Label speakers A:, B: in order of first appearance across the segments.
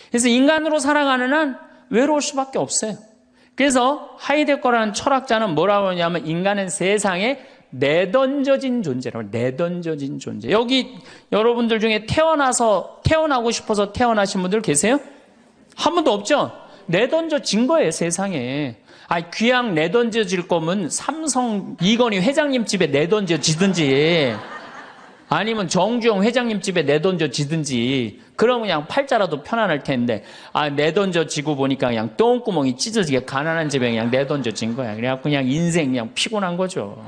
A: 그래서 인간으로 살아가는 한 외로울 수밖에 없어요. 그래서 하이데거라는 철학자는 뭐라고 하냐면 인간은 세상에 내던져진 존재라고. 내던져진 존재. 여기 여러분들 중에 태어나고 싶어서 태어나신 분들 계세요? 한 분도 없죠? 내던져진 거예요, 세상에. 귀양 내던져질 거면 삼성 이건희 회장님 집에 내던져지든지 아니면 정주영 회장님 집에 내던져지든지 그러면 그냥 팔자라도 편안할 텐데 내던져지고 보니까 그냥 똥구멍이 찢어지게 가난한 집에 그냥 내던져진 거야. 그래갖고 그냥 인생 그냥 피곤한 거죠.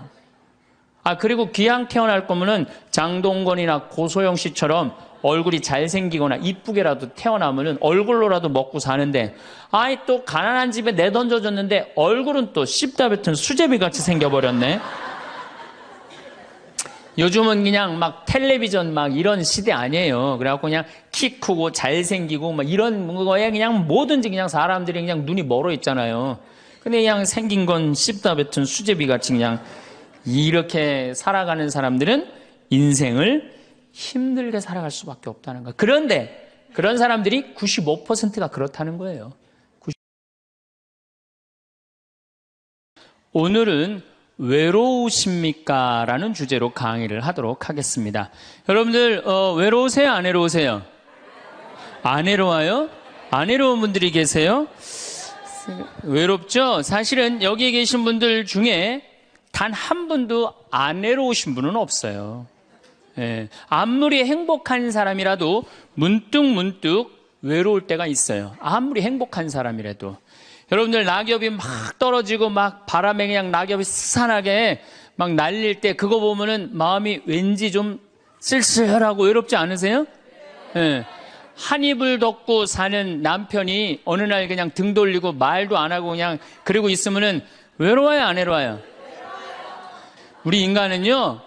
A: 그리고 귀양 태어날 거면은 장동건이나 고소영 씨처럼 얼굴이 잘생기거나 이쁘게라도 태어나면은 얼굴로라도 먹고 사는데 또 가난한 집에 내던져졌는데 얼굴은 또 씹다 뱉은 수제비 같이 생겨버렸네. 요즘은 그냥 막 텔레비전 막 이런 시대 아니에요. 그래갖고 그냥 키 크고 잘생기고 막 이런 거에 그냥 뭐든지 그냥 사람들이 그냥 눈이 멀어 있잖아요. 근데 그냥 생긴 건 씹다 뱉은 수제비 같이 그냥 이렇게 살아가는 사람들은 인생을 힘들게 살아갈 수밖에 없다는 거예요. 그런데 그런 사람들이 95%가 그렇다는 거예요. 오늘은 외로우십니까? 라는 주제로 강의를 하도록 하겠습니다. 여러분들 외로우세요? 안 외로우세요? 안 외로워요? 안 외로운 분들이 계세요? 외롭죠? 사실은 여기 계신 분들 중에 단 한 분도 안 외로우신 분은 없어요. 아무리 행복한 사람이라도 문득 외로울 때가 있어요. 아무리 행복한 사람이라도. 여러분들 낙엽이 막 떨어지고 막 바람에 그냥 낙엽이 스산하게 막 날릴 때 그거 보면은 마음이 왠지 좀 쓸쓸하고 외롭지 않으세요? 한 입을 덮고 사는 남편이 어느 날 그냥 등 돌리고 말도 안 하고 그냥 그러고 있으면은 외로워요, 안 외로워요? 우리 인간은요,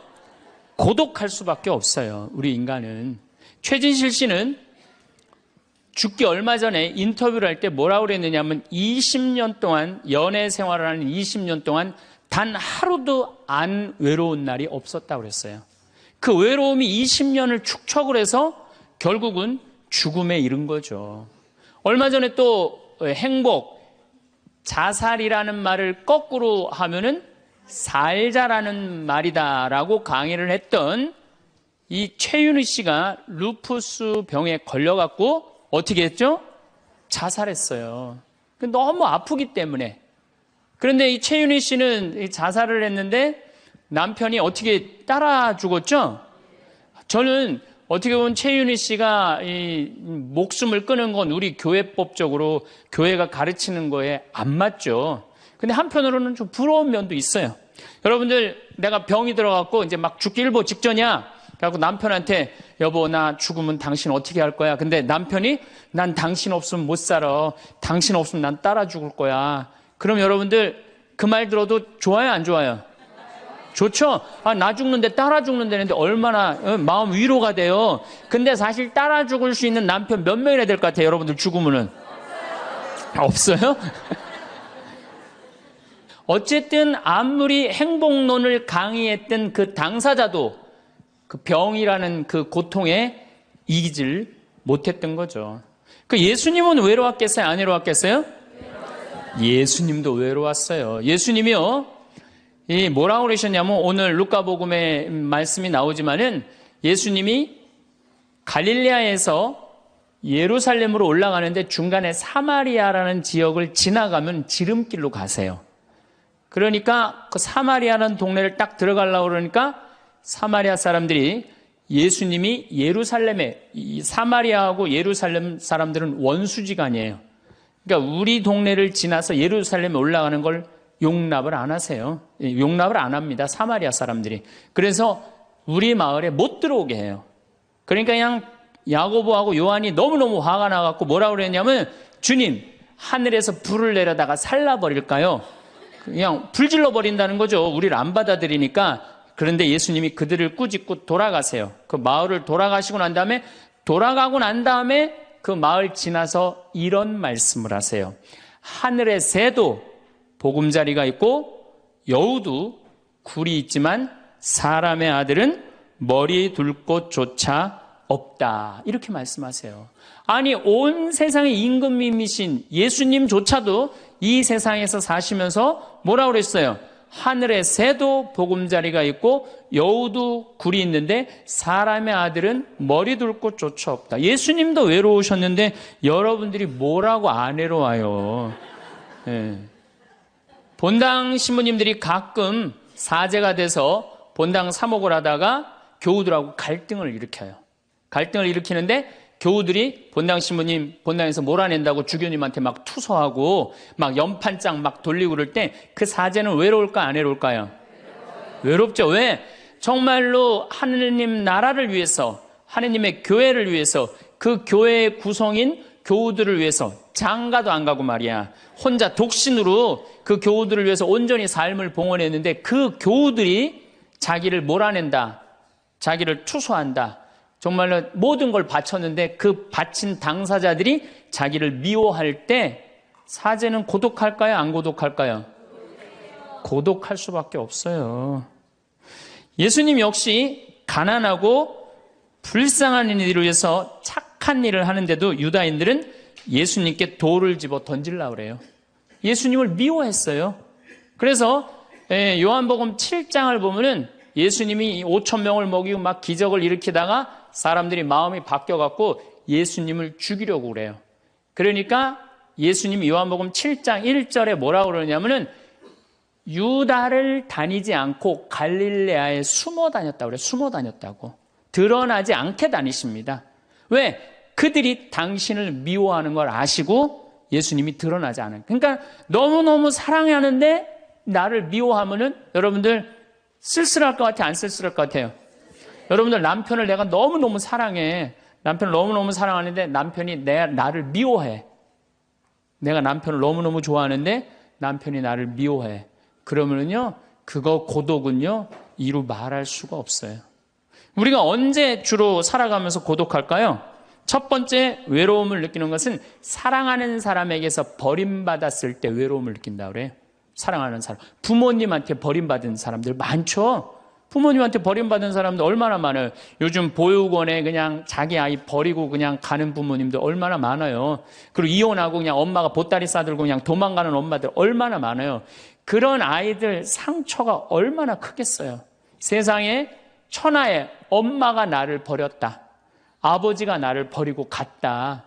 A: 고독할 수밖에 없어요. 우리 인간은. 최진실 씨는 죽기 얼마 전에 인터뷰를 할 때 뭐라고 그랬느냐면 20년 동안 연애 생활을 하는 20년 동안 단 하루도 안 외로운 날이 없었다고 그랬어요. 그 외로움이 20년을 축적을 해서 결국은 죽음에 이른 거죠. 얼마 전에 또 행복, 자살이라는 말을 거꾸로 하면은 살자라는 말이다라고 강의를 했던 이 최윤희 씨가 루푸스 병에 걸려갖고 어떻게 했죠? 자살했어요. 너무 아프기 때문에. 그런데 이 최윤희 씨는 자살을 했는데 남편이 어떻게 따라 죽었죠? 저는 어떻게 보면 최윤희 씨가 이 목숨을 끊은 건 우리 교회법적으로 교회가 가르치는 거에 안 맞죠. 근데 한편으로는 좀 부러운 면도 있어요. 여러분들, 내가 병이 들어갖고 이제 막 죽기 일보 직전이야. 그래갖고 남편한테 여보, 나 죽으면 당신 어떻게 할 거야? 근데 남편이 난 당신 없으면 못 살아. 당신 없으면 난 따라 죽을 거야. 그럼 여러분들 그 말 들어도 좋아요, 안 좋아요? 좋죠? 나 죽는데 따라 죽는다는데 얼마나 마음 위로가 돼요. 근데 사실 따라 죽을 수 있는 남편 몇 명이나 될 것 같아요, 여러분들 죽으면은? 없어요? 어쨌든 아무리 행복론을 강의했던 그 당사자도 그 병이라는 그 고통에 이기질 못했던 거죠. 그 예수님은 외로웠겠어요? 안 외로웠겠어요? 예수님도 외로웠어요. 예수님이요, 뭐라고 그러셨냐면 오늘 루카복음에 말씀이 나오지만은 예수님이 갈릴레아에서 예루살렘으로 올라가는데 중간에 사마리아라는 지역을 지나가면 지름길로 가세요. 그러니까 그 사마리아라는 동네를 딱 들어가려고 그러니까 사마리아 사람들이 예수님이 예루살렘에, 이 사마리아하고 예루살렘 사람들은 원수지간이에요. 그러니까 우리 동네를 지나서 예루살렘에 올라가는 걸 용납을 안 하세요. 용납을 안 합니다, 사마리아 사람들이. 그래서 우리 마을에 못 들어오게 해요. 그러니까 그냥 야고보하고 요한이 너무너무 화가 나갖고 뭐라고 그랬냐면, 주님, 하늘에서 불을 내려다가 살라버릴까요? 그냥 불질러 버린다는 거죠. 우리를 안 받아들이니까. 그런데 예수님이 그들을 꾸짖고 돌아가세요. 그 마을을 돌아가시고 난 다음에, 돌아가고 난 다음에 그 마을 지나서 이런 말씀을 하세요. 하늘의 새도 보금자리가 있고 여우도 굴이 있지만 사람의 아들은 머리 둘 곳조차 없다. 이렇게 말씀하세요. 아니, 온 세상의 임금님이신 예수님조차도 이 세상에서 사시면서 뭐라고 그랬어요? 하늘에 새도 보금자리가 있고 여우도 굴이 있는데 사람의 아들은 머리 둘 곳조차 없다. 예수님도 외로우셨는데 여러분들이 뭐라고 안 외로워요? 예. 본당 신부님들이 가끔 사제가 돼서 본당 사목을 하다가 교우들하고 갈등을 일으켜요. 갈등을 일으키는데 교우들이 본당 신부님 본당에서 몰아낸다고 주교님한테 막 투서하고 막 연판장 막 돌리고 그럴 때 그 사제는 외로울까 안 외로울까요? 외롭죠. 왜? 정말로 하느님 나라를 위해서, 하느님의 교회를 위해서, 그 교회의 구성인 교우들을 위해서 장가도 안 가고 말이야, 혼자 독신으로 그 교우들을 위해서 온전히 삶을 봉헌했는데 그 교우들이 자기를 몰아낸다, 자기를 투소한다, 정말로 모든 걸 바쳤는데 그 바친 당사자들이 자기를 미워할 때 사제는 고독할까요? 안 고독할까요? 고독할 수밖에 없어요. 예수님 역시 가난하고 불쌍한 이들을 위해서 착한 일을 하는데도 유다인들은 예수님께 돌을 집어 던지려고 그래요. 예수님을 미워했어요. 그래서 요한복음 7장을 보면은 예수님이 5천 명을 먹이고 막 기적을 일으키다가 사람들이 마음이 바뀌어갖고 예수님을 죽이려고 그래요. 그러니까 예수님이 요한복음 7장 1절에 뭐라고 그러냐면은 유다를 다니지 않고 갈릴레아에 숨어 다녔다고 그래요. 숨어 다녔다고. 드러나지 않게 다니십니다. 왜? 그들이 당신을 미워하는 걸 아시고 예수님이 드러나지 않아요. 그러니까 너무너무 사랑하는데 나를 미워하면은 여러분들 쓸쓸할 것 같아요? 안 쓸쓸할 것 같아요? 여러분들 남편을 내가 너무너무 사랑해. 남편을 너무너무 사랑하는데 남편이 나를 미워해. 내가 남편을 너무너무 좋아하는데 남편이 나를 미워해. 그러면은요, 그거 고독은요, 이루 말할 수가 없어요. 우리가 언제 주로 살아가면서 고독할까요? 첫 번째 외로움을 느끼는 것은 사랑하는 사람에게서 버림받았을 때 외로움을 느낀다 그래요. 사랑하는 사람. 부모님한테 버림받은 사람들 많죠? 부모님한테 버림받은 사람들 얼마나 많아요. 요즘 보육원에 그냥 자기 아이 버리고 그냥 가는 부모님들 얼마나 많아요. 그리고 이혼하고 그냥 엄마가 보따리 싸들고 그냥 도망가는 엄마들 얼마나 많아요. 그런 아이들 상처가 얼마나 크겠어요. 세상에 천하에 엄마가 나를 버렸다, 아버지가 나를 버리고 갔다,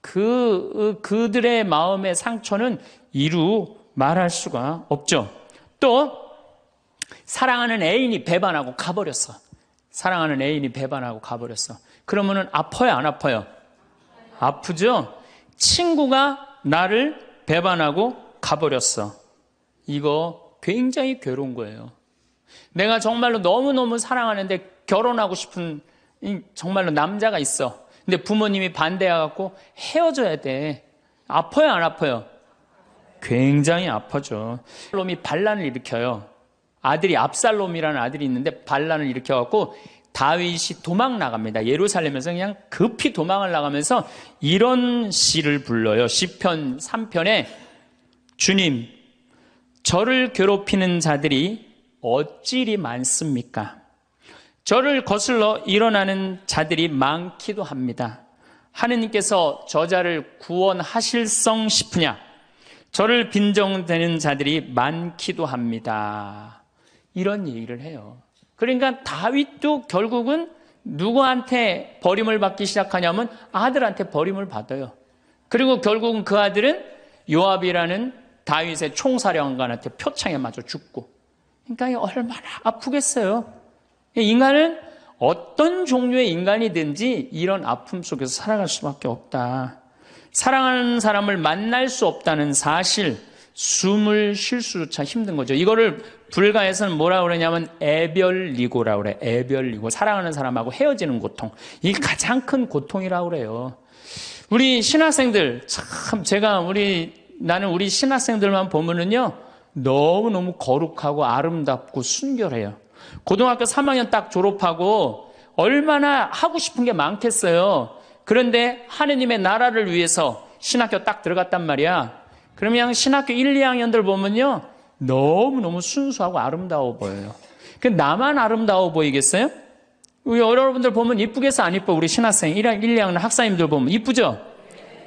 A: 그들의 마음의 상처는 이루 말할 수가 없죠. 또 사랑하는 애인이 배반하고 가버렸어. 사랑하는 애인이 배반하고 가버렸어. 그러면은 아파요, 안 아파요? 아프죠? 친구가 나를 배반하고 가버렸어. 이거 굉장히 괴로운 거예요. 내가 정말로 너무너무 사랑하는데 결혼하고 싶은 정말로 남자가 있어. 근데 부모님이 반대해갖고 헤어져야 돼. 아파요, 안 아파요? 굉장히 아파죠. 놈이 반란을 일으켜요. 아들이 압살롬이라는 아들이 있는데 반란을 일으켜갖고 다윗이 도망 나갑니다. 예루살렘에서 그냥 급히 도망을 나가면서 이런 시를 불러요. 시편 3편에 주님, 저를 괴롭히는 자들이 어찌리 많습니까? 저를 거슬러 일어나는 자들이 많기도 합니다. 하느님께서 저자를 구원하실성 싶으냐? 저를 빈정대는 자들이 많기도 합니다. 이런 얘기를 해요. 그러니까 다윗도 결국은 누구한테 버림을 받기 시작하냐면 아들한테 버림을 받아요. 그리고 결국은 그 아들은 요압이라는 다윗의 총사령관한테 표창에 맞아 죽고. 그러니까 얼마나 아프겠어요. 인간은 어떤 종류의 인간이든지 이런 아픔 속에서 살아갈 수밖에 없다. 사랑하는 사람을 만날 수 없다는 사실, 숨을 쉴 수조차 힘든 거죠. 이거를 불가에서는 뭐라고 그러냐면 애별리고라고 그래. 애별리고. 사랑하는 사람하고 헤어지는 고통. 이게 가장 큰 고통이라고 그래요. 우리 신학생들, 참 나는 우리 신학생들만 보면은요, 너무너무 거룩하고 아름답고 순결해요. 고등학교 3학년 딱 졸업하고 얼마나 하고 싶은 게 많겠어요. 그런데 하느님의 나라를 위해서 신학교 딱 들어갔단 말이야. 그러면 신학교 1, 2학년들 보면요, 너무너무 순수하고 아름다워 보여요. 그 나만 아름다워 보이겠어요? 우리 여러분들 보면 이쁘겠어, 안 이뻐? 우리 신학생 1, 2학년 학사님들 보면 이쁘죠?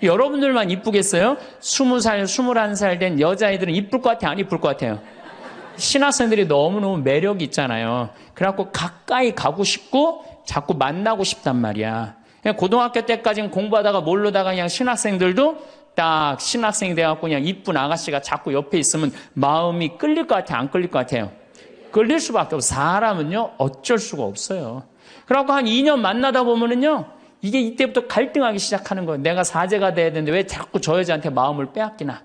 A: 여러분들만 이쁘겠어요? 20살, 21살 된 여자애들은 이쁠 것 같아요, 안 이쁠 것 같아요? 신학생들이 너무너무 매력이 있잖아요. 그래갖고 가까이 가고 싶고 자꾸 만나고 싶단 말이야. 그냥 고등학교 때까지는 공부하다가 모르다가 그냥 신학생들도 딱 신학생이 돼갖고 그냥 이쁜 아가씨가 자꾸 옆에 있으면 마음이 끌릴 것 같아요, 안 끌릴 것 같아요? 끌릴 수밖에 없어요. 사람은요, 어쩔 수가 없어요. 그래갖고 한 2년 만나다 보면은요, 이게 이때부터 갈등하기 시작하는 거예요. 내가 사제가 돼야 되는데 왜 자꾸 저 여자한테 마음을 빼앗기나.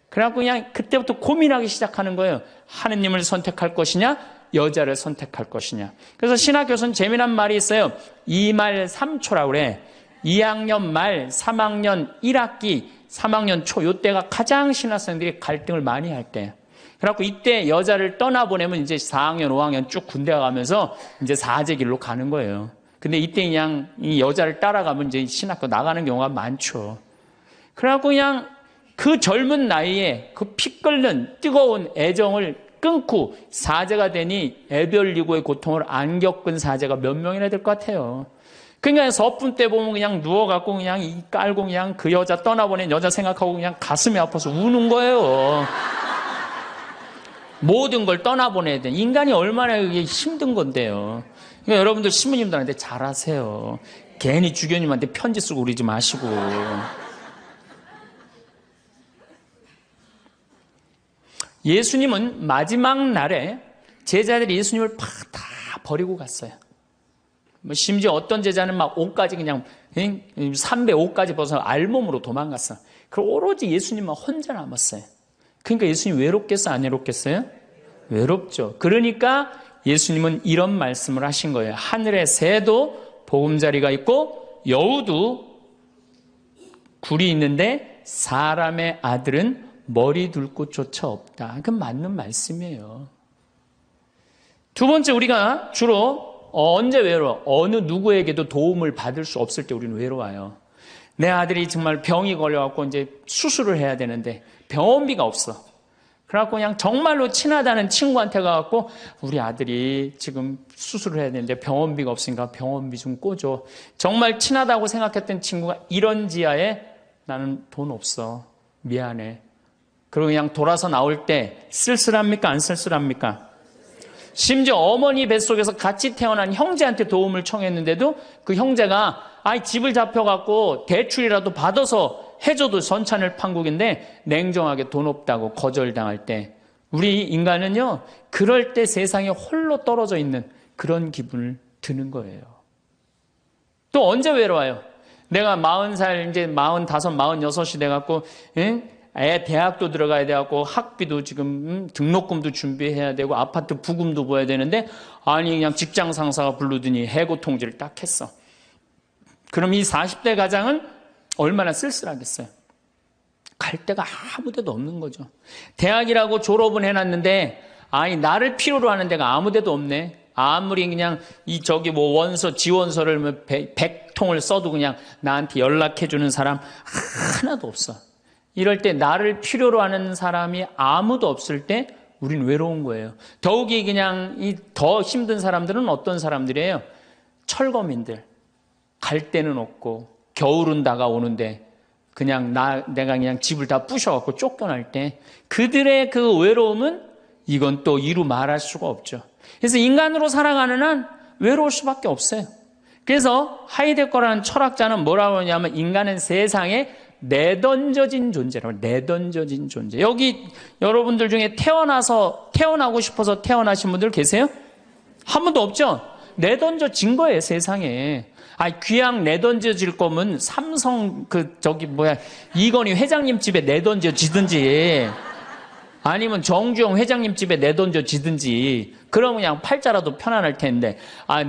A: 그래갖고 그냥 그때부터 고민하기 시작하는 거예요. 하느님을 선택할 것이냐, 여자를 선택할 것이냐. 그래서 신학교에서는 재미난 말이 있어요. 2말 3초라고 그래. 2학년 말, 3학년 1학기, 3학년 초, 요때가 가장 신학생들이 갈등을 많이 할 때예요. 그래갖고 이때 여자를 떠나보내면 이제 4학년, 5학년 쭉 군대 가면서 이제 사제 길로 가는 거예요. 근데 이때 그냥 이 여자를 따라가면 이제 신학교 나가는 경우가 많죠. 그래갖고 그냥 그 젊은 나이에 그 피 끓는 뜨거운 애정을 끊고 사제가 되니 애별리고의 고통을 안 겪은 사제가 몇 명이나 될 것 같아요. 그러니까 서품 때 보면 그냥 누워갖고 그냥 이 깔고 그냥 그 여자 떠나보낸 여자 생각하고 그냥 가슴이 아파서 우는 거예요. 모든 걸 떠나보내야 돼. 인간이 얼마나 그게 힘든 건데요. 그러니까 여러분들 신부님들한테 잘하세요. 괜히 주교님한테 편지 쓰고 그러지 마시고. 예수님은 마지막 날에 제자들이 예수님을 다 버리고 갔어요. 심지어 어떤 제자는 막 옷까지 그냥 삼배 옷까지 벗어 알몸으로 도망갔어. 그리고 오로지 예수님만 혼자 남았어요. 그러니까 예수님 외롭겠어요, 안 외롭겠어요? 외롭죠. 그러니까 예수님은 이런 말씀을 하신 거예요. 하늘에 새도 보금자리가 있고 여우도 굴이 있는데 사람의 아들은 머리 둘 곳조차 없다. 그건 맞는 말씀이에요. 두 번째, 우리가 주로 언제 외로워? 어느 누구에게도 도움을 받을 수 없을 때 우리는 외로워요. 내 아들이 정말 병이 걸려갖고 이제 수술을 해야 되는데 병원비가 없어. 그래갖고 그냥 정말로 친하다는 친구한테 가갖고 우리 아들이 지금 수술을 해야 되는데 병원비가 없으니까 병원비 좀 꿔줘. 정말 친하다고 생각했던 친구가 이런 지하에 나는 돈 없어. 미안해. 그리고 그냥 돌아서 나올 때 쓸쓸합니까? 안 쓸쓸합니까? 심지어 어머니 뱃속에서 같이 태어난 형제한테 도움을 청했는데도 그 형제가 집을 잡혀갖고 대출이라도 받아서 해줘도 선찬을 판국인데 냉정하게 돈 없다고 거절당할 때 우리 인간은요, 그럴 때 세상에 홀로 떨어져 있는 그런 기분을 드는 거예요. 또 언제 외로워요? 내가 40살, 이제 45, 46이 돼갖고 애 대학도 들어가야 돼갖고 학비도 지금 등록금도 준비해야 되고 아파트 부금도 보여야 되는데 아니 그냥 직장 상사가 부르더니 해고 통지를 딱 했어. 그럼 이 40대 가장은 얼마나 쓸쓸하겠어요. 갈 데가 아무 데도 없는 거죠. 대학이라고 졸업은 해놨는데 나를 필요로 하는 데가 아무 데도 없네. 아무리 그냥 원서 지원서를 100통을 써도 그냥 나한테 연락해주는 사람 하나도 없어. 이럴 때 나를 필요로 하는 사람이 아무도 없을 때 우린 외로운 거예요. 더욱이 그냥 더 힘든 사람들은 어떤 사람들이에요? 철거민들. 갈 데는 없고 겨울은 다가오는데 그냥 내가 그냥 집을 다 부셔갖고 쫓겨날 때 그들의 그 외로움은 이건 또 이루 말할 수가 없죠. 그래서 인간으로 살아가는 한 외로울 수밖에 없어요. 그래서 하이데거라는 철학자는 뭐라고 하냐면 인간은 세상에 내던져진 존재라고. 내던져진 존재. 여기 여러분들 중에 태어나고 싶어서 태어나신 분들 계세요? 한 분도 없죠? 내던져진 거예요, 세상에. 귀양 내던져질 거면 삼성 이건희 회장님 집에 내던져지든지 아니면 정주영 회장님 집에 내던져지든지 그러면 그냥 팔자라도 편안할 텐데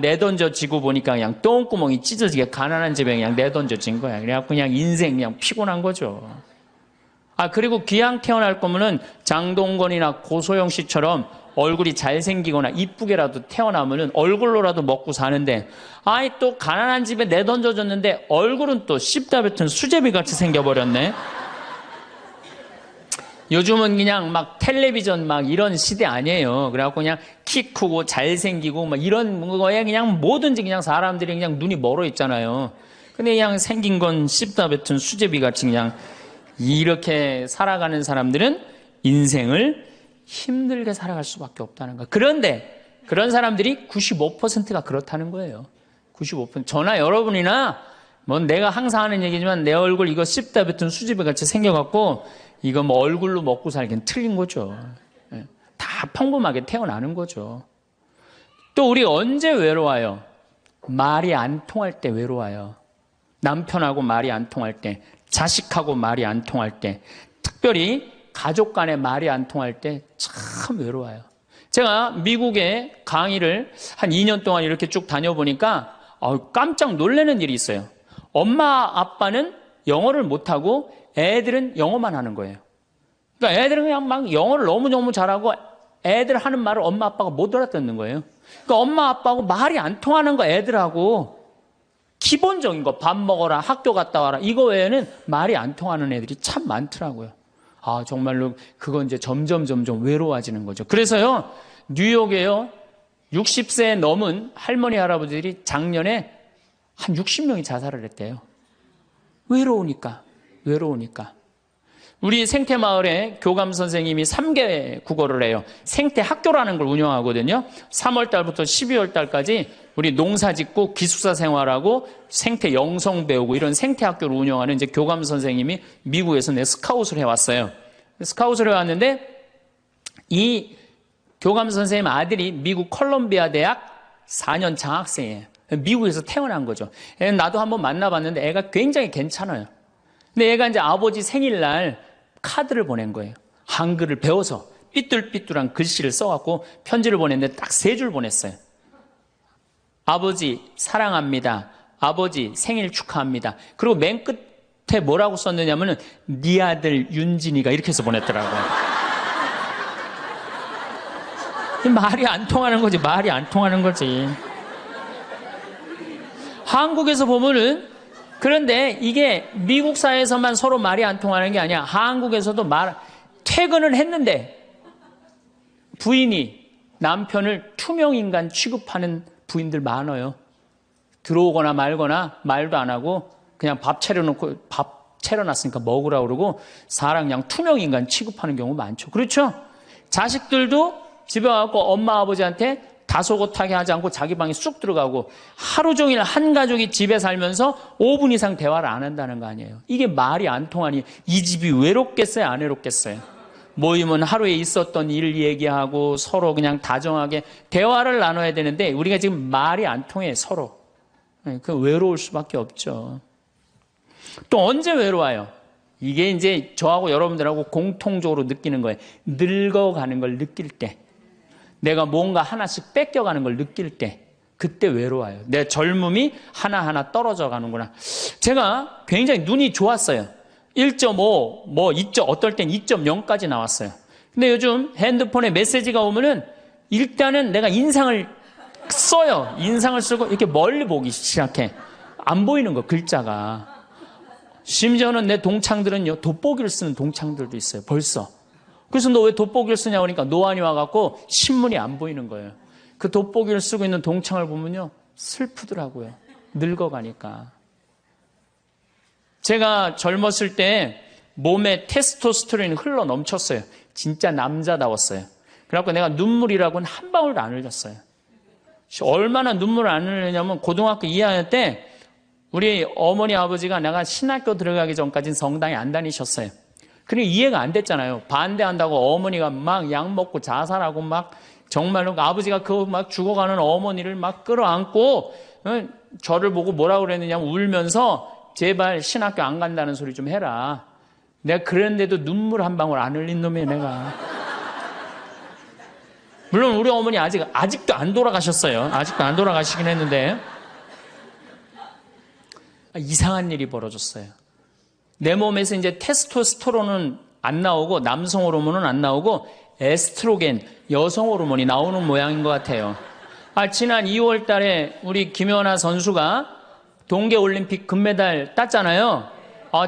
A: 내던져지고 보니까 그냥 똥구멍이 찢어지게 가난한 집에 그냥 내던져진 거야. 그래갖고 그냥 인생 그냥 피곤한 거죠. 그리고 귀양 태어날 거면은 장동건이나 고소영 씨처럼 얼굴이 잘생기거나 이쁘게라도 태어나면은 얼굴로라도 먹고 사는데 또 가난한 집에 내던져졌는데 얼굴은 또 씹다 뱉은 수제비 같이 생겨버렸네. 요즘은 그냥 막 텔레비전 막 이런 시대 아니에요. 그래갖고 그냥 키 크고 잘생기고 막 이런 거에 그냥 뭐든지 그냥 사람들이 그냥 눈이 멀어 있잖아요. 근데 그냥 생긴 건 씹다 뱉은 수제비 같이 그냥 이렇게 살아가는 사람들은 인생을 힘들게 살아갈 수밖에 없다는 거. 그런데 그런 사람들이 95%가 그렇다는 거예요. 95%. 저나 여러분이나 뭐 내가 항상 하는 얘기지만 내 얼굴 이거 씹다 뱉은 수제비 같이 생겨갖고 이거 뭐 얼굴로 먹고 살기는 틀린 거죠. 다 평범하게 태어나는 거죠. 또 우리 언제 외로워요? 말이 안 통할 때 외로워요. 남편하고 말이 안 통할 때, 자식하고 말이 안 통할 때, 특별히 가족 간에 말이 안 통할 때 참 외로워요. 제가 미국에 강의를 한 2년 동안 이렇게 쭉 다녀보니까 깜짝 놀라는 일이 있어요. 엄마 아빠는 영어를 못하고 애들은 영어만 하는 거예요. 그러니까 애들은 그냥 막 영어를 너무너무 잘하고 애들 하는 말을 엄마 아빠가 못 알아듣는 거예요. 그러니까 엄마 아빠하고 말이 안 통하는 거 애들하고 기본적인 거 밥 먹어라, 학교 갔다 와라 이거 외에는 말이 안 통하는 애들이 참 많더라고요. 정말로 그건 이제 점점 외로워지는 거죠. 그래서요 뉴욕에요 60세 넘은 할머니 할아버지들이 작년에 한 60명이 자살을 했대요. 외로우니까. 우리 생태마을에 교감 선생님이 3개 국어를 해요. 생태학교라는 걸 운영하거든요. 3월 달부터 12월 달까지 우리 농사 짓고 기숙사 생활하고 생태 영성 배우고 이런 생태학교를 운영하는 이제 교감 선생님이 미국에서 스카웃을 해왔어요. 스카웃을 해왔는데 이 교감 선생님 아들이 미국 컬럼비아 대학 4년 장학생이에요. 미국에서 태어난 거죠. 나도 한번 만나봤는데 애가 굉장히 괜찮아요. 근데 얘가 이제 아버지 생일날 카드를 보낸 거예요. 한글을 배워서 삐뚤삐뚤한 글씨를 써갖고 편지를 보냈는데 딱 3줄 보냈어요. 아버지 사랑합니다. 아버지 생일 축하합니다. 그리고 맨 끝에 뭐라고 썼느냐면은 네 아들 윤진이가 이렇게 해서 보냈더라고요. 말이 안 통하는 거지. 말이 안 통하는 거지. 한국에서 보면은 그런데 이게 미국 사회에서만 서로 말이 안 통하는 게 아니야. 한국에서도 퇴근을 했는데 부인이 남편을 투명인간 취급하는 부인들 많아요. 들어오거나 말거나 말도 안 하고 그냥 밥 차려놨으니까 먹으라고 그러고 사람 그냥 투명인간 취급하는 경우 많죠. 그렇죠? 자식들도 집에 와서 엄마 아버지한테 다소곳하게 하지 않고 자기 방에 쑥 들어가고 하루 종일 한 가족이 집에 살면서 5분 이상 대화를 안 한다는 거 아니에요. 이게 말이 안 통하니 이 집이 외롭겠어요? 안 외롭겠어요? 모이면 하루에 있었던 일 얘기하고 서로 그냥 다정하게 대화를 나눠야 되는데 우리가 지금 말이 안 통해 서로. 그 외로울 수밖에 없죠. 또 언제 외로워요? 이게 이제 저하고 여러분들하고 공통적으로 느끼는 거예요. 늙어가는 걸 느낄 때. 내가 뭔가 하나씩 뺏겨가는 걸 느낄 때 그때 외로워요. 내 젊음이 하나하나 떨어져 가는구나. 제가 굉장히 눈이 좋았어요. 1.5, 어떨 땐 2.0까지 나왔어요. 근데 요즘 핸드폰에 메시지가 오면은 일단은 내가 인상을 써요. 인상을 쓰고 이렇게 멀리 보기 시작해. 안 보이는 거, 글자가. 심지어는 내 동창들은요, 돋보기를 쓰는 동창들도 있어요. 벌써. 그래서 너 왜 돋보기를 쓰냐고 하니까 노안이 와갖고 신문이 안 보이는 거예요. 그 돋보기를 쓰고 있는 동창을 보면요, 슬프더라고요. 늙어가니까. 제가 젊었을 때 몸에 테스토스테론이 흘러 넘쳤어요. 진짜 남자다웠어요. 그래갖고 내가 눈물이라고는 한 방울도 안 흘렸어요. 얼마나 눈물을 안 흘리냐면 고등학교 2학년 때 우리 어머니 아버지가 내가 신학교 들어가기 전까지는 성당에 안 다니셨어요. 그러니까 이해가 안 됐잖아요. 반대한다고 어머니가 막 약 먹고 자살하고 막 정말로 아버지가 그 막 죽어가는 어머니를 막 끌어안고 저를 보고 뭐라고 그랬느냐 울면서 제발 신학교 안 간다는 소리 좀 해라. 내가 그랬는데도 눈물 한 방울 안 흘린 놈이에요, 내가. 물론 우리 어머니 아직도 안 돌아가셨어요. 아직도 안 돌아가시긴 했는데 이상한 일이 벌어졌어요. 내 몸에서 이제 테스토스테론은 안 나오고 남성 호르몬은 안 나오고 에스트로겐, 여성 호르몬이 나오는 모양인 것 같아요. 지난 2월 달에 우리 김연아 선수가 동계올림픽 금메달 땄잖아요.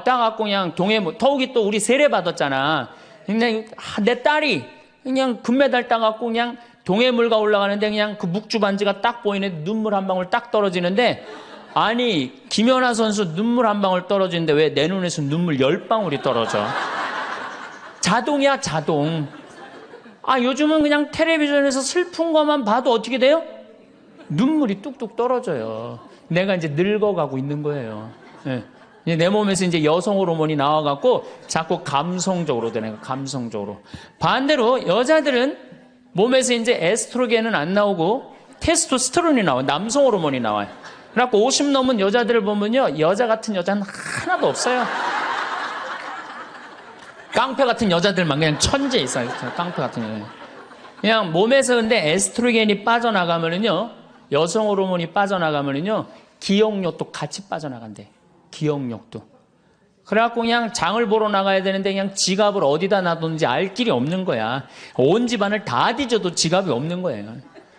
A: 따갖고 그냥 더욱이 또 우리 세례 받았잖아. 근데 내 딸이 그냥 금메달 따갖고 그냥 동해물가 올라가는데 그냥 그 묵주 반지가 딱 보이는데 눈물 한 방울 딱 떨어지는데, 아니 김연아 선수 눈물 한 방울 떨어지는데 왜 내 눈에서 눈물 10방울이 떨어져? 자동이야, 자동. 요즘은 그냥 텔레비전에서 슬픈 것만 봐도 어떻게 돼요? 눈물이 뚝뚝 떨어져요. 내가 이제 늙어가고 있는 거예요. 네. 내 몸에서 이제 여성 호르몬이 나와갖고 자꾸 감성적으로 되는 거예요. 감성적으로. 반대로 여자들은 몸에서 이제 에스트로겐은 안 나오고 테스토스테론이 나와요. 남성 호르몬이 나와요. 그래갖고 50 넘은 여자들을 보면요, 여자 같은 여자는 하나도 없어요. 깡패 같은 여자들만 그냥 천재 있어요. 깡패 같은 여자. 그냥 몸에서 근데 에스트로겐이 빠져나가면은요, 여성 호르몬이 빠져나가면은요, 기억력도 같이 빠져나간대. 기억력도. 그래갖고 그냥 장을 보러 나가야 되는데 그냥 지갑을 어디다 놔뒀는지 알 길이 없는 거야. 온 집안을 다 뒤져도 지갑이 없는 거예요.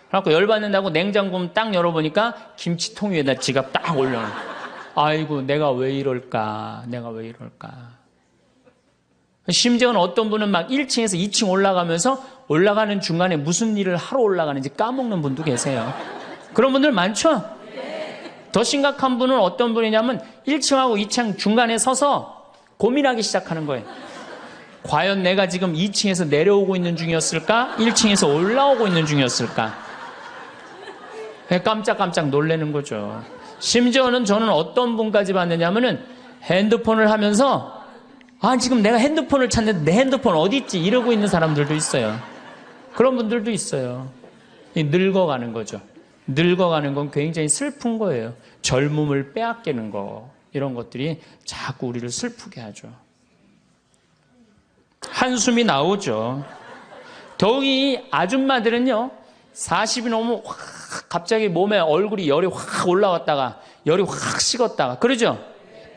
A: 그래갖고 열받는다고 냉장고 딱 열어보니까 김치통 위에다 지갑 딱 올려놔. 아이고, 내가 왜 이럴까? 내가 왜 이럴까? 심지어는 어떤 분은 막 1층에서 2층 올라가면서 올라가는 중간에 무슨 일을 하러 올라가는지 까먹는 분도 계세요. 그런 분들 많죠? 더 심각한 분은 어떤 분이냐면 1층하고 2층 중간에 서서 고민하기 시작하는 거예요. 과연 내가 지금 2층에서 내려오고 있는 중이었을까? 1층에서 올라오고 있는 중이었을까? 깜짝깜짝 놀라는 거죠. 심지어는 저는 어떤 분까지 봤느냐면은 핸드폰을 하면서 지금 내가 핸드폰을 찾는데 내 핸드폰 어디 있지? 이러고 있는 사람들도 있어요. 그런 분들도 있어요. 늙어가는 거죠. 늙어가는 건 굉장히 슬픈 거예요. 젊음을 빼앗기는 거, 이런 것들이 자꾸 우리를 슬프게 하죠. 한숨이 나오죠. 더욱이 아줌마들은요, 40이 넘으면 확 갑자기 몸에 얼굴이 열이 확 올라왔다가 열이 확 식었다가, 그러죠?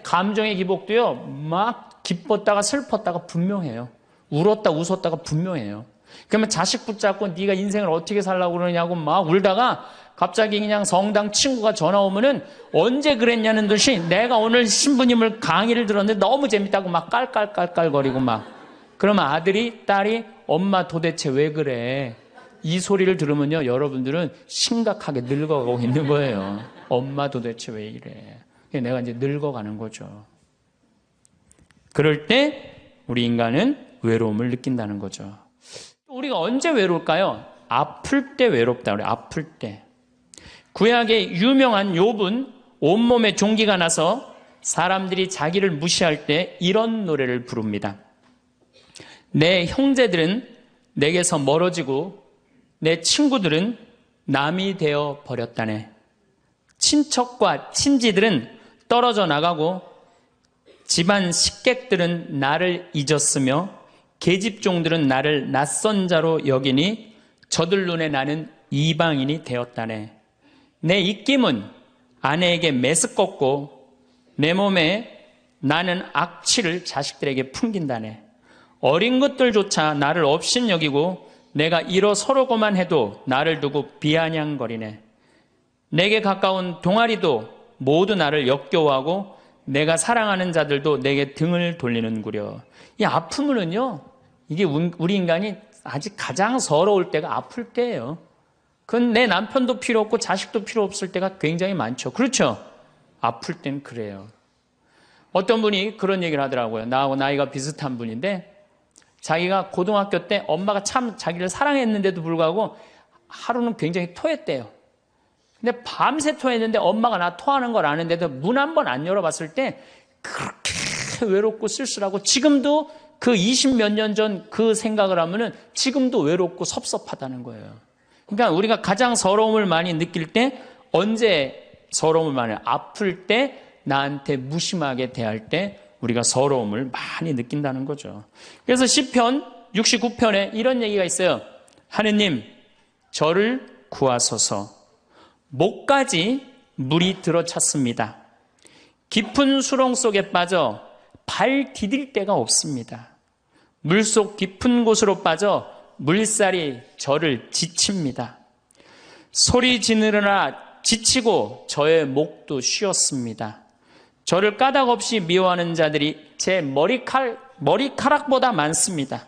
A: 감정의 기복도요, 막 기뻤다가 슬펐다가 분명해요. 울었다 웃었다가 분명해요. 그러면 자식 붙잡고 네가 인생을 어떻게 살라고 그러냐고 막 울다가 갑자기 그냥 성당 친구가 전화 오면은 언제 그랬냐는 듯이 내가 오늘 신부님을 강의를 들었는데 너무 재밌다고 막 깔깔깔깔거리고 막. 그러면 아들이, 딸이 엄마 도대체 왜 그래? 이 소리를 들으면요, 여러분들은 심각하게 늙어가고 있는 거예요. 엄마 도대체 왜 이래? 내가 이제 늙어가는 거죠. 그럴 때 우리 인간은 외로움을 느낀다는 거죠. 우리가 언제 외로울까요? 아플 때 외롭다 그래요. 아플 때. 구약의 유명한 욥은 온몸에 종기가 나서 사람들이 자기를 무시할 때 이런 노래를 부릅니다. 내 형제들은 내게서 멀어지고 내 친구들은 남이 되어 버렸다네. 친척과 친지들은 떨어져 나가고 집안 식객들은 나를 잊었으며 계집종들은 나를 낯선 자로 여기니 저들 눈에 나는 이방인이 되었다네. 내 입김은 아내에게 메스껍고 내 몸에 나는 악취를 자식들에게 풍긴다네. 어린 것들조차 나를 업신여기고 내가 일어서려고만 해도 나를 두고 비아냥거리네. 내게 가까운 동아리도 모두 나를 역겨워하고 내가 사랑하는 자들도 내게 등을 돌리는구려. 이 아픔은요, 이게 우리 인간이 아직 가장 서러울 때가 아플 때예요. 그건 내 남편도 필요 없고 자식도 필요 없을 때가 굉장히 많죠. 그렇죠? 아플 땐 그래요. 어떤 분이 그런 얘기를 하더라고요. 나하고 나이가 비슷한 분인데 자기가 고등학교 때 엄마가 참 자기를 사랑했는데도 불구하고 하루는 굉장히 토했대요. 근데 밤새 토했는데 엄마가 나 토하는 걸 아는데도 문 한 번 안 열어봤을 때 그렇게 외롭고 쓸쓸하고, 지금도 그 20몇 년 전 그 생각을 하면은 지금도 외롭고 섭섭하다는 거예요. 그러니까 우리가 가장 서러움을 많이 느낄 때, 언제 서러움을 많이, 아플 때, 나한테 무심하게 대할 때 우리가 서러움을 많이 느낀다는 거죠. 그래서 시편 69편에 이런 얘기가 있어요. 하느님, 저를 구하소서. 목까지 물이 들어찼습니다. 깊은 수렁 속에 빠져 발 디딜 데가 없습니다. 물속 깊은 곳으로 빠져 물살이 저를 지칩니다. 소리 지르느라 지치고 저의 목도 쉬었습니다. 저를 까닭 없이 미워하는 자들이 제 머리카락보다 많습니다.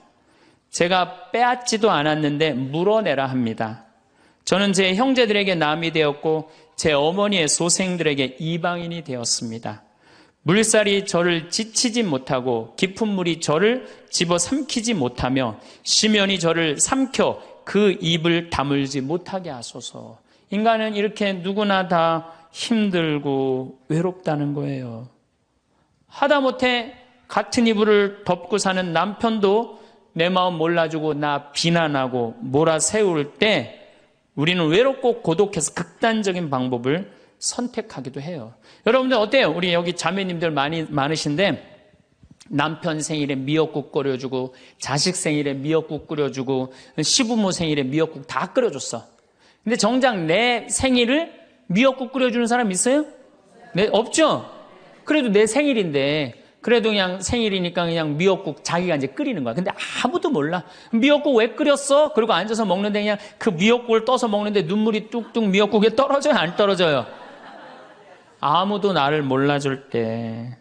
A: 제가 빼앗지도 않았는데 물어내라 합니다. 저는 제 형제들에게 남이 되었고 제 어머니의 소생들에게 이방인이 되었습니다. 물살이 저를 지치지 못하고 깊은 물이 저를 집어삼키지 못하며 심연이 저를 삼켜 그 입을 다물지 못하게 하소서. 인간은 이렇게 누구나 다 힘들고 외롭다는 거예요. 하다못해 같은 이불을 덮고 사는 남편도 내 마음 몰라주고 나 비난하고 몰아세울 때 우리는 외롭고 고독해서 극단적인 방법을 선택하기도 해요. 여러분들 어때요? 우리 여기 자매님들 많으신데 남편 생일에 미역국 끓여주고 자식 생일에 미역국 끓여주고 시부모 생일에 미역국 다 끓여줬어. 근데 정작 내 생일을 미역국 끓여주는 사람 있어요? 네, 없죠? 그래도 내 생일인데 그래도 그냥 생일이니까 그냥 미역국 자기가 이제 끓이는 거야. 근데 아무도 몰라. 미역국 왜 끓였어? 그리고 앉아서 먹는데 그냥 그 미역국을 떠서 먹는데 눈물이 뚝뚝 미역국에 떨어져요? 안 떨어져요? 아무도 나를 몰라줄 때.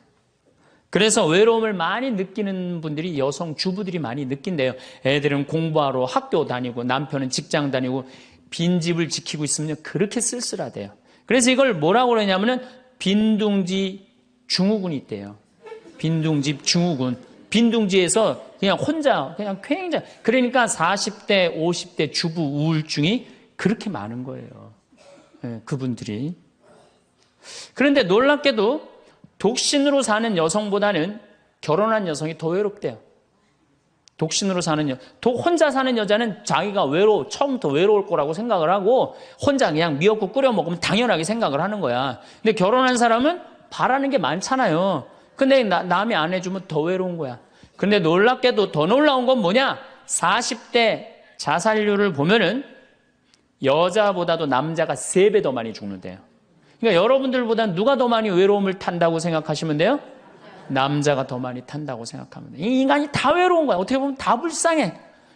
A: 그래서 외로움을 많이 느끼는 분들이 여성 주부들이 많이 느낀대요. 애들은 공부하러 학교 다니고 남편은 직장 다니고 빈집을 지키고 있으면 그렇게 쓸쓸하대요. 그래서 이걸 뭐라고 그러냐면은 빈둥지 증후군이 있대요. 빈둥지 증후군. 빈둥지에서 그냥 혼자 그냥 굉장히 그러니까 40대 50대 주부 우울증이 그렇게 많은 거예요. 네, 그분들이. 그런데 놀랍게도 독신으로 사는 여성보다는 결혼한 여성이 더 외롭대요. 독신으로 사는 혼자 사는 여자는 자기가 처음부터 외로울 거라고 생각을 하고 혼자 그냥 미역국 끓여 먹으면 당연하게 생각을 하는 거야. 근데 결혼한 사람은 바라는 게 많잖아요. 근데 남이 안 해주면 더 외로운 거야. 근데 놀랍게도 더 놀라운 건 뭐냐? 40대 자살률을 보면은 여자보다도 남자가 3배 더 많이 죽는데요. 그러니까 여러분들보다 누가 더 많이 외로움을 탄다고 생각하시면 돼요? 남자가 더 많이 탄다고 생각하면 돼요. 이 인간이 다 외로운 거야. 어떻게 보면 다 불쌍해.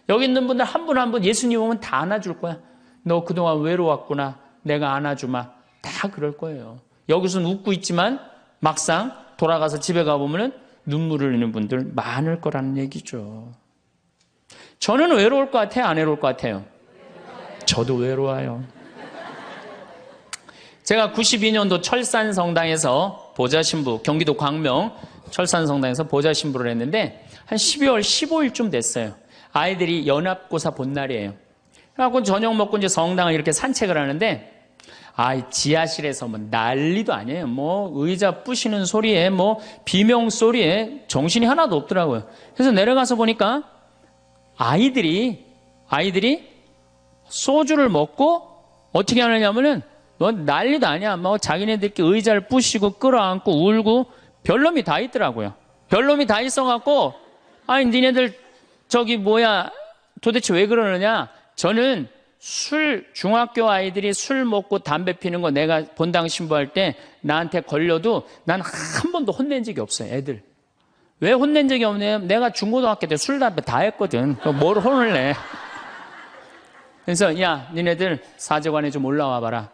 A: 여기 있는 분들 한 분 한 분 예수님 오면 다 안아줄 거야. 너 그동안 외로웠구나. 내가 안아주마. 다 그럴 거예요. 여기서는 웃고 있지만 막상 돌아가서 집에 가보면 눈물을 흘리는 분들 많을 거라는 얘기죠. 저는 외로울 것 같아요? 안 외로울 것 같아요? 저도 외로워요. 제가 92년도 철산성당에서 보좌신부, 경기도 광명 철산성당에서 보좌신부를 했는데 한 12월 15일쯤 됐어요. 아이들이 연합고사 본 날이에요. 그래갖고 저녁 먹고 이제 성당을 이렇게 산책을 하는데 지하실에서 뭐 난리도 아니에요. 뭐 의자 부시는 소리에 뭐 비명 소리에 정신이 하나도 없더라고요. 그래서 내려가서 보니까 아이들이 소주를 먹고 어떻게 하느냐면은 난리도 아니야. 뭐 자기네들끼리 의자를 부시고 끌어안고 울고 별놈이 다 있더라고요. 별놈이 다 있어갖고 니네들 도대체 왜 그러느냐? 저는 중학교 아이들이 술 먹고 담배 피는 거 내가 본당 신부할 때 나한테 걸려도 난 한 번도 혼낸 적이 없어요. 애들. 왜 혼낸 적이 없냐면 내가 중고등학교 때 술, 담배 다 했거든. 뭘 혼을 내. 그래서 니네들 사제관에 좀 올라와 봐라.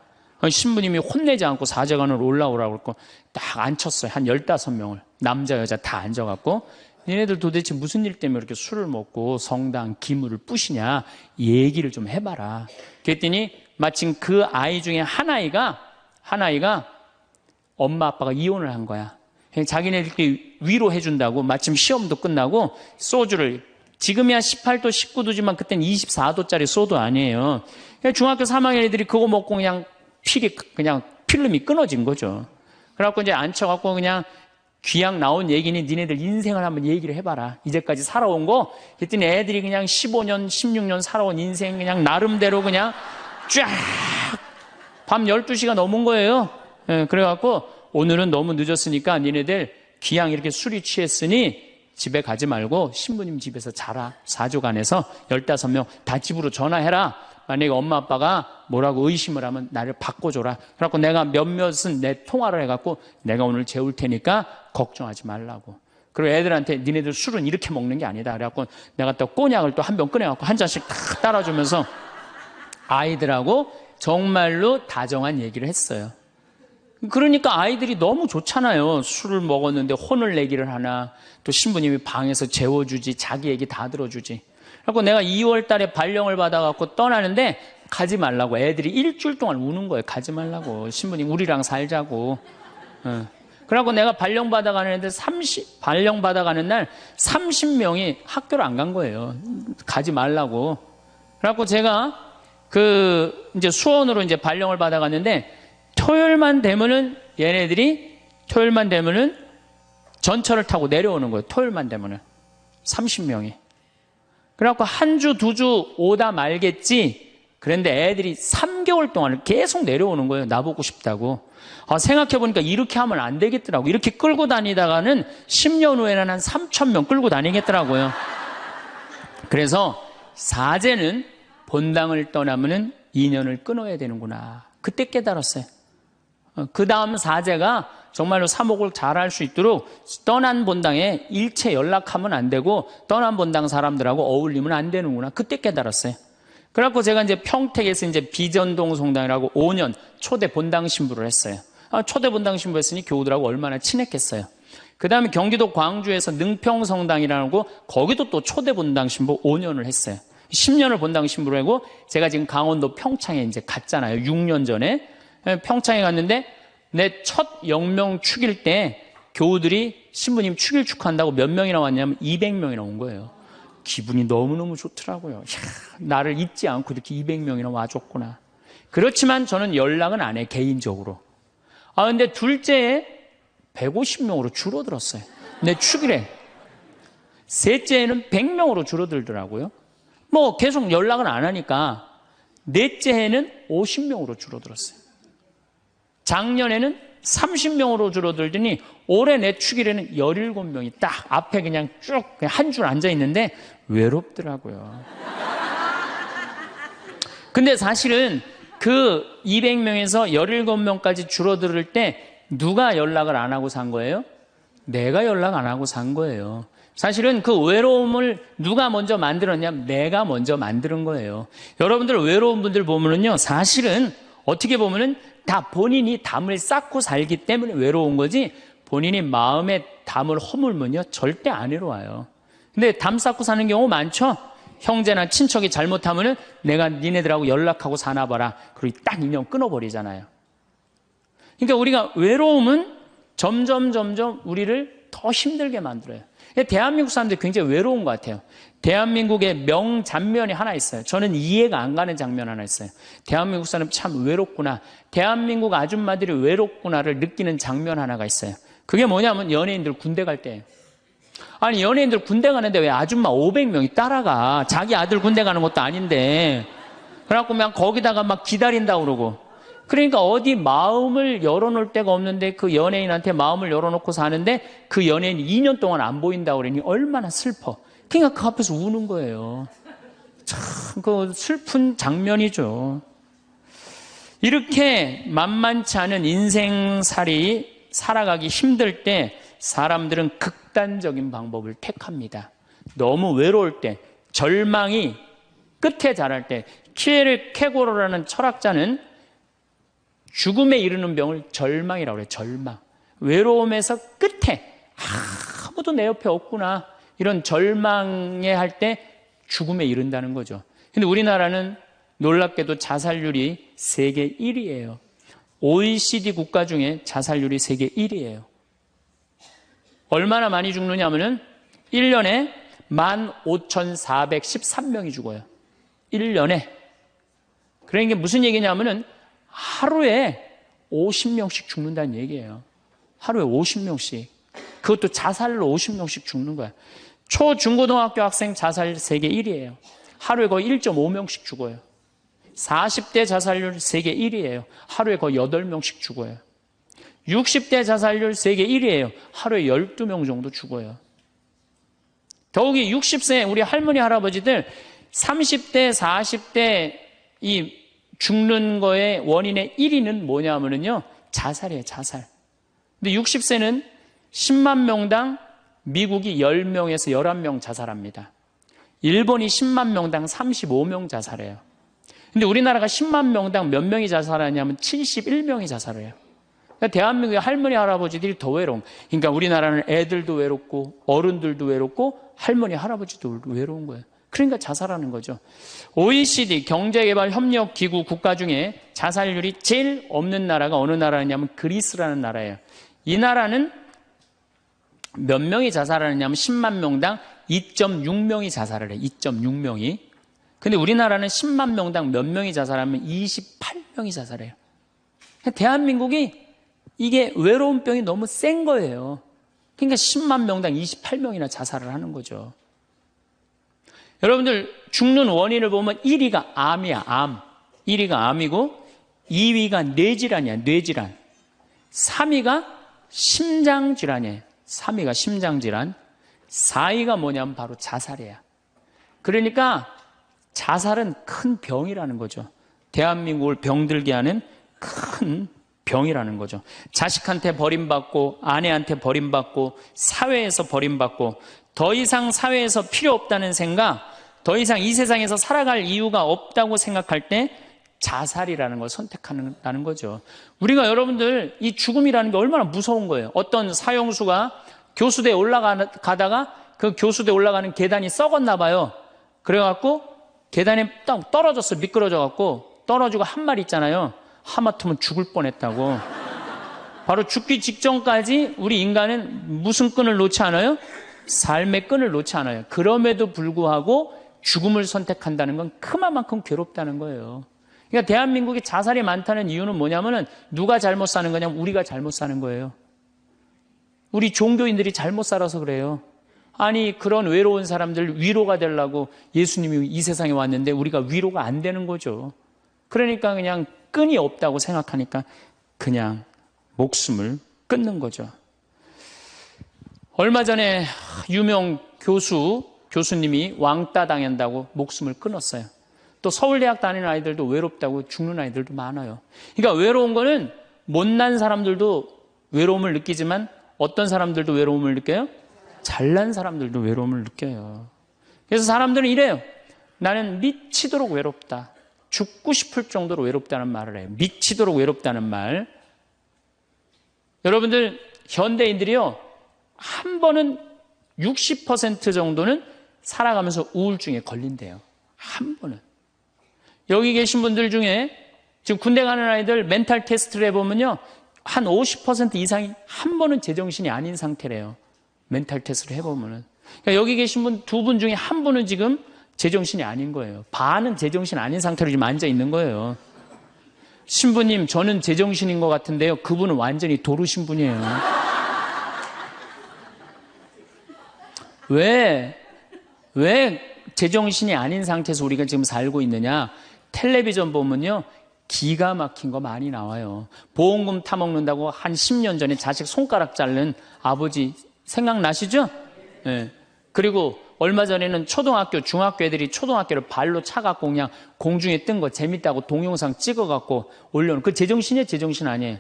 A: 신부님이 혼내지 않고 사제관으로 올라오라고 그랬고 딱 앉혔어요. 한 15명을. 남자 여자 다 앉아갖고 니네들 도대체 무슨 일 때문에 이렇게 술을 먹고 성당 기물을 부시냐 얘기를 좀 해봐라. 그랬더니 마침 그 아이 중에 한 아이가 엄마 아빠가 이혼을 한 거야. 자기네들끼리 위로해준다고 마침 시험도 끝나고 소주를 지금이야 18도 19도지만 그땐 24도짜리 소도 아니에요. 중학교 3학년 애들이 그거 먹고 그냥 필름이 끊어진 거죠. 그래갖고 이제 앉혀갖고 그냥 귀양 나온 얘기니 니네들 인생을 한번 얘기를 해봐라. 이제까지 살아온 거. 그랬더니 애들이 그냥 15년, 16년 살아온 인생 그냥 나름대로 그냥 쫙 밤 12시가 넘은 거예요. 그래갖고 오늘은 너무 늦었으니까 니네들 귀양 이렇게 술이 취했으니 집에 가지 말고 신부님 집에서 자라. 사조관에서 15명 다 집으로 전화해라. 만약에 엄마 아빠가 뭐라고 의심을 하면 나를 바꿔줘라. 그래갖고 내가 몇몇은 내 통화를 해갖고 내가 오늘 재울 테니까 걱정하지 말라고. 그리고 애들한테 니네들 술은 이렇게 먹는 게 아니다. 그래갖고 내가 또 꼬냑을 또 한 병 꺼내갖고 한 잔씩 다 따라주면서 아이들하고 정말로 다정한 얘기를 했어요. 그러니까 아이들이 너무 좋잖아요. 술을 먹었는데 혼을 내기를 하나, 또 신부님이 방에서 재워주지, 자기 얘기 다 들어주지. 그래서 내가 2월 달에 발령을 받아갖고 떠나는데 가지 말라고 애들이 일주일 동안 우는 거예요. 가지 말라고. 신부님 우리랑 살자고. 그래갖고 내가 발령 받아가는데 발령 받아가는 날 30명이 학교를 안 간 거예요. 가지 말라고. 그래갖고 제가 이제 수원으로 이제 발령을 받아갔는데 토요일만 되면은 얘네들이 전철을 타고 내려오는 거예요. 토요일만 되면은 30명이. 그래갖고 한 주, 두 주 오다 말겠지. 그런데 애들이 3개월 동안 계속 내려오는 거예요. 나보고 싶다고. 생각해보니까 이렇게 하면 안 되겠더라고. 이렇게 끌고 다니다가는 10년 후에는 한 3,000명 끌고 다니겠더라고요. 그래서 사제는 본당을 떠나면은 인연을 끊어야 되는구나. 그때 깨달았어요. 그 다음 사제가 정말로 사목을 잘할 수 있도록 떠난 본당에 일체 연락하면 안 되고 떠난 본당 사람들하고 어울리면 안 되는구나. 그때 깨달았어요. 그래갖고 제가 이제 평택에서 이제 비전동 성당이라고 5년 초대 본당 신부를 했어요. 초대 본당 신부 했으니 교우들하고 얼마나 친했겠어요. 그 다음에 경기도 광주에서 능평 성당이라고 거기도 또 초대 본당 신부 5년을 했어요. 10년을 본당 신부로 하고 제가 지금 강원도 평창에 이제 갔잖아요. 6년 전에. 평창에 갔는데 내 첫 영명 축일 때 교우들이 신부님 축일 축하한다고 몇 명이나 왔냐면 200명이나 온 거예요. 기분이 너무너무 좋더라고요. 나를 잊지 않고 이렇게 200명이나 와줬구나. 그렇지만 저는 연락은 안 해, 개인적으로. 근데 둘째에 150명으로 줄어들었어요. 내 축일에. 셋째에는 100명으로 줄어들더라고요. 뭐 계속 연락은 안 하니까 넷째 해는 50명으로 줄어들었어요. 작년에는 30명으로 줄어들더니 올해 내 축일에는 17명이 딱 앞에 그냥 쭉 한 줄 앉아 있는데 외롭더라고요. 근데 사실은 그 200명에서 17명까지 줄어들 때 누가 연락을 안 하고 산 거예요? 내가 연락 안 하고 산 거예요. 사실은 그 외로움을 누가 먼저 만들었냐면 내가 먼저 만드는 거예요. 여러분들 외로운 분들 보면은요, 사실은 어떻게 보면은 다 본인이 담을 쌓고 살기 때문에 외로운 거지 본인이 마음에 담을 허물면요 절대 안 외로워요. 근데 담 쌓고 사는 경우 많죠. 형제나 친척이 잘못하면은 내가 니네들하고 연락하고 사나 봐라. 그리고 딱 인연 끊어버리잖아요. 그러니까 우리가 외로움은 점점 우리를 더 힘들게 만들어요. 대한민국 사람들이 굉장히 외로운 것 같아요. 대한민국의 명장면이 하나 있어요. 저는 이해가 안 가는 장면 하나 있어요. 대한민국 사람 참 외롭구나. 대한민국 아줌마들이 외롭구나를 느끼는 장면 하나가 있어요. 그게 뭐냐면 연예인들 군대 갈 때예요. 아니 연예인들 군대 가는데 왜 아줌마 500명이 따라가. 자기 아들 군대 가는 것도 아닌데. 그래갖고 그냥 거기다가 막 기다린다고 그러고. 그러니까 어디 마음을 열어놓을 데가 없는데 그 연예인한테 마음을 열어놓고 사는데 그 연예인이 2년 동안 안 보인다고 그러니 얼마나 슬퍼. 그러니까 그 앞에서 우는 거예요. 참 그 슬픈 장면이죠. 이렇게 만만치 않은 인생살이 살아가기 힘들 때 사람들은 극단적인 방법을 택합니다. 너무 외로울 때, 절망이 끝에 달할 때, 키에르케고르라는 철학자는 죽음에 이르는 병을 절망이라고 그래요. 절망. 외로움에서 끝에 아무도 내 옆에 없구나. 이런 절망에 할 때 죽음에 이른다는 거죠. 근데 우리나라는 놀랍게도 자살률이 세계 1위예요. OECD 국가 중에 자살률이 세계 1위예요. 얼마나 많이 죽느냐면은 1년에 15,413명이 죽어요. 1년에. 그러니까 무슨 얘기냐면은 하루에 50명씩 죽는다는 얘기예요. 하루에 50명씩. 그것도 자살로 50명씩 죽는 거야. 초, 중고등학교 학생 자살 세계 1위예요. 하루에 거의 1.5명씩 죽어요. 40대 자살률 세계 1위예요. 하루에 거의 8명씩 죽어요. 60대 자살률 세계 1위예요. 하루에 12명 정도 죽어요. 더욱이 60세 우리 할머니 할아버지들 30대 40대 이 죽는 거의 원인의 1위는 뭐냐면요 자살이에요. 자살. 근데 60세는 10만 명당 미국이 10명에서 11명 자살합니다. 일본이 10만 명당 35명 자살해요. 근데 우리나라가 10만 명당 몇 명이 자살하냐면 71명이 자살해요. 그러니까 대한민국의 할머니 할아버지들이 더 외로운. 그러니까 우리나라는 애들도 외롭고 어른들도 외롭고 할머니 할아버지도 외로운 거예요. 그러니까 자살하는 거죠. OECD 경제개발협력기구 국가 중에 자살률이 제일 없는 나라가 어느 나라냐면 그리스라는 나라예요. 이 나라는 몇 명이 자살하느냐면 10만 명당 2.6명이 자살을 해요. 2.6명이. 근데 우리나라는 10만 명당 몇 명이 자살하면 28명이 자살해요. 대한민국이 이게 외로움병이 너무 센 거예요. 그러니까 10만 명당 28명이나 자살을 하는 거죠. 여러분들 죽는 원인을 보면 1위가 암이야, 암. 1위가 암이고 2위가 뇌질환이야, 뇌질환. 3위가 심장질환이에요. 3위가 심장질환. 4위가 뭐냐면 바로 자살이에요. 그러니까 자살은 큰 병이라는 거죠. 대한민국을 병들게 하는 큰 병이라는 거죠. 자식한테 버림받고 아내한테 버림받고 사회에서 버림받고 더 이상 사회에서 필요 없다는 생각, 더 이상 이 세상에서 살아갈 이유가 없다고 생각할 때 자살이라는 걸 선택한다는 거죠. 우리가 여러분들 이 죽음이라는 게 얼마나 무서운 거예요. 어떤 사형수가 교수대에 올라가다가 그 교수대에 올라가는 계단이 썩었나 봐요. 그래갖고 계단에 딱 떨어졌어. 미끄러져갖고 떨어지고 한 말 있잖아요. 하마터면 죽을 뻔했다고. 바로 죽기 직전까지 우리 인간은 무슨 끈을 놓지 않아요? 삶의 끈을 놓지 않아요. 그럼에도 불구하고 죽음을 선택한다는 건 그만큼 괴롭다는 거예요. 그러니까 대한민국이 자살이 많다는 이유는 뭐냐면은 누가 잘못 사는 거냐면 우리가 잘못 사는 거예요. 우리 종교인들이 잘못 살아서 그래요. 아니 그런 외로운 사람들 위로가 되려고 예수님이 이 세상에 왔는데 우리가 위로가 안 되는 거죠. 그러니까 그냥 끈이 없다고 생각하니까 그냥 목숨을 끊는 거죠. 얼마 전에 유명 교수님이 왕따 당한다고 목숨을 끊었어요. 또 서울대학 다니는 아이들도 외롭다고 죽는 아이들도 많아요. 그러니까 외로운 거는 못난 사람들도 외로움을 느끼지만 어떤 사람들도 외로움을 느껴요? 잘난 사람들도 외로움을 느껴요. 그래서 사람들은 이래요. 나는 미치도록 외롭다. 죽고 싶을 정도로 외롭다는 말을 해요. 미치도록 외롭다는 말. 여러분들 현대인들이요. 한 번은 60% 정도는 살아가면서 우울증에 걸린대요. 한 번은. 여기 계신 분들 중에 지금 군대 가는 아이들 멘탈 테스트를 해보면요. 한 50% 이상이 한 번은 제정신이 아닌 상태래요. 멘탈 테스트를 해보면은. 그러니까 여기 계신 분 두 분 중에 한 분은 지금 제정신이 아닌 거예요. 반은 제정신 아닌 상태로 지금 앉아 있는 거예요. 신부님, 저는 제정신인 것 같은데요. 그분은 완전히 도루신 분이에요. 왜 제정신이 아닌 상태에서 우리가 지금 살고 있느냐? 텔레비전 보면요. 기가 막힌 거 많이 나와요. 보험금 타먹는다고 한 10년 전에 자식 손가락 자른 아버지 생각나시죠? 네. 그리고 얼마 전에는 초등학교, 중학교 애들이 초등학교를 발로 차갖고 그냥 공중에 뜬 거 재밌다고 동영상 찍어갖고 올려놓은 그 제정신이에요? 제정신 아니에요?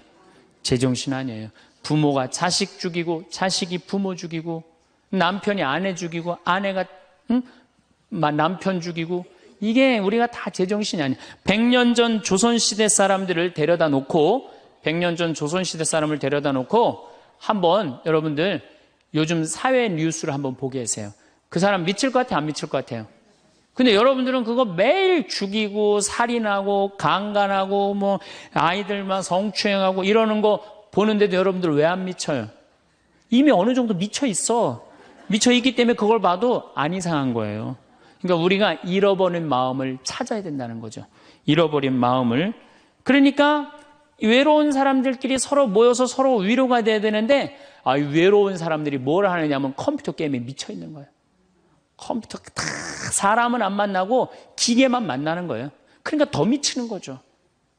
A: 제정신 아니에요. 부모가 자식 죽이고 자식이 부모 죽이고 남편이 아내 죽이고 아내가 남편 죽이고 이게 우리가 다 제정신이 아니에요. 100년 전 조선시대 사람들을 데려다 놓고 100년 전 조선시대 사람을 데려다 놓고 한번 여러분들 요즘 사회 뉴스를 한번 보게 하세요. 그 사람 미칠 것 같아요? 안 미칠 것 같아요? 근데 여러분들은 그거 매일 죽이고 살인하고 강간하고 뭐 아이들만 성추행하고 이러는 거 보는데도 여러분들 왜 안 미쳐요? 이미 어느 정도 미쳐 있어. 미쳐 있기 때문에 그걸 봐도 안 이상한 거예요. 그러니까 우리가 잃어버린 마음을 찾아야 된다는 거죠. 잃어버린 마음을. 그러니까 외로운 사람들끼리 서로 모여서 서로 위로가 돼야 되는데 외로운 사람들이 뭘 하느냐면 컴퓨터 게임에 미쳐 있는 거예요. 컴퓨터 다 사람은 안 만나고 기계만 만나는 거예요. 그러니까 더 미치는 거죠.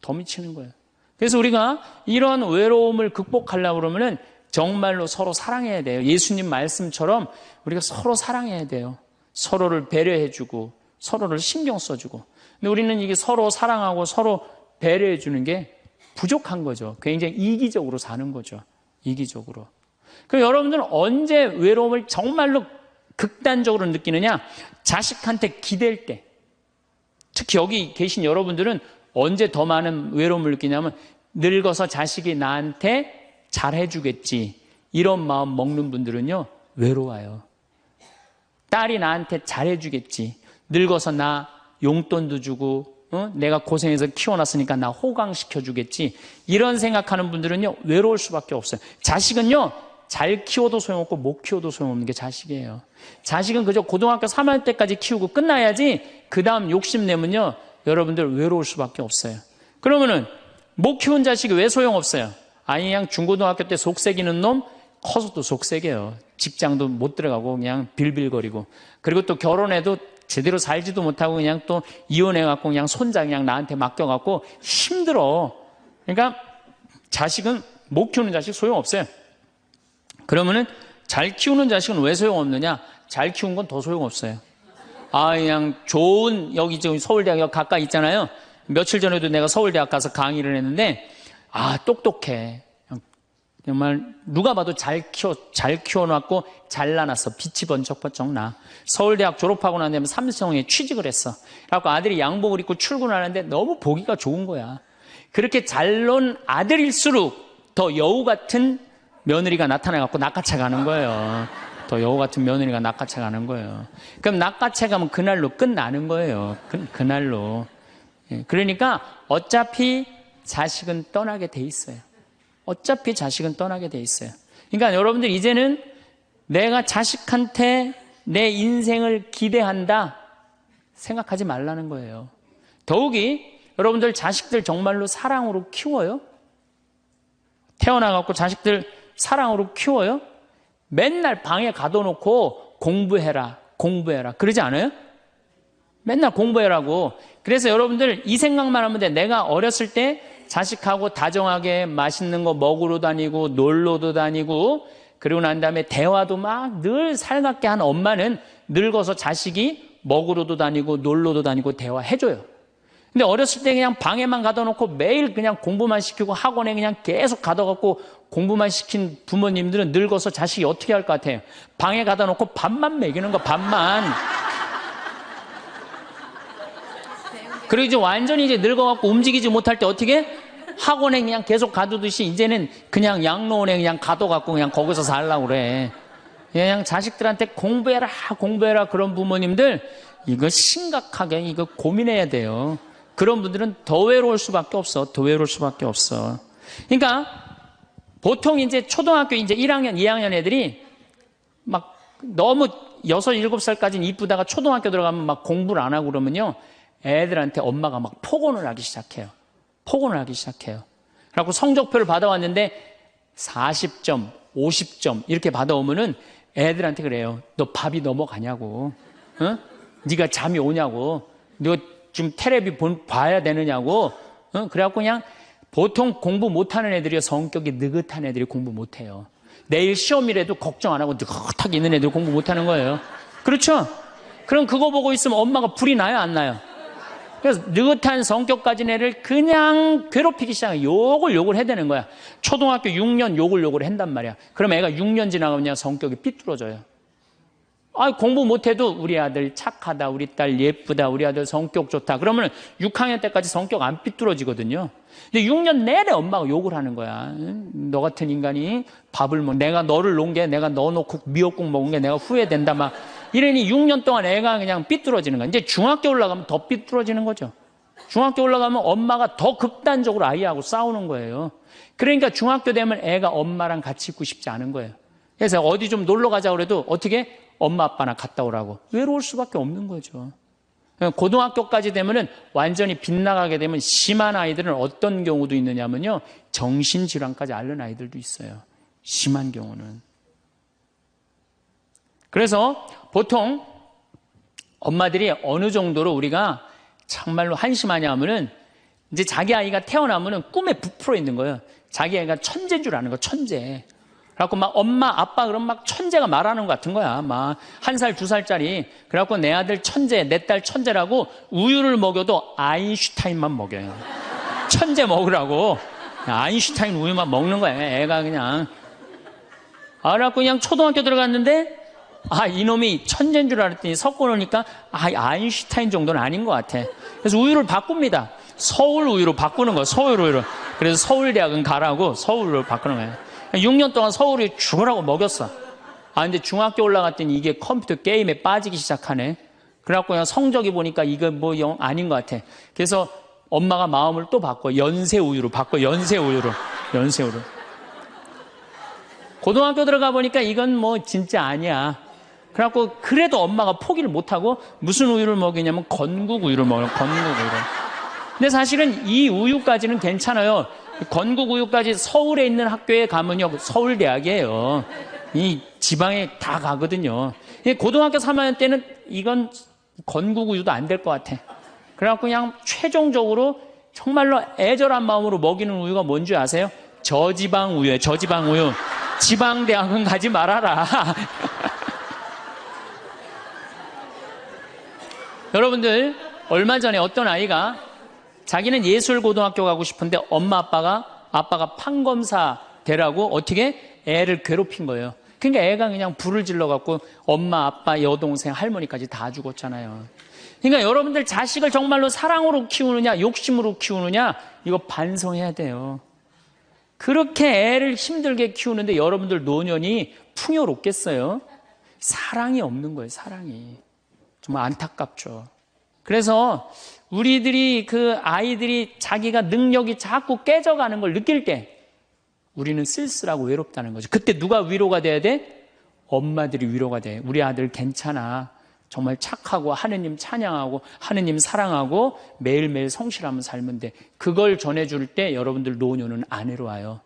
A: 더 미치는 거예요. 그래서 우리가 이런 외로움을 극복하려고 그러면은 정말로 서로 사랑해야 돼요. 예수님 말씀처럼 우리가 서로 사랑해야 돼요. 서로를 배려해주고 서로를 신경 써주고. 근데 우리는 이게 서로 사랑하고 서로 배려해주는 게 부족한 거죠. 굉장히 이기적으로 사는 거죠. 이기적으로. 그럼 여러분들은 언제 외로움을 정말로 극단적으로 느끼느냐? 자식한테 기댈 때. 특히 여기 계신 여러분들은 언제 더 많은 외로움을 느끼냐면 늙어서 자식이 나한테 잘해주겠지. 이런 마음 먹는 분들은요. 외로워요. 딸이 나한테 잘해주겠지. 늙어서 나 용돈도 주고 내가 고생해서 키워놨으니까 나 호강시켜주겠지. 이런 생각하는 분들은요, 외로울 수밖에 없어요. 자식은요, 잘 키워도 소용없고 못 키워도 소용없는 게 자식이에요. 자식은 그저 고등학교 3학년 때까지 키우고 끝나야지 그 다음 욕심내면요, 여러분들 외로울 수밖에 없어요. 그러면은 못 키운 자식이 왜 소용없어요? 아니 그냥 중고등학교 때 속새기는 놈 커서도 속새겨요. 직장도 못 들어가고 그냥 빌빌거리고, 그리고 또 결혼해도 제대로 살지도 못하고 그냥 또 이혼해갖고 그냥 손자 그냥 나한테 맡겨갖고 힘들어. 그러니까 자식은 못 키우는 자식 소용없어요. 그러면은 잘 키우는 자식은 왜 소용없느냐? 잘 키운 건 더 소용없어요. 그냥 좋은, 여기 저 서울대학 가까이 있잖아요. 며칠 전에도 내가 서울대학 가서 강의를 했는데, 똑똑해. 정말 누가 봐도 잘 키워놨고 잘라놨어. 빛이 번쩍번쩍 나. 서울대학 졸업하고 난 다음에 삼성에 취직을 했어. 그래갖고 아들이 양복을 입고 출근하는데 너무 보기가 좋은 거야. 그렇게 잘 논 아들일수록 더 여우 같은 며느리가 나타나갖고 낚아채 가는 거예요. 더 여우 같은 며느리가 낚아채 가는 거예요. 그럼 낚아채 가면 그날로 끝나는 거예요. 그날로. 그러니까 어차피 자식은 떠나게 돼 있어요. 어차피 자식은 떠나게 돼 있어요. 그러니까 여러분들 이제는 내가 자식한테 내 인생을 기대한다 생각하지 말라는 거예요. 더욱이 여러분들 자식들 정말로 사랑으로 키워요? 태어나갖고 자식들 사랑으로 키워요? 맨날 방에 가둬놓고 공부해라 그러지 않아요? 맨날 공부해라고. 그래서 여러분들 이 생각만 하면 돼. 내가 어렸을 때 자식하고 다정하게 맛있는 거 먹으러 다니고 놀러도 다니고, 그리고 난 다음에 대화도 막 늘 살갑게 한 엄마는 늙어서 자식이 먹으러도 다니고 놀러도 다니고 대화해줘요. 근데 어렸을 때 그냥 방에만 가둬놓고 매일 그냥 공부만 시키고 학원에 그냥 계속 가둬갖고 공부만 시킨 부모님들은 늙어서 자식이 어떻게 할 것 같아요? 방에 가둬놓고 밥만 먹이는 거, 밥만. 그리고 이제 완전히 이제 늙어갖고 움직이지 못할 때 어떻게? 학원에 그냥 계속 가두듯이 이제는 그냥 양로원에 그냥 가둬갖고 그냥 거기서 살라고 그래. 그냥 자식들한테 공부해라 그런 부모님들, 이거 심각하게 이거 고민해야 돼요. 그런 분들은 더 외로울 수밖에 없어. 더 외로울 수밖에 없어. 그러니까 보통 이제 초등학교 이제 1학년, 2학년 애들이 막 너무 6, 7살까지는 이쁘다가 초등학교 들어가면 막 공부를 안 하고 그러면요, 애들한테 엄마가 막 폭언을 하기 시작해요. 그래갖고 성적표를 받아왔는데 40점, 50점 이렇게 받아오면은 애들한테 그래요. 너 밥이 넘어가냐고. 네가 잠이 오냐고. 너 지금 텔레비 봐야 되느냐고. 그래갖고 그냥 보통 공부 못하는 애들이요, 성격이 느긋한 애들이 공부 못해요. 내일 시험이라도 걱정 안 하고 느긋하게 있는 애들 공부 못하는 거예요. 그렇죠? 그럼 그거 보고 있으면 엄마가 불이 나요, 안 나요? 그래서 느긋한 성격 가진 애를 그냥 괴롭히기 시작해. 욕을 해대는 거야. 초등학교 6년 욕을 한단 말이야. 그럼 애가 6년 지나가면 성격이 삐뚤어져요. 공부 못해도 우리 아들 착하다, 우리 딸 예쁘다, 우리 아들 성격 좋다. 그러면 6학년 때까지 성격 안 삐뚤어지거든요. 근데 6년 내내 엄마가 욕을 하는 거야. 너 같은 인간이 밥을 내가 너를 놓은 게, 내가 너 놓고 미역국 먹은 게 내가 후회된다 막 이러니 6년 동안 애가 그냥 삐뚤어지는 거야. 이제 중학교 올라가면 더 삐뚤어지는 거죠. 중학교 올라가면 엄마가 더 극단적으로 아이하고 싸우는 거예요. 그러니까 중학교 되면 애가 엄마랑 같이 있고 싶지 않은 거예요. 그래서 어디 좀 놀러 가자 그래도 어떻게? 엄마 아빠나 갔다 오라고. 외로울 수밖에 없는 거죠. 고등학교까지 되면은 완전히 빗나가게 되면 심한 아이들은 어떤 경우도 있느냐면요, 정신질환까지 앓는 아이들도 있어요. 심한 경우는. 그래서 보통 엄마들이 어느 정도로 우리가 정말로 한심하냐 하면은, 이제 자기 아이가 태어나면은 꿈에 부풀어 있는 거예요. 자기 아이가 천재인 줄 아는 거, 천재. 그래갖고 막 엄마, 아빠 그럼 막 천재가 말하는 것 같은 거야. 막 1살, 2살짜리. 그래갖고 내 아들 천재, 내 딸 천재라고 우유를 먹여도 아인슈타인만 먹여요. 천재 먹으라고. 아인슈타인 우유만 먹는 거야. 애가 그냥. 그래갖고 그냥 초등학교 들어갔는데, 이놈이 천재인 줄 알았더니 섞어 놓으니까, 아인슈타인 정도는 아닌 것 같아. 그래서 우유를 바꿉니다. 서울 우유로 바꾸는 거야. 서울 우유로. 그래서 서울대학은 가라고 서울로 바꾸는 거예요. 6년 동안 서울에 죽으라고 먹였어. 근데 중학교 올라갔더니 이게 컴퓨터 게임에 빠지기 시작하네. 그래갖고 그냥 성적이 보니까 이거 뭐 영 아닌 것 같아. 그래서 엄마가 마음을 또 바꿔. 연세우유로 바꿔. 연세우유로. 연세우유로. 고등학교 들어가 보니까 이건 뭐 진짜 아니야. 그래갖고 그래도 엄마가 포기를 못하고 무슨 우유를 먹이냐면 건국 우유를 먹어요. 건국 우유를. 근데 사실은 이 우유까지는 괜찮아요. 건국 우유까지 서울에 있는 학교에 가면요. 서울대학이에요. 이 지방에 다 가거든요. 고등학교 3학년 때는 이건 건국 우유도 안 될 것 같아. 그래갖고 그냥 최종적으로 정말로 애절한 마음으로 먹이는 우유가 뭔지 아세요? 저지방 우유예요. 저지방 우유. 지방대학은 가지 말아라. 여러분들, 얼마 전에 어떤 아이가 자기는 예술고등학교 가고 싶은데 엄마 아빠가 판검사 되라고 어떻게 애를 괴롭힌 거예요. 그러니까 애가 그냥 불을 질러갖고 엄마, 아빠, 여동생, 할머니까지 다 죽었잖아요. 그러니까 여러분들 자식을 정말로 사랑으로 키우느냐, 욕심으로 키우느냐, 이거 반성해야 돼요. 그렇게 애를 힘들게 키우는데 여러분들 노년이 풍요롭겠어요? 사랑이 없는 거예요, 사랑이. 정말 안타깝죠. 그래서 우리들이 그 아이들이 자기가 능력이 자꾸 깨져가는 걸 느낄 때 우리는 쓸쓸하고 외롭다는 거죠. 그때 누가 위로가 돼야 돼? 엄마들이 위로가 돼. 우리 아들 괜찮아. 정말 착하고 하느님 찬양하고 하느님 사랑하고 매일매일 성실하면 살면 돼. 그걸 전해줄 때 여러분들 노년은 안 외로워요.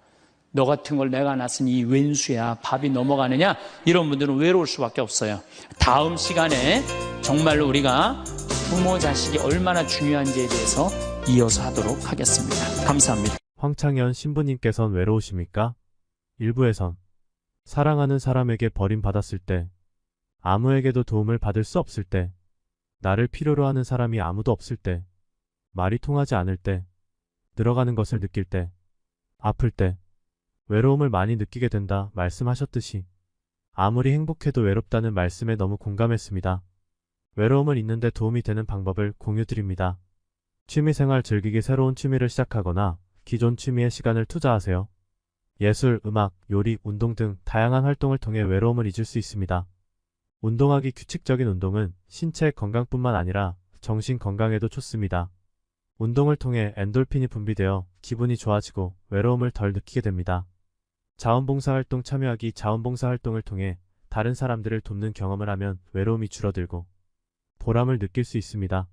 A: 너 같은 걸 내가 낳았으니 이 웬수야. 밥이 넘어가느냐? 이런 분들은 외로울 수밖에 없어요. 다음 시간에 정말로 우리가 부모 자식이 얼마나 중요한지에 대해서 이어서 하도록 하겠습니다. 감사합니다.
B: 황창현 신부님께선 외로우십니까? 일부에선 사랑하는 사람에게 버림받았을 때, 아무에게도 도움을 받을 수 없을 때, 나를 필요로 하는 사람이 아무도 없을 때, 말이 통하지 않을 때, 늘어가는 것을 느낄 때, 아플 때, 외로움을 많이 느끼게 된다 말씀하셨듯이 아무리 행복해도 외롭다는 말씀에 너무 공감했습니다. 외로움을 잊는데 도움이 되는 방법을 공유드립니다. 취미생활 즐기기 새로운 취미를 시작하거나 기존 취미에 시간을 투자하세요. 예술, 음악, 요리, 운동 등 다양한 활동을 통해 외로움을 잊을 수 있습니다. 운동하기 규칙적인 운동은 신체 건강뿐만 아니라 정신 건강에도 좋습니다. 운동을 통해 엔돌핀이 분비되어 기분이 좋아지고 외로움을 덜 느끼게 됩니다. 자원봉사활동 참여하기 자원봉사활동을 통해 다른 사람들을 돕는 경험을 하면 외로움이 줄어들고 보람을 느낄 수 있습니다.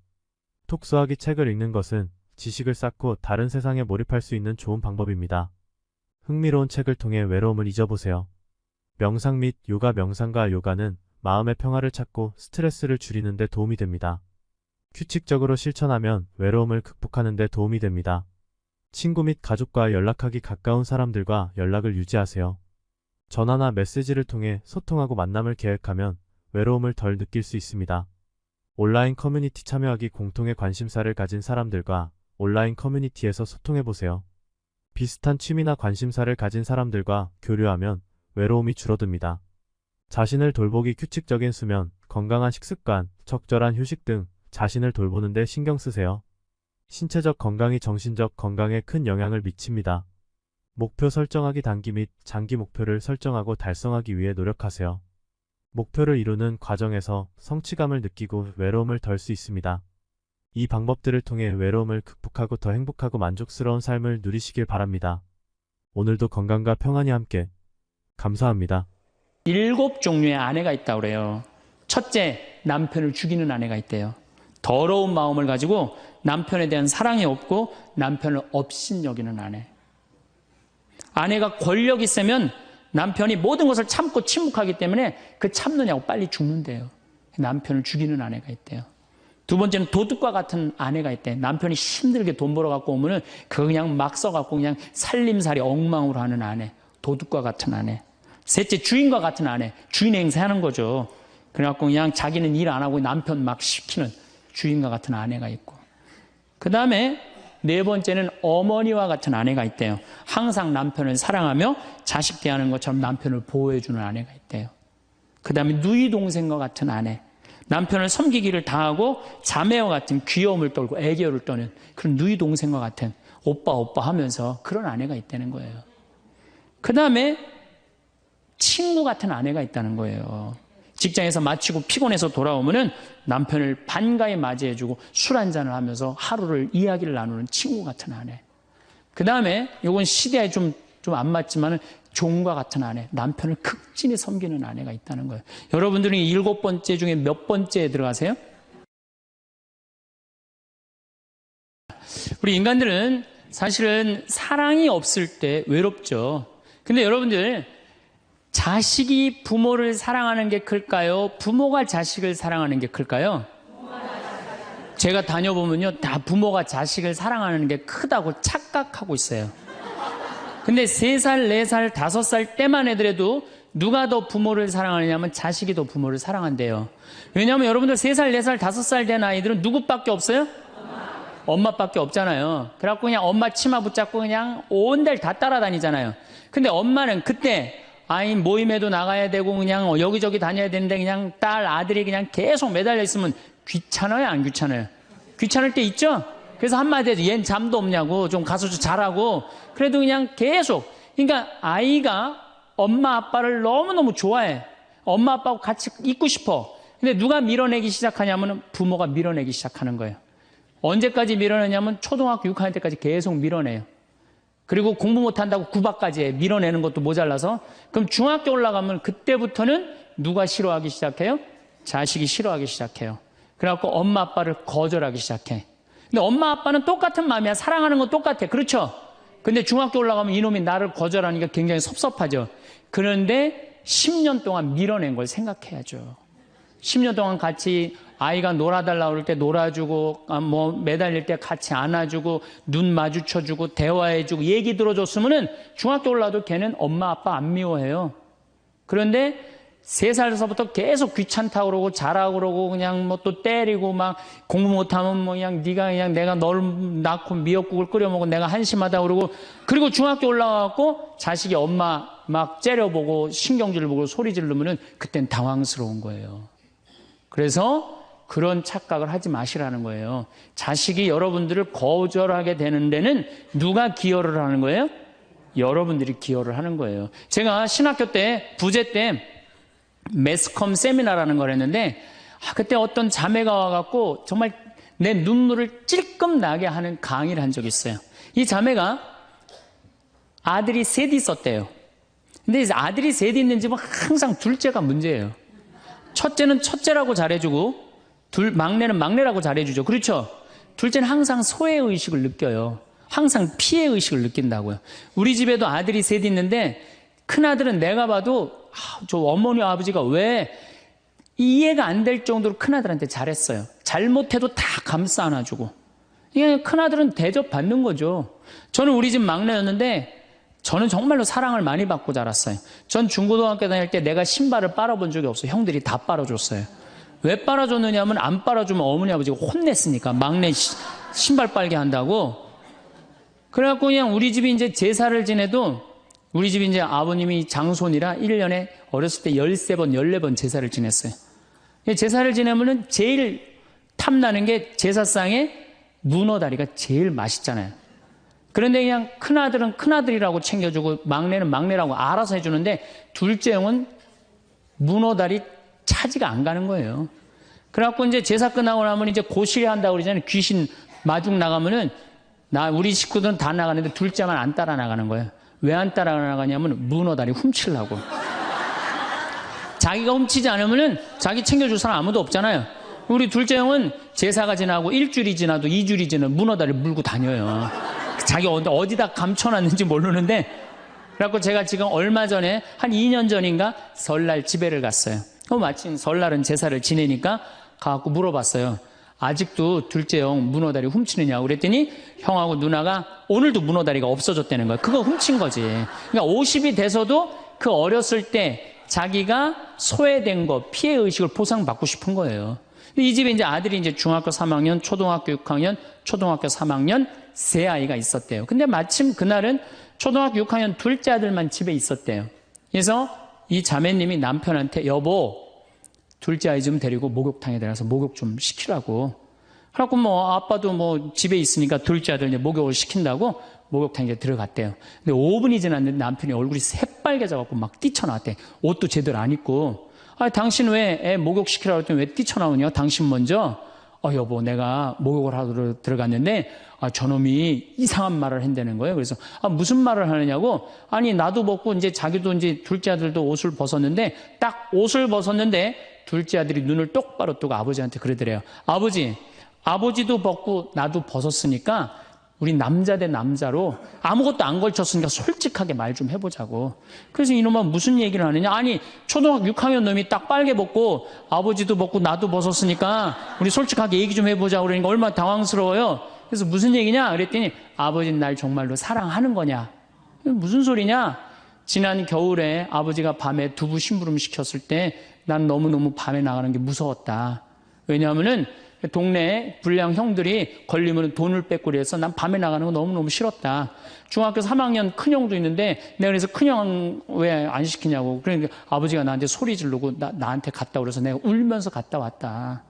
B: 독서하기 책을 읽는 것은 지식을 쌓고 다른 세상에 몰입할 수 있는 좋은 방법입니다. 흥미로운 책을 통해 외로움을 잊어보세요. 명상 및 요가 명상과 요가는 마음의 평화를 찾고 스트레스를 줄이는 데 도움이 됩니다. 규칙적으로 실천하면 외로움을 극복하는 데 도움이 됩니다. 친구 및 가족과 연락하기 가까운 사람들과 연락을 유지하세요. 전화나 메시지를 통해 소통하고 만남을 계획하면 외로움을 덜 느낄 수 있습니다. 온라인 커뮤니티 참여하기 공통의 관심사를 가진 사람들과 온라인 커뮤니티에서 소통해보세요. 비슷한 취미나 관심사를 가진 사람들과 교류하면 외로움이 줄어듭니다. 자신을 돌보기 규칙적인 수면, 건강한 식습관, 적절한 휴식 등 자신을 돌보는 데 신경 쓰세요. 신체적 건강이 정신적 건강에 큰 영향을 미칩니다. 목표 설정하기 단기 및 장기 목표를 설정하고 달성하기 위해 노력하세요. 목표를 이루는 과정에서 성취감을 느끼고 외로움을 덜 수 있습니다. 이 방법들을 통해 외로움을 극복하고 더 행복하고 만족스러운 삶을 누리시길 바랍니다. 오늘도 건강과 평안이 함께. 감사합니다.
A: 7종류의 아내가 있다고 그래요. 첫째, 남편을 죽이는 아내가 있대요. 더러운 마음을 가지고 남편에 대한 사랑이 없고 남편을 업신여기는 아내. 아내가 권력이 세면 남편이 모든 것을 참고 침묵하기 때문에 그 참느냐고 빨리 죽는데요. 남편을 죽이는 아내가 있대요. 두 번째는 도둑과 같은 아내가 있대. 남편이 힘들게 돈 벌어 갖고 오면은 그거 그냥 막 써갖고 그냥 살림살이 엉망으로 하는 아내. 도둑과 같은 아내. 셋째, 주인과 같은 아내. 주인 행세하는 거죠. 그래갖고 그냥 자기는 일 안 하고 남편 막 시키는 주인과 같은 아내가 있고. 그 다음에 네 번째는 어머니와 같은 아내가 있대요. 항상 남편을 사랑하며 자식 대하는 것처럼 남편을 보호해주는 아내가 있대요. 그 다음에 누이 동생과 같은 아내. 남편을 섬기기를 다하고 자매와 같은 귀여움을 떨고 애교를 떠는 그런 누이 동생과 같은 오빠 오빠 하면서 그런 아내가 있다는 거예요. 그 다음에 친구 같은 아내가 있다는 거예요. 직장에서 마치고 피곤해서 돌아오면은 남편을 반가이 맞이해주고 술 한잔을 하면서 하루를 이야기를 나누는 친구 같은 아내. 그 다음에 이건 시대에 좀 안 맞지만은 종과 같은 아내, 남편을 극진히 섬기는 아내가 있다는 거예요. 여러분들은 7번째 중에 몇 번째에 들어가세요? 우리 인간들은 사실은 사랑이 없을 때 외롭죠. 근데 여러분들, 자식이 부모를 사랑하는 게 클까요? 부모가 자식을 사랑하는 게 클까요? 제가 다녀보면요, 다 부모가 자식을 사랑하는 게 크다고 착각하고 있어요. 근데 3살, 4살, 5살 때만 해더라도 누가 더 부모를 사랑하느냐면 자식이 더 부모를 사랑한대요. 왜냐하면 여러분들 3살, 4살, 5살 된 아이들은 누구밖에 없어요? 엄마밖에 없잖아요. 그래갖고 그냥 엄마 치마 붙잡고 그냥 온 데를 다 따라다니잖아요. 근데 엄마는 그때 아이 모임에도 나가야 되고 그냥 여기저기 다녀야 되는데 그냥 딸, 아들이 그냥 계속 매달려 있으면 귀찮아요, 안 귀찮아요? 귀찮을 때 있죠? 그래서 한마디 해도 얜 잠도 없냐고, 좀 가서 좀 자라고. 그래도 그냥 계속. 그러니까 아이가 엄마 아빠를 너무너무 좋아해. 엄마 아빠하고 같이 있고 싶어. 근데 누가 밀어내기 시작하냐면 부모가 밀어내기 시작하는 거예요. 언제까지 밀어내냐면 초등학교 6학년 때까지 계속 밀어내요. 그리고 공부 못한다고 구박까지 해. 밀어내는 것도 모자라서. 그럼 중학교 올라가면 그때부터는 누가 싫어하기 시작해요? 자식이 싫어하기 시작해요. 그래갖고 엄마 아빠를 거절하기 시작해. 근데 엄마 아빠는 똑같은 마음이야. 사랑하는 건 똑같아. 그렇죠? 근데 중학교 올라가면 이놈이 나를 거절하니까 굉장히 섭섭하죠. 그런데 10년 동안 밀어낸 걸 생각해야죠. 10년 동안 같이 아이가 놀아달라고 그럴 때 놀아주고, 뭐 매달릴 때 같이 안아주고, 눈 마주쳐주고, 대화해주고, 얘기 들어줬으면은 중학교 올라도 걔는 엄마 아빠 안 미워해요. 그런데 3살서부터 계속 귀찮다고 그러고 자라고 그러고 그냥 뭐 또 때리고 막 공부 못하면 뭐 그냥 네가 그냥 내가 널 낳고 미역국을 끓여 먹고 내가 한심하다고 그러고, 그리고 중학교 올라가고 자식이 엄마 막 째려보고 신경질 보고 소리 지르면은 그땐 당황스러운 거예요. 그래서 그런 착각을 하지 마시라는 거예요. 자식이 여러분들을 거절하게 되는 데는 누가 기여를 하는 거예요? 여러분들이 기여를 하는 거예요. 제가 신학교 때 부제 때 매스컴 세미나라는 걸 했는데 그때 어떤 자매가 와갖고 정말 내 눈물을 찔끔 나게 하는 강의를 한 적이 있어요. 이 자매가 아들이 셋 있었대요. 근데 아들이 셋 있는 집은 항상 둘째가 문제예요. 첫째는 첫째라고 잘해주고 막내는 막내라고 잘해주죠. 그렇죠? 둘째는 항상 소외의식을 느껴요. 항상 피해의식을 느낀다고요. 우리 집에도 아들이 셋 있는데 큰아들은 내가 봐도 저 어머니 아버지가 왜 이해가 안 될 정도로 큰아들한테 잘했어요. 잘못해도 다 감싸 안아주고. 이게 큰아들은 대접받는 거죠. 저는 우리 집 막내였는데 저는 정말로 사랑을 많이 받고 자랐어요. 전 중고등학교 다닐 때 내가 신발을 빨아본 적이 없어요. 형들이 다 빨아줬어요. 왜 빨아줬느냐면 안 빨아주면 어머니 아버지가 혼냈으니까 막내 신발 빨게 한다고. 그래갖고 그냥 우리 집이 이제 제사를 지내도 우리 집이 이제 아버님이 장손이라 1년에 어렸을 때 13번, 14번 제사를 지냈어요. 제사를 지내면은 제일 탐나는 게 제사상에 문어다리가 제일 맛있잖아요. 그런데 그냥 큰아들은 큰아들이라고 챙겨주고 막내는 막내라고 알아서 해주는데 둘째 형은 문어다리 차지가 안 가는 거예요. 그래갖고 이제 제사 끝나고 나면 이제 고시리 한다고 그러잖아요. 귀신 마중 나가면은 우리 식구들은 다 나가는데 둘째만 안 따라 나가는 거예요. 왜 안 따라 나가냐면 문어다리 훔치려고. 자기가 훔치지 않으면은 자기 챙겨줄 사람 아무도 없잖아요. 우리 둘째 형은 제사가 지나고 1주일이 지나도 2주일이 지나도 문어다리 물고 다녀요. 자기 어디다 감춰놨는지 모르는데. 그래갖고 제가 지금 얼마 전에 한 2년 전인가 설날 집회를 갔어요. 마침 설날은 제사를 지내니까 가갖고 물어봤어요. 아직도 둘째 형 문어다리 훔치느냐고 그랬더니 형하고 누나가 오늘도 문어다리가 없어졌다는 거예요. 그거 훔친 거지. 그러니까 50이 돼서도 그 어렸을 때 자기가 소외된 거, 피해의식을 보상받고 싶은 거예요. 이 집에 이제 아들이 이제 중학교 3학년, 초등학교 6학년, 초등학교 3학년 세 아이가 있었대요. 근데 마침 그날은 초등학교 6학년 둘째 아들만 집에 있었대요. 그래서 이 자매님이 남편한테 여보, 둘째 아이 좀 데리고 목욕탕에 들어가서 목욕 좀 시키라고. 그래갖고 뭐 아빠도 뭐 집에 있으니까 둘째 아들 이제 목욕을 시킨다고 목욕탕에 이제 들어갔대요. 근데 5분이 지났는데 남편이 얼굴이 새빨개져갖고 막 뛰쳐나왔대. 옷도 제대로 안 입고. 당신 왜 애 목욕시키라고 했더니 왜 뛰쳐나오냐? 당신 먼저. 여보, 내가 목욕을 하러 들어갔는데, 저놈이 이상한 말을 한다는 거예요. 그래서, 무슨 말을 하느냐고? 아니, 나도 벗고, 이제 자기도 이제 둘째 아들도 옷을 벗었는데, 딱 옷을 벗었는데, 둘째 아들이 눈을 똑바로 뜨고 아버지한테 그러더래요. 아버지도 벗고, 나도 벗었으니까, 우리 남자 대 남자로 아무것도 안 걸쳤으니까 솔직하게 말 좀 해보자고. 그래서 이놈은 무슨 얘기를 하느냐? 아니, 초등학교 6학년 놈이 딱 빨개 벗고 아버지도 벗고 나도 벗었으니까 우리 솔직하게 얘기 좀 해보자고 그러니까 얼마나 당황스러워요. 그래서 무슨 얘기냐? 그랬더니 아버지는 날 정말로 사랑하는 거냐? 무슨 소리냐? 지난 겨울에 아버지가 밤에 두부 심부름 시켰을 때 난 너무너무 밤에 나가는 게 무서웠다. 왜냐하면은 동네에 불량 형들이 걸리면 돈을 뺏고 그래서 난 밤에 나가는 거 너무너무 싫었다. 중학교 3학년 큰형도 있는데 내가 그래서 큰형 왜 안 시키냐고. 그러니까 아버지가 나한테 소리 지르고 나한테 갔다 그래서 내가 울면서 갔다 왔다.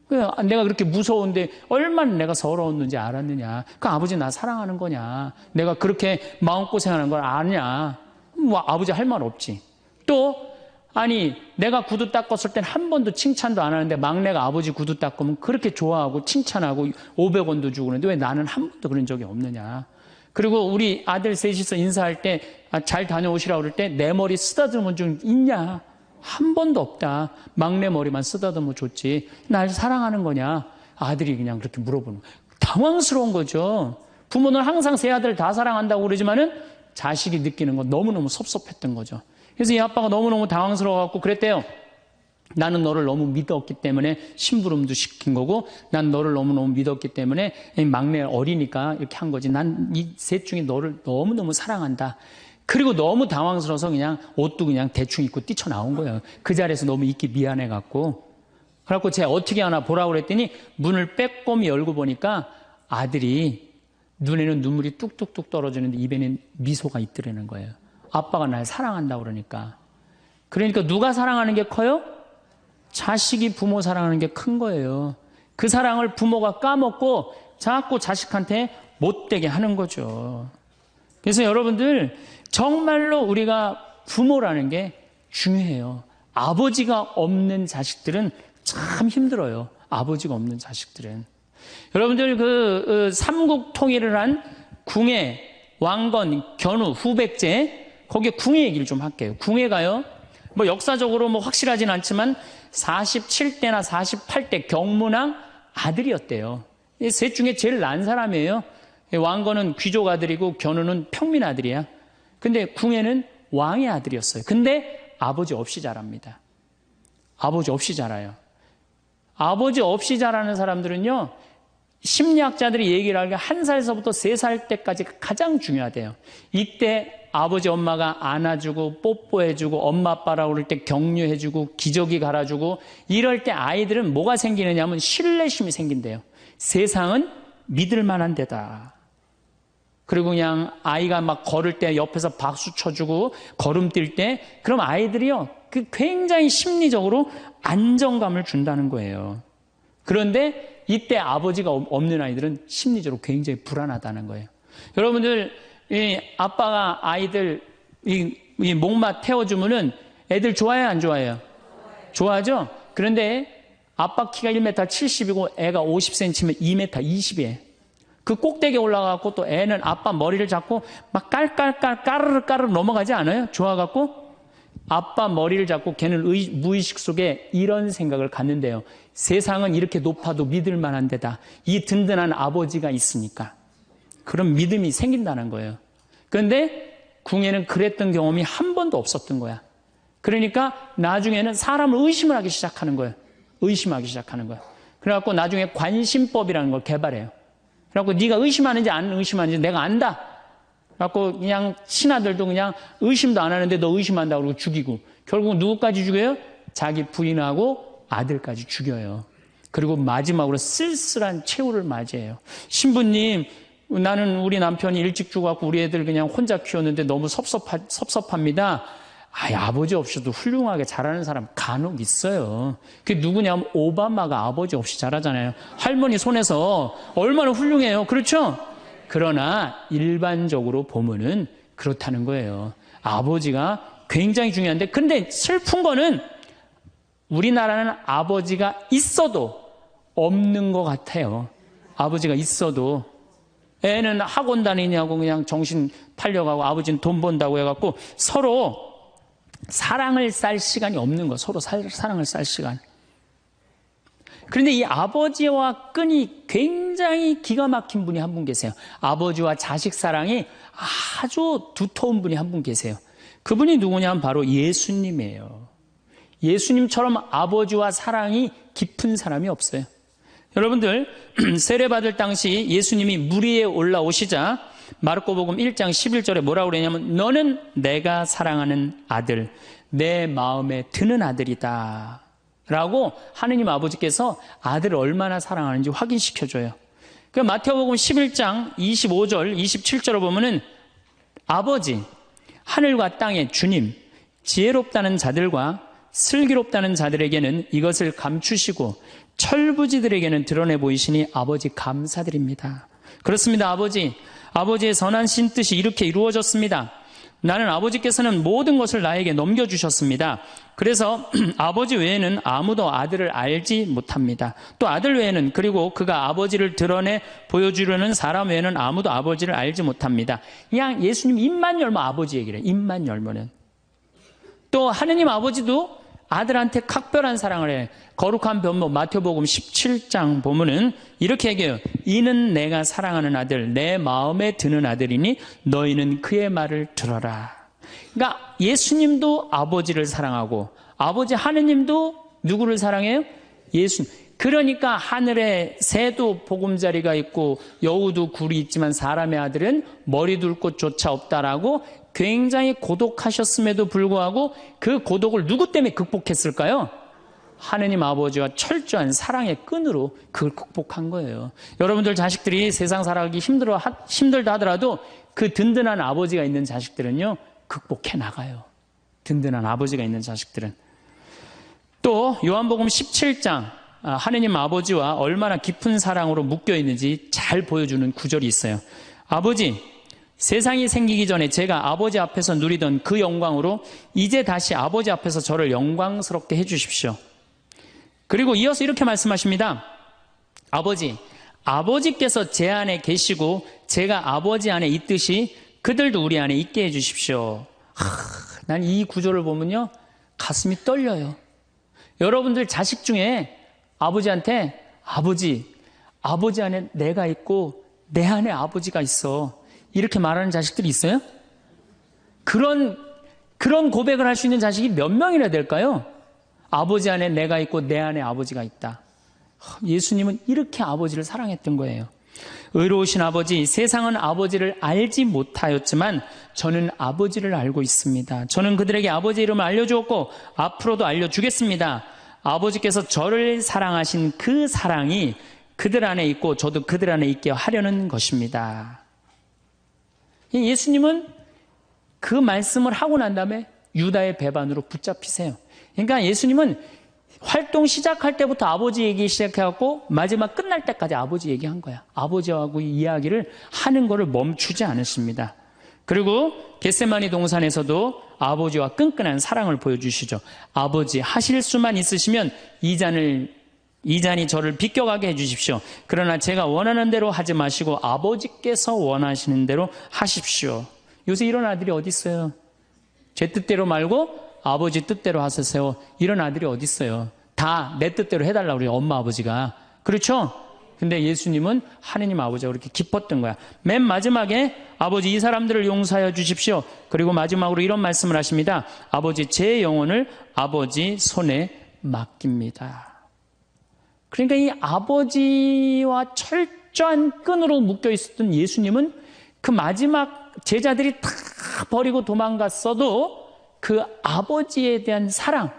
A: 내가 그렇게 무서운데 얼마나 내가 서러웠는지 알았느냐. 그 아버지 나 사랑하는 거냐. 내가 그렇게 마음고생하는 걸 아냐. 뭐 아버지 할 말 없지. 또 아니 내가 구두 닦았을 땐 한 번도 칭찬도 안 하는데 막내가 아버지 구두 닦으면 그렇게 좋아하고 칭찬하고 500원도 주고 그러는데 왜 나는 한 번도 그런 적이 없느냐. 그리고 우리 아들 셋이서 인사할 때 잘 다녀오시라고 그럴 때 내 머리 쓰다듬은 좀 있냐. 한 번도 없다. 막내 머리만 쓰다듬어 줬지. 날 사랑하는 거냐. 아들이 그냥 그렇게 물어보는 거예요. 당황스러운 거죠. 부모는 항상 세 아들 다 사랑한다고 그러지만은 자식이 느끼는 건 너무너무 섭섭했던 거죠. 그래서 이 아빠가 너무너무 당황스러워갖고 그랬대요. 나는 너를 너무 믿었기 때문에 심부름도 시킨 거고 난 너를 너무너무 믿었기 때문에 막내 어리니까 이렇게 한 거지. 난 이 셋 중에 너를 너무너무 사랑한다. 그리고 너무 당황스러워서 그냥 옷도 그냥 대충 입고 뛰쳐나온 거예요. 그 자리에서 너무 있기 미안해갖고. 그래갖고 제가 어떻게 하나 보라고 그랬더니 문을 빼꼼히 열고 보니까 아들이 눈에는 눈물이 뚝뚝뚝 떨어지는데 입에는 미소가 있더라는 거예요. 아빠가 날 사랑한다고 그러니까. 그러니까 누가 사랑하는 게 커요? 자식이 부모 사랑하는 게 큰 거예요. 그 사랑을 부모가 까먹고 자꾸 자식한테 못되게 하는 거죠. 그래서 여러분들 정말로 우리가 부모라는 게 중요해요. 아버지가 없는 자식들은 참 힘들어요. 아버지가 없는 자식들은. 여러분들 삼국 통일을 한 궁예, 왕건, 견우, 후백제 거기에 궁예 얘기를 좀 할게요. 궁예가요. 뭐 역사적으로 뭐 확실하진 않지만 47대나 48대 경문왕 아들이었대요. 이 셋 중에 제일 난 사람이에요. 왕건은 귀족 아들이고 견우는 평민 아들이야. 근데 궁예는 왕의 아들이었어요. 근데 아버지 없이 자랍니다. 아버지 없이 자라요. 아버지 없이 자라는 사람들은요. 심리학자들이 얘기를 하기에 1살서부터 3살 때까지 가장 중요하대요. 이때 아버지 엄마가 안아주고 뽀뽀해주고 엄마 아빠라고 그럴 때 격려해주고 기저귀 갈아주고 이럴 때 아이들은 뭐가 생기느냐 하면 신뢰심이 생긴대요. 세상은 믿을 만한 데다. 그리고 그냥 아이가 막 걸을 때 옆에서 박수 쳐주고 걸음 뛸 때 그럼 아이들이요 굉장히 심리적으로 안정감을 준다는 거예요. 그런데 이때 아버지가 없는 아이들은 심리적으로 굉장히 불안하다는 거예요. 여러분들 이 아빠가 아이들 이 목마 태워주면은 애들 좋아해요 안 좋아해요? 좋아하죠? 그런데 아빠 키가 1m 70이고 애가 50cm면 2m 20이에요. 그 꼭대기에 올라가고 또 애는 아빠 머리를 잡고 막 깔깔깔 까르르 넘어가지 않아요? 좋아갖고 아빠 머리를 잡고 걔는 무의식 속에 이런 생각을 갖는데요. 세상은 이렇게 높아도 믿을 만한 데다. 이 든든한 아버지가 있으니까. 그런 믿음이 생긴다는 거예요. 그런데 궁예는 그랬던 경험이 한 번도 없었던 거야. 그러니까 나중에는 사람을 의심을 하기 시작하는 거예요. 의심하기 시작하는 거예요. 그래갖고 나중에 관심법이라는 걸 개발해요. 그래갖고 네가 의심하는지 안 의심하는지 내가 안다. 그래갖고 그냥 신하들도 그냥 의심도 안 하는데 너 의심한다고 그러고 죽이고 결국 누구까지 죽여요? 자기 부인하고 아들까지 죽여요. 그리고 마지막으로 쓸쓸한 최후를 맞이해요. 신부님 나는 우리 남편이 일찍 죽어갖고 우리 애들 그냥 혼자 키웠는데 너무 섭섭합니다. 아버지 없이도 훌륭하게 자라는 사람 간혹 있어요. 그게 누구냐면 오바마가 아버지 없이 자라잖아요. 할머니 손에서 얼마나 훌륭해요. 그렇죠? 그러나 일반적으로 보면은 그렇다는 거예요. 아버지가 굉장히 중요한데 근데 슬픈 거는 우리나라는 아버지가 있어도 없는 것 같아요. 아버지가 있어도. 애는 학원 다니냐고 그냥 정신 팔려가고 아버지는 돈 번다고 해갖고 서로 사랑을 쌀 시간이 없는 거. 서로 사랑을 쌀 시간. 그런데 이 아버지와 끈이 굉장히 기가 막힌 분이 한 분 계세요. 아버지와 자식 사랑이 아주 두터운 분이 한 분 계세요. 그분이 누구냐면 바로 예수님이에요. 예수님처럼 아버지와 사랑이 깊은 사람이 없어요. 여러분들 세례받을 당시 예수님이 물 위에 올라오시자 마르코복음 1장 11절에 뭐라고 그러냐면 너는 내가 사랑하는 아들, 내 마음에 드는 아들이다 라고 하느님 아버지께서 아들을 얼마나 사랑하는지 확인시켜줘요. 그 마태복음 11장 25절 27절을 보면은 아버지, 하늘과 땅의 주님, 지혜롭다는 자들과 슬기롭다는 자들에게는 이것을 감추시고 철부지들에게는 드러내 보이시니 아버지 감사드립니다. 그렇습니다. 아버지의 선하신 뜻이 이렇게 이루어졌습니다. 나는 아버지께서는 모든 것을 나에게 넘겨주셨습니다. 그래서 아버지 외에는 아무도 아들을 알지 못합니다. 또 아들 외에는, 그리고 그가 아버지를 드러내 보여주려는 사람 외에는 아무도 아버지를 알지 못합니다. 그냥 예수님 입만 열면 아버지 얘기를 해요. 입만 열면은. 또 하느님 아버지도 아들한테 각별한 사랑을 해. 거룩한 변모 마태복음 17장 보면은 이렇게 얘기해요. 이는 내가 사랑하는 아들, 내 마음에 드는 아들이니 너희는 그의 말을 들어라. 그러니까 예수님도 아버지를 사랑하고 아버지 하느님도 누구를 사랑해요? 예수님. 그러니까 하늘에 새도 보금자리가 있고 여우도 굴이 있지만 사람의 아들은 머리 둘 곳조차 없다라고 굉장히 고독하셨음에도 불구하고 그 고독을 누구 때문에 극복했을까요? 하느님 아버지와 철저한 사랑의 끈으로 그걸 극복한 거예요. 여러분들 자식들이 세상 살아가기 힘들다 하더라도 그 든든한 아버지가 있는 자식들은요, 극복해 나가요. 든든한 아버지가 있는 자식들은. 또 요한복음 17장 하느님 아버지와 얼마나 깊은 사랑으로 묶여 있는지 잘 보여주는 구절이 있어요. 아버지, 세상이 생기기 전에 제가 아버지 앞에서 누리던 그 영광으로 이제 다시 아버지 앞에서 저를 영광스럽게 해주십시오. 그리고 이어서 이렇게 말씀하십니다. 아버지께서 제 안에 계시고 제가 아버지 안에 있듯이 그들도 우리 안에 있게 해주십시오. 난 이 구절을 보면요, 가슴이 떨려요. 여러분들 자식 중에 아버지한테 아버지 안에 내가 있고 내 안에 아버지가 있어, 이렇게 말하는 자식들이 있어요? 그런 고백을 할 수 있는 자식이 몇 명이나 될까요? 아버지 안에 내가 있고 내 안에 아버지가 있다. 예수님은 이렇게 아버지를 사랑했던 거예요. 의로우신 아버지, 세상은 아버지를 알지 못하였지만 저는 아버지를 알고 있습니다. 저는 그들에게 아버지의 이름을 알려주었고 앞으로도 알려주겠습니다. 아버지께서 저를 사랑하신 그 사랑이 그들 안에 있고 저도 그들 안에 있게 하려는 것입니다. 예수님은 그 말씀을 하고 난 다음에 유다의 배반으로 붙잡히세요. 그러니까 예수님은 활동 시작할 때부터 아버지 얘기 시작해갖고 마지막 끝날 때까지 아버지 얘기한 거야. 아버지하고 이야기를 하는 거를 멈추지 않으십니다. 그리고 겟세마니 동산에서도 아버지와 끈끈한 사랑을 보여주시죠. 아버지, 하실 수만 있으시면 이 잔이 저를 비껴가게 해주십시오. 그러나 제가 원하는 대로 하지 마시고 아버지께서 원하시는 대로 하십시오. 요새 이런 아들이 어디 있어요? 제 뜻대로 말고 아버지 뜻대로 하세요. 이런 아들이 어디 있어요? 다 내 뜻대로 해달라고 그래요, 엄마 아버지가. 그렇죠? 근데 예수님은 하느님 아버지가 그렇게 기뻤던 거야. 맨 마지막에 아버지, 이 사람들을 용서하여 주십시오. 그리고 마지막으로 이런 말씀을 하십니다. 아버지, 제 영혼을 아버지 손에 맡깁니다. 그러니까 이 아버지와 철저한 끈으로 묶여 있었던 예수님은 그 마지막 제자들이 다 버리고 도망갔어도 그 아버지에 대한 사랑,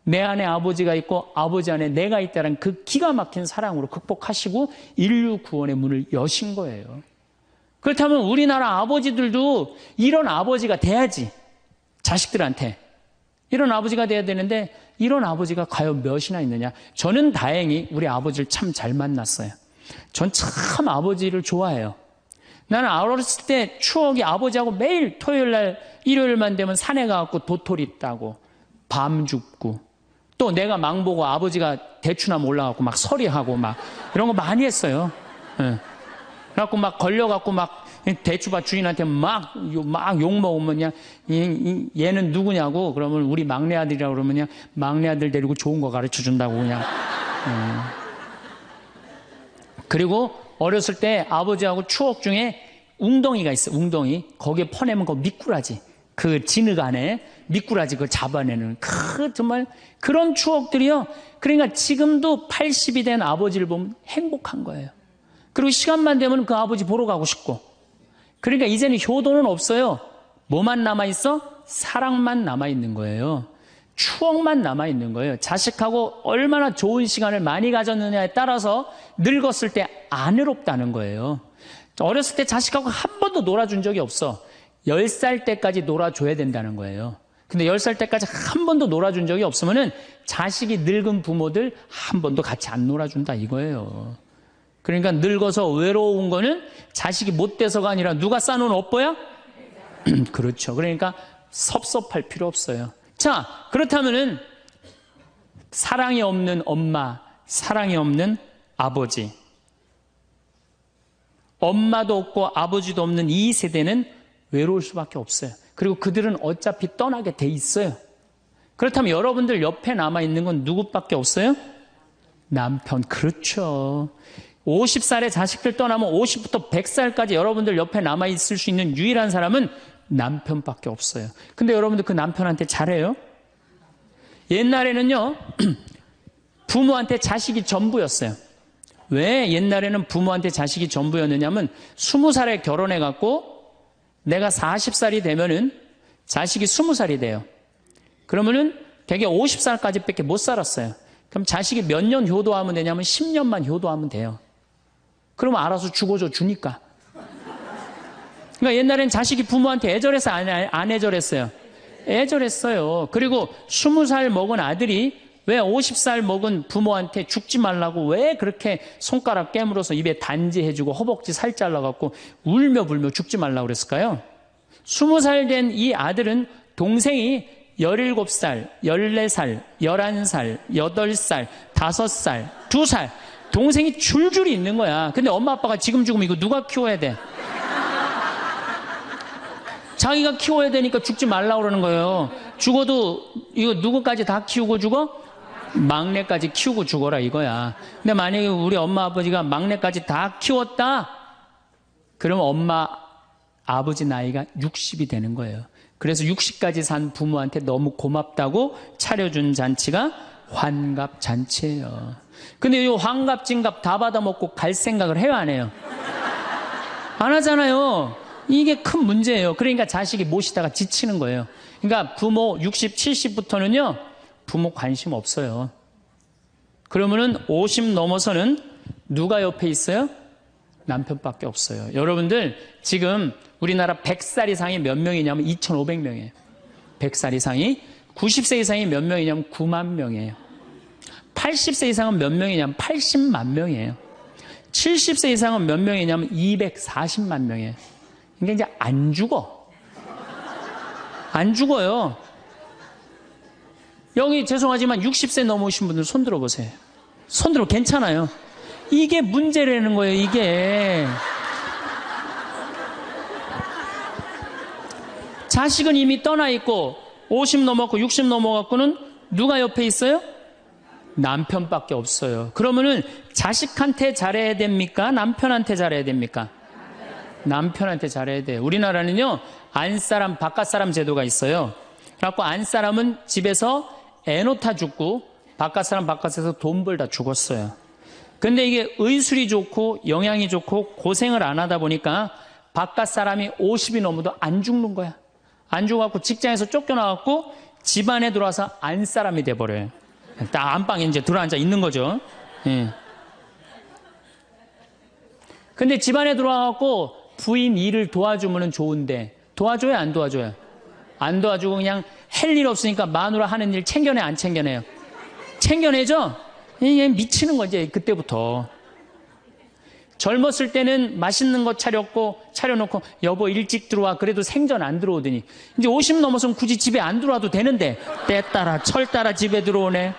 A: 내 안에 아버지가 있고 아버지 안에 내가 있다는 그 기가 막힌 사랑으로 극복하시고 인류 구원의 문을 여신 거예요. 그렇다면 우리나라 아버지들도 이런 아버지가 돼야지. 자식들한테 이런 아버지가 돼야 되는데 이런 아버지가 과연 몇이나 있느냐. 저는 다행히 우리 아버지를 참 잘 만났어요. 전 참 아버지를 좋아해요. 나는 어렸을 때 추억이 아버지하고 매일 토요일 날 일요일만 되면 산에 가갖고 도토리 따고 밤 줍고 또 내가 망보고 아버지가 대추나무 올라가고 막 서리하고 막 이런 거 많이 했어요. 예. 그래갖고 막 걸려갖고 막 대추밭 주인한테 막 욕먹으면 그냥 얘는 누구냐고 그러면 우리 막내 아들이라고 그러면 그냥 막내 아들 데리고 좋은 거 가르쳐 준다고 그냥. 그리고 어렸을 때 아버지하고 추억 중에 웅덩이가 있어. 웅덩이. 거기에 퍼내면 그 미꾸라지. 그 진흙 안에 미꾸라지 그걸 잡아내는 정말 그런 추억들이요. 그러니까 지금도 80이 된 아버지를 보면 행복한 거예요. 그리고 시간만 되면 그 아버지 보러 가고 싶고. 그러니까 이제는 효도는 없어요. 뭐만 남아있어? 사랑만 남아있는 거예요. 추억만 남아있는 거예요. 자식하고 얼마나 좋은 시간을 많이 가졌느냐에 따라서 늙었을 때 안 외롭다는 거예요. 어렸을 때 자식하고 한 번도 놀아준 적이 없어. 10살 때까지 놀아줘야 된다는 거예요. 근데 10살 때까지 한 번도 놀아준 적이 없으면은 자식이 늙은 부모들 한 번도 같이 안 놀아준다 이거예요. 그러니까 늙어서 외로운 거는 자식이 못 돼서가 아니라 누가 싸놓은 업보야? 그렇죠. 그러니까 섭섭할 필요 없어요. 자, 그렇다면은 사랑이 없는 엄마, 사랑이 없는 아버지, 엄마도 없고 아버지도 없는 이 세대는 외로울 수밖에 없어요. 그리고 그들은 어차피 떠나게 돼 있어요. 그렇다면 여러분들 옆에 남아있는 건 누구밖에 없어요? 남편. 그렇죠. 50살에 자식들 떠나면 50부터 100살까지 여러분들 옆에 남아있을 수 있는 유일한 사람은 남편밖에 없어요. 근데 여러분들 그 남편한테 잘해요? 옛날에는요, 부모한테 자식이 전부였어요. 왜 옛날에는 부모한테 자식이 전부였느냐면 20살에 결혼해갖고 내가 40살이 되면은 자식이 20살이 돼요. 그러면은 되게 50살까지 밖에 못 살았어요. 그럼 자식이 몇 년 효도하면 되냐면 10년만 효도하면 돼요. 그러면 알아서 죽어줘 주니까. 그러니까 옛날엔 자식이 부모한테 애절해서 안 애절했어요? 애절했어요. 그리고 20살 먹은 아들이 왜 50살 먹은 부모한테 죽지 말라고 왜 그렇게 손가락 깨물어서 입에 단지해주고 허벅지 살 잘라갖고 울며 불며 죽지 말라고 그랬을까요? 20살 된 이 아들은 동생이 17살, 14살, 11살, 8살, 5살, 2살 동생이 줄줄이 있는 거야. 근데 엄마 아빠가 지금 죽으면 이거 누가 키워야 돼? 자기가 키워야 되니까 죽지 말라고 그러는 거예요. 죽어도 이거 누구까지 다 키우고 죽어? 막내까지 키우고 죽어라 이거야. 근데 만약에 우리 엄마 아버지가 막내까지 다 키웠다? 그러면 엄마 아버지 나이가 60이 되는 거예요. 그래서 60까지 산 부모한테 너무 고맙다고 차려준 잔치가 환갑잔치예요. 근데 이 환갑진갑 다 받아먹고 갈 생각을 해요, 안 해요? 안 하잖아요. 이게 큰 문제예요. 그러니까 자식이 모시다가 지치는 거예요. 그러니까 부모 60, 70부터는요 부모 관심 없어요. 그러면은 50 넘어서는 누가 옆에 있어요? 남편밖에 없어요. 여러분들 지금 우리나라 100살 이상이 몇 명이냐면 2,500명이에요. 100살 이상이. 90세 이상이 몇 명이냐면 9만 명이에요. 80세 이상은 몇 명이냐면 80만 명이에요. 70세 이상은 몇 명이냐면 240만 명이에요. 그러니까 이제 안 죽어. 안 죽어요. 여기 죄송하지만 60세 넘으신 분들 손 들어보세요. 손 들어 괜찮아요. 이게 문제라는 거예요, 이게. 자식은 이미 떠나 있고 50 넘었고 60 넘어갖고는 누가 옆에 있어요? 남편밖에 없어요. 그러면은 자식한테 잘해야 됩니까? 남편한테 잘해야 됩니까? 남편한테 잘해야 돼요. 우리나라는요, 안사람, 바깥사람 제도가 있어요. 그래갖고 안사람은 집에서 애 놓다 죽고 바깥사람 바깥에서 돈 벌다 죽었어요. 근데 이게 의술이 좋고 영양이 좋고 고생을 안 하다 보니까 바깥사람이 50이 넘어도 안 죽는 거야. 안 죽어갖고 직장에서 쫓겨나갖고 집안에 들어와서 안사람이 돼버려요. 딱 안방에 이제 들어앉아 있는 거죠. 예. 근데 집안에 들어와갖고 부인 일을 도와주면 좋은데 도와줘요, 안 도와줘요? 안 도와주고 그냥 할 일 없으니까 마누라 하는 일 챙겨내, 안 챙겨내요? 챙겨내죠? 이게 미치는 거지, 그때부터. 젊었을 때는 맛있는 거 차려놓고 여보 일찍 들어와. 그래도 생전 안 들어오더니 이제 50 넘어서면 굳이 집에 안 들어와도 되는데 때 따라 철 따라 집에 들어오네.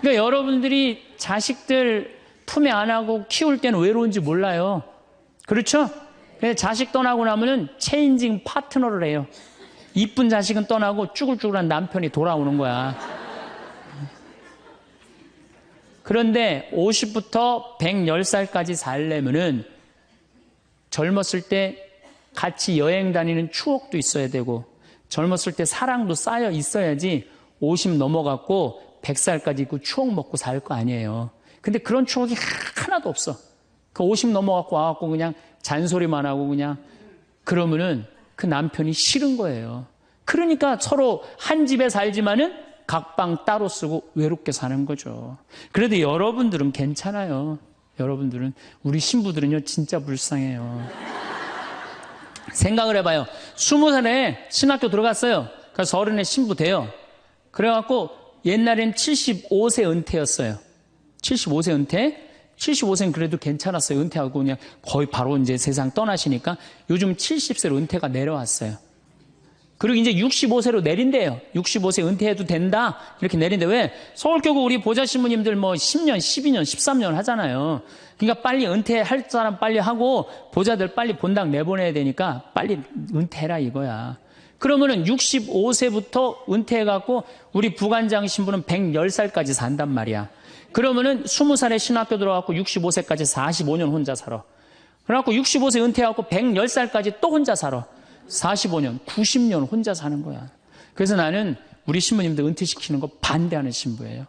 A: 그러니까 여러분들이 자식들 품에 안하고 키울 때는 외로운지 몰라요. 그렇죠? 그래서 자식 떠나고 나면은 체인징 파트너를 해요. 이쁜 자식은 떠나고 쭈글쭈글한 남편이 돌아오는 거야. 그런데 50부터 110살까지 살려면은 젊었을 때 같이 여행 다니는 추억도 있어야 되고 젊었을 때 사랑도 쌓여 있어야지 50 넘어갔고 100살까지 있고 추억 먹고 살 거 아니에요. 근데 그런 추억이 하나도 없어. 그 50 넘어갖고 와갖고 그냥 잔소리만 하고 그냥 그러면은 그 남편이 싫은 거예요. 그러니까 서로 한 집에 살지만은 각방 따로 쓰고 외롭게 사는 거죠. 그래도 여러분들은 괜찮아요. 여러분들은, 우리 신부들은요 진짜 불쌍해요. 생각을 해봐요. 20살에 신학교 들어갔어요. 그래서 30에 신부 돼요. 그래갖고 옛날엔 75세 은퇴였어요. 75세 은퇴? 75세는 그래도 괜찮았어요. 은퇴하고 그냥 거의 바로 이제 세상 떠나시니까 요즘 70세로 은퇴가 내려왔어요. 그리고 이제 65세로 내린대요. 65세 은퇴해도 된다. 이렇게 내린대. 왜? 서울교구 우리 보좌 신부님들 뭐 10년, 12년, 13년 하잖아요. 그러니까 빨리 은퇴할 사람 빨리 하고 보좌들 빨리 본당 내보내야 되니까 빨리 은퇴해라 이거야. 그러면은 65세부터 은퇴해갖고 우리 부관장 신부는 110살까지 산단 말이야. 그러면은 20살에 신학교 들어가고 65세까지 45년 혼자 살아. 그래갖고 65세 은퇴하고 110살까지 또 혼자 살아. 45년, 90년 혼자 사는 거야. 그래서 나는 우리 신부님들 은퇴시키는 거 반대하는 신부예요.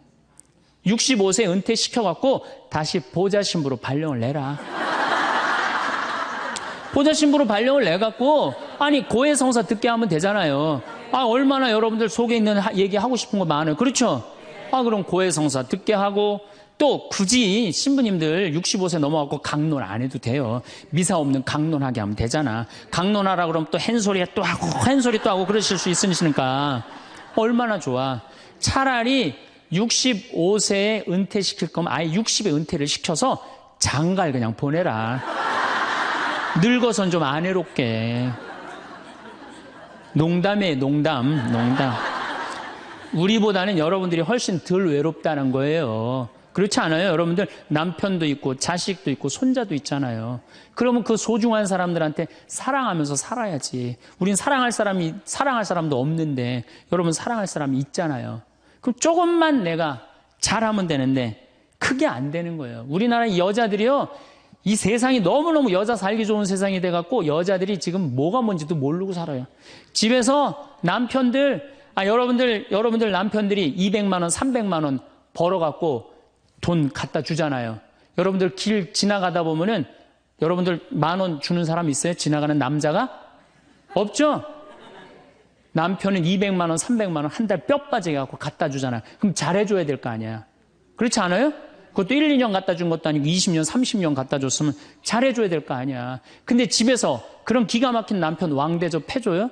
A: 65세 은퇴시켜갖고 다시 보좌 신부로 발령을 내라. 보좌 신부로 발령을 내갖고 아니 고해성사 듣게 하면 되잖아요. 아 얼마나 여러분들 속에 있는 얘기하고 싶은 거 많아요. 그렇죠? 아 그럼 고해성사 듣게 하고 또 굳이 신부님들 65세 넘어가고 강론 안 해도 돼요. 미사 없는 강론하게 하면 되잖아. 강론하라 그러면 또 헨소리 또 하고 헨소리 또 하고 그러실 수 있으니까 얼마나 좋아. 차라리 65세에 은퇴시킬 거면 아예 60에 은퇴를 시켜서 장가를 그냥 보내라. 늙어선 좀 안 외롭게. 농담이에요. 농담. 우리보다는 여러분들이 훨씬 덜 외롭다는 거예요. 그렇지 않아요? 여러분들 남편도 있고 자식도 있고 손자도 있잖아요. 그러면 그 소중한 사람들한테 사랑하면서 살아야지. 우린 사랑할 사람도 없는데 여러분 사랑할 사람이 있잖아요. 그럼 조금만 내가 잘하면 되는데 그게 안 되는 거예요. 우리나라 여자들이요. 이 세상이 너무너무 여자 살기 좋은 세상이 돼갖고 여자들이 지금 뭐가 뭔지도 모르고 살아요. 집에서 남편들, 여러분들 남편들이 200만 원, 300만 원 벌어갖고 돈 갖다 주잖아요. 여러분들 길 지나가다 보면은 여러분들 10,000원 주는 사람 있어요? 지나가는 남자가? 없죠? 남편은 200만 원, 300만 원 한 달 뼈 빠지게 갖고 갖다 주잖아요. 그럼 잘해줘야 될 거 아니야. 그렇지 않아요? 그것도 1, 2년 갖다 준 것도 아니고 20년, 30년 갖다 줬으면 잘해줘야 될 거 아니야. 근데 집에서 그런 기가 막힌 남편 왕 대접해줘요?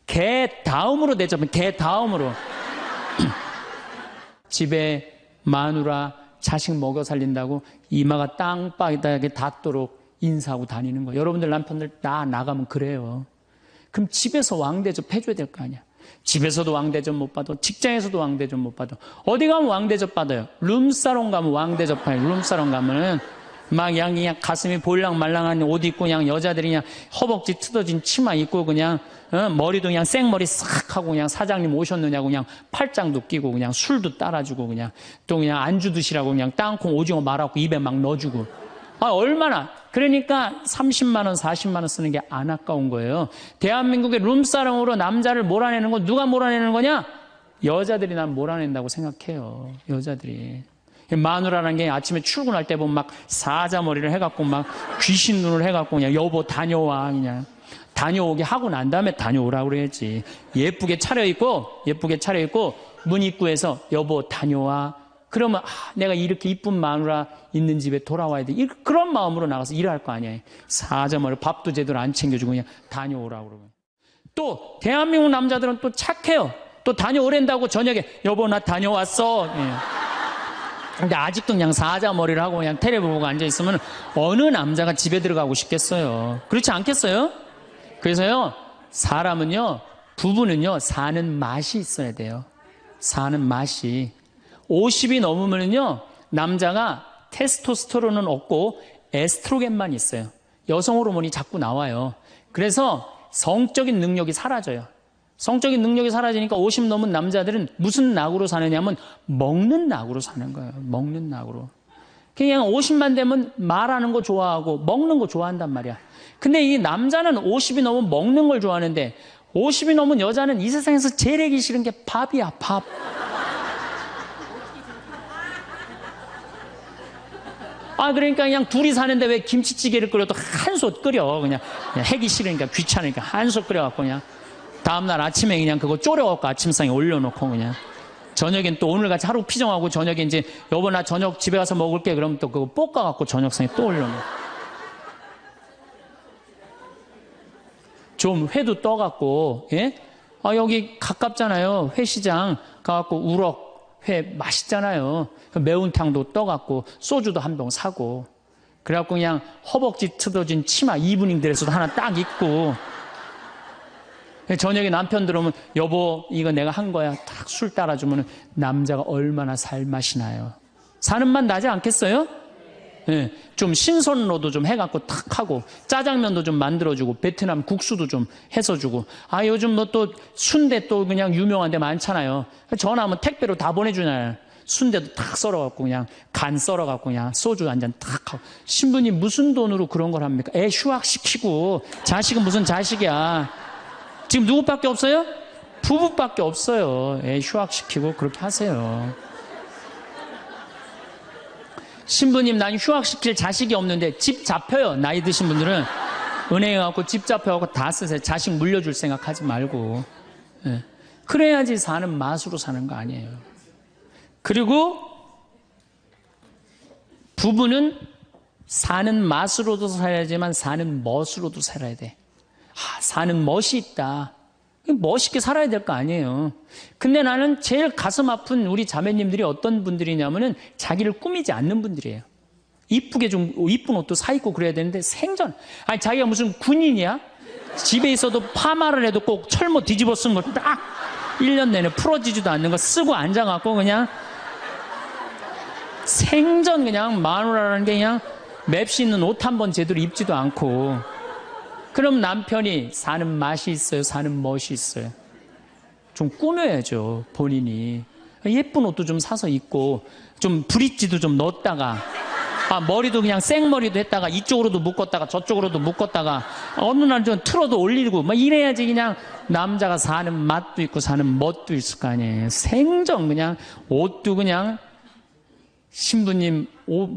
A: 개 다음으로 대접해. 개 다음으로. 집에 마누라 자식 먹여 살린다고 이마가 땅바닥에 닿도록 인사하고 다니는 거예요. 여러분들 남편들 다 나가면 그래요. 그럼 집에서 왕대접 해줘야 될 거 아니야. 집에서도 왕대접 못 받아. 직장에서도 왕대접 못 받아. 어디 가면 왕대접 받아요. 룸사롱 가면 왕대접 받아요. 룸사롱 가면은 막 그냥 가슴이 볼랑말랑한 옷 입고 그냥 여자들이 그냥 허벅지 뜯어진 치마 입고 그냥 머리도 그냥 생머리 싹 하고 그냥 사장님 오셨느냐고 그냥 팔짱도 끼고 그냥 술도 따라주고 그냥 또 그냥 안주 드시라고 그냥 땅콩 오징어 말아갖고 입에 막 넣어주고. 얼마나. 그러니까 30만 원, 40만 원 쓰는 게 안 아까운 거예요. 대한민국의 룸사롱으로 남자를 몰아내는 건 누가 몰아내는 거냐? 여자들이 난 몰아낸다고 생각해요. 여자들이. 마누라라는 게 아침에 출근할 때 보면 막 사자머리를 해갖고 막 귀신 눈을 해갖고 그냥 여보 다녀와 그냥 다녀오게 하고 난 다음에 다녀오라고 그래야지. 예쁘게 차려입고 문 입구에서 여보 다녀와. 그러면 내가 이렇게 이쁜 마누라 있는 집에 돌아와야 돼. 그런 마음으로 나가서 일할 거 아니에요. 사자머리 밥도 제대로 안 챙겨주고 그냥 다녀오라고 그러고. 또 대한민국 남자들은 또 착해요. 또 다녀오랜다고 저녁에 여보 나 다녀왔어. 예. 근데 아직도 그냥 사자머리를 하고 그냥 텔레비 보고 앉아있으면 어느 남자가 집에 들어가고 싶겠어요. 그렇지 않겠어요? 그래서요, 사람은요, 부부는요, 사는 맛이 있어야 돼요. 사는 맛이. 50이 넘으면요, 남자가 테스토스테론은 없고 에스트로겐만 있어요. 여성 호르몬이 자꾸 나와요. 그래서 성적인 능력이 사라져요. 성적인 능력이 사라지니까 50 넘은 남자들은 무슨 낙으로 사느냐면 먹는 낙으로 사는 거예요. 먹는 낙으로. 그냥 50만 되면 말하는 거 좋아하고 먹는 거 좋아한단 말이야. 근데 이 남자는 50이 넘으면 먹는 걸 좋아하는데 50이 넘은 여자는 이 세상에서 제일 하기 싫은 게 밥이야, 밥. 그러니까 그냥 둘이 사는데 왜 김치찌개를 끓여도 한솥 끓여. 그냥 하기 싫으니까 귀찮으니까 한솥 끓여갖고 그냥 다음날 아침에 그냥 그거 졸여갖고 아침상에 올려놓고 그냥 저녁엔 또 오늘같이 하루 피정하고 저녁에 이제 여보 나 저녁 집에 가서 먹을게 그러면 또 그거 볶아갖고 저녁상에 또 올려놓고 좀 회도 떠갖고 예? 여기 가깝잖아요. 회시장 가갖고 우럭 회 맛있잖아요. 매운탕도 떠갖고 소주도 한 병 사고 그래갖고 그냥 허벅지 틀어진 치마 이브닝 드레스도 하나 딱 입고 저녁에 남편 들어오면 여보 이거 내가 한 거야 딱 술 따라주면 남자가 얼마나 살맛이 나요. 사는 맛 나지 않겠어요? 네, 좀 신선로도 좀 해갖고 탁 하고 짜장면도 좀 만들어주고 베트남 국수도 좀 해서 주고 요즘 뭐 또 순대 또 그냥 유명한 데 많잖아요. 전화하면 택배로 다 보내주잖아요. 순대도 탁 썰어갖고 그냥 간 썰어갖고 그냥 소주 한 잔 탁 하고 신부님 무슨 돈으로 그런 걸 합니까? 애 휴학시키고 자식은 무슨 자식이야. 지금 누구밖에 없어요? 부부밖에 없어요. 애 휴학시키고 그렇게 하세요. 신부님 난 휴학시킬 자식이 없는데 집 잡혀요. 나이 드신 분들은 은행에 가고 집 잡혀갖고 다 쓰세요. 자식 물려줄 생각하지 말고. 네. 그래야지 사는 맛으로 사는 거 아니에요. 그리고 부부는 사는 맛으로도 살아야지만 사는 멋으로도 살아야 돼. 사는 멋이 있다. 멋있게 살아야 될 거 아니에요. 근데 나는 제일 가슴 아픈 우리 자매님들이 어떤 분들이냐면은 자기를 꾸미지 않는 분들이에요. 이쁘게 좀 이쁜 옷도 사 입고 그래야 되는데 생전 자기가 무슨 군인이야? 집에 있어도 파마를 해도 꼭 철모 뒤집어 쓴 거 딱 1년 내내 풀어지지도 않는 거 쓰고 앉아갖고 그냥 생전 그냥 마누라라는 게 그냥 맵시 있는 옷 한 번 제대로 입지도 않고 그럼 남편이 사는 맛이 있어요? 사는 멋이 있어요? 좀 꾸며야죠, 본인이. 예쁜 옷도 좀 사서 입고, 좀 브릿지도 좀 넣었다가, 머리도 그냥 생머리도 했다가, 이쪽으로도 묶었다가, 저쪽으로도 묶었다가, 어느 날 좀 틀어도 올리고, 이래야지 그냥 남자가 사는 맛도 있고, 사는 멋도 있을 거 아니에요. 생전 그냥, 옷도 그냥, 신부님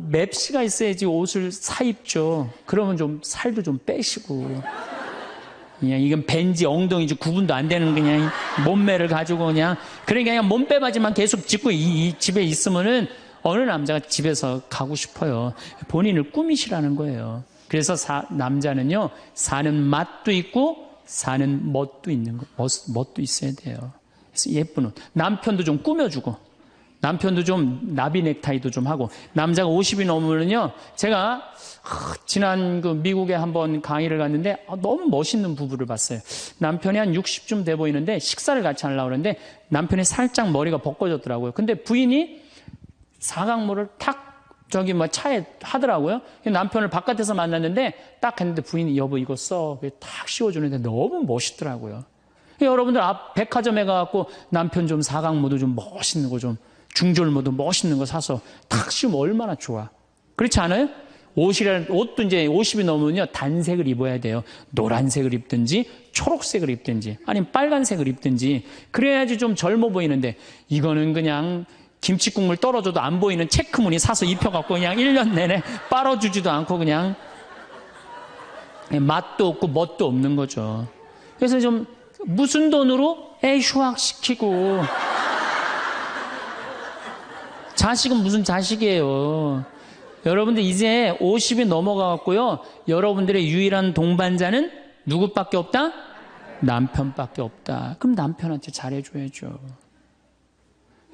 A: 맵시가 있어야지 옷을 사 입죠. 그러면 좀 살도 좀 빼시고 그냥 이건 벤지 엉덩이지 구분도 안 되는 그냥 몸매를 가지고 그러니까 그냥 몸빼바지만 계속 짚고 이 집에 있으면은 어느 남자가 집에서 가고 싶어요. 본인을 꾸미시라는 거예요. 그래서 남자는요 사는 맛도 있고 사는 멋도 있는 거 멋도 있어야 돼요. 그래서 예쁜 옷 남편도 좀 꾸며주고 남편도 좀 나비 넥타이도 좀 하고 남자가 50이 넘으면요 제가 지난 미국에 한번 강의를 갔는데 너무 멋있는 부부를 봤어요. 남편이 한 60쯤 돼 보이는데 식사를 같이 하려고 그러는데 남편이 살짝 머리가 벗겨졌더라고요. 근데 부인이 사각모를 탁 차에 하더라고요. 남편을 바깥에서 만났는데 딱 했는데 부인이 여보 이거 써 탁 씌워주는데 너무 멋있더라고요. 여러분들 앞 백화점에 가갖고 남편 좀 사각모도 좀 멋있는 거 좀 중절모도 멋있는 거 사서 탁 씌우면 얼마나 좋아. 그렇지 않아요? 옷도 이제 50이 넘으면요 단색을 입어야 돼요. 노란색을 입든지 초록색을 입든지 아니면 빨간색을 입든지 그래야지 좀 젊어 보이는데 이거는 그냥 김치국물 떨어져도 안 보이는 체크무늬 사서 입혀갖고 그냥 1년 내내 빨아주지도 않고 그냥 맛도 없고 멋도 없는 거죠. 그래서 좀 무슨 돈으로 애 휴학시키고 자식은 무슨 자식이에요. 여러분들 이제 50이 넘어가갖고요. 여러분들의 유일한 동반자는 누구밖에 없다? 남편밖에 없다. 그럼 남편한테 잘해줘야죠.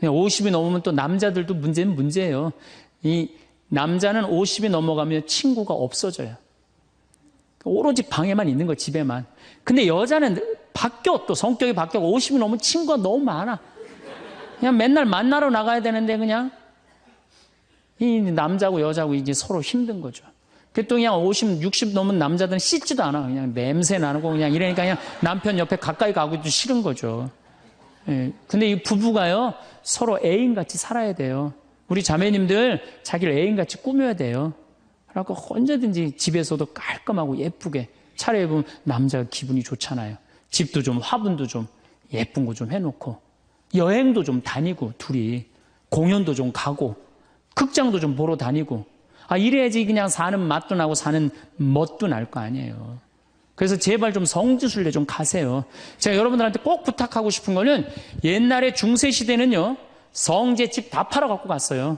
A: 50이 넘으면 또 남자들도 문제는 문제예요. 이 남자는 50이 넘어가면 친구가 없어져요. 오로지 방에만 있는 거 집에만. 근데 여자는 바뀌어 또 성격이 바뀌고 50이 넘으면 친구가 너무 많아. 그냥 맨날 만나러 나가야 되는데 그냥 이 남자고 여자고 이게 서로 힘든 거죠. 또 그냥 50, 60 넘은 남자들은 씻지도 않아. 그냥 냄새 나고 그냥 이러니까 그냥 남편 옆에 가까이 가기도 싫은 거죠. 예. 근데 이 부부가요, 서로 애인같이 살아야 돼요. 우리 자매님들 자기를 애인같이 꾸며야 돼요. 그래갖고 언제든지 집에서도 깔끔하고 예쁘게 차려입으면 남자가 기분이 좋잖아요. 집도 좀 화분도 좀 예쁜 거 좀 해놓고 여행도 좀 다니고 둘이 공연도 좀 가고 극장도 좀 보러 다니고 이래야지 그냥 사는 맛도 나고 사는 멋도 날 거 아니에요. 그래서 제발 좀 성지순례 좀 가세요. 제가 여러분들한테 꼭 부탁하고 싶은 거는 옛날에 중세시대는요, 성제 집 다 팔아 갖고 갔어요.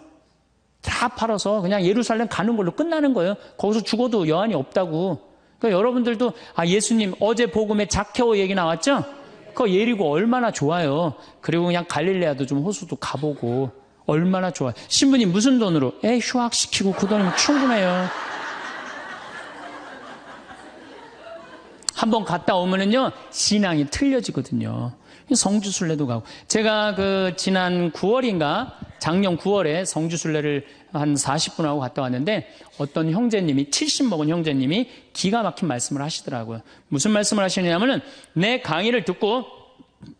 A: 다 팔아서 그냥 예루살렘 가는 걸로 끝나는 거예요. 거기서 죽어도 여한이 없다고. 그러니까 여러분들도 예수님 어제 복음에 자케오 얘기 나왔죠? 그거 예리고 얼마나 좋아요. 그리고 그냥 갈릴레아도 좀 호수도 가보고 얼마나 좋아요. 신부님 무슨 돈으로? 휴학시키고 그 돈이면 충분해요. 한번 갔다 오면은요, 신앙이 틀려지거든요. 성주순례도 가고. 제가 지난 9월인가 작년 9월에 성주순례를 한 40분 하고 갔다 왔는데 어떤 형제님이 70 먹은 형제님이 기가 막힌 말씀을 하시더라고요. 무슨 말씀을 하시냐면은 내 강의를 듣고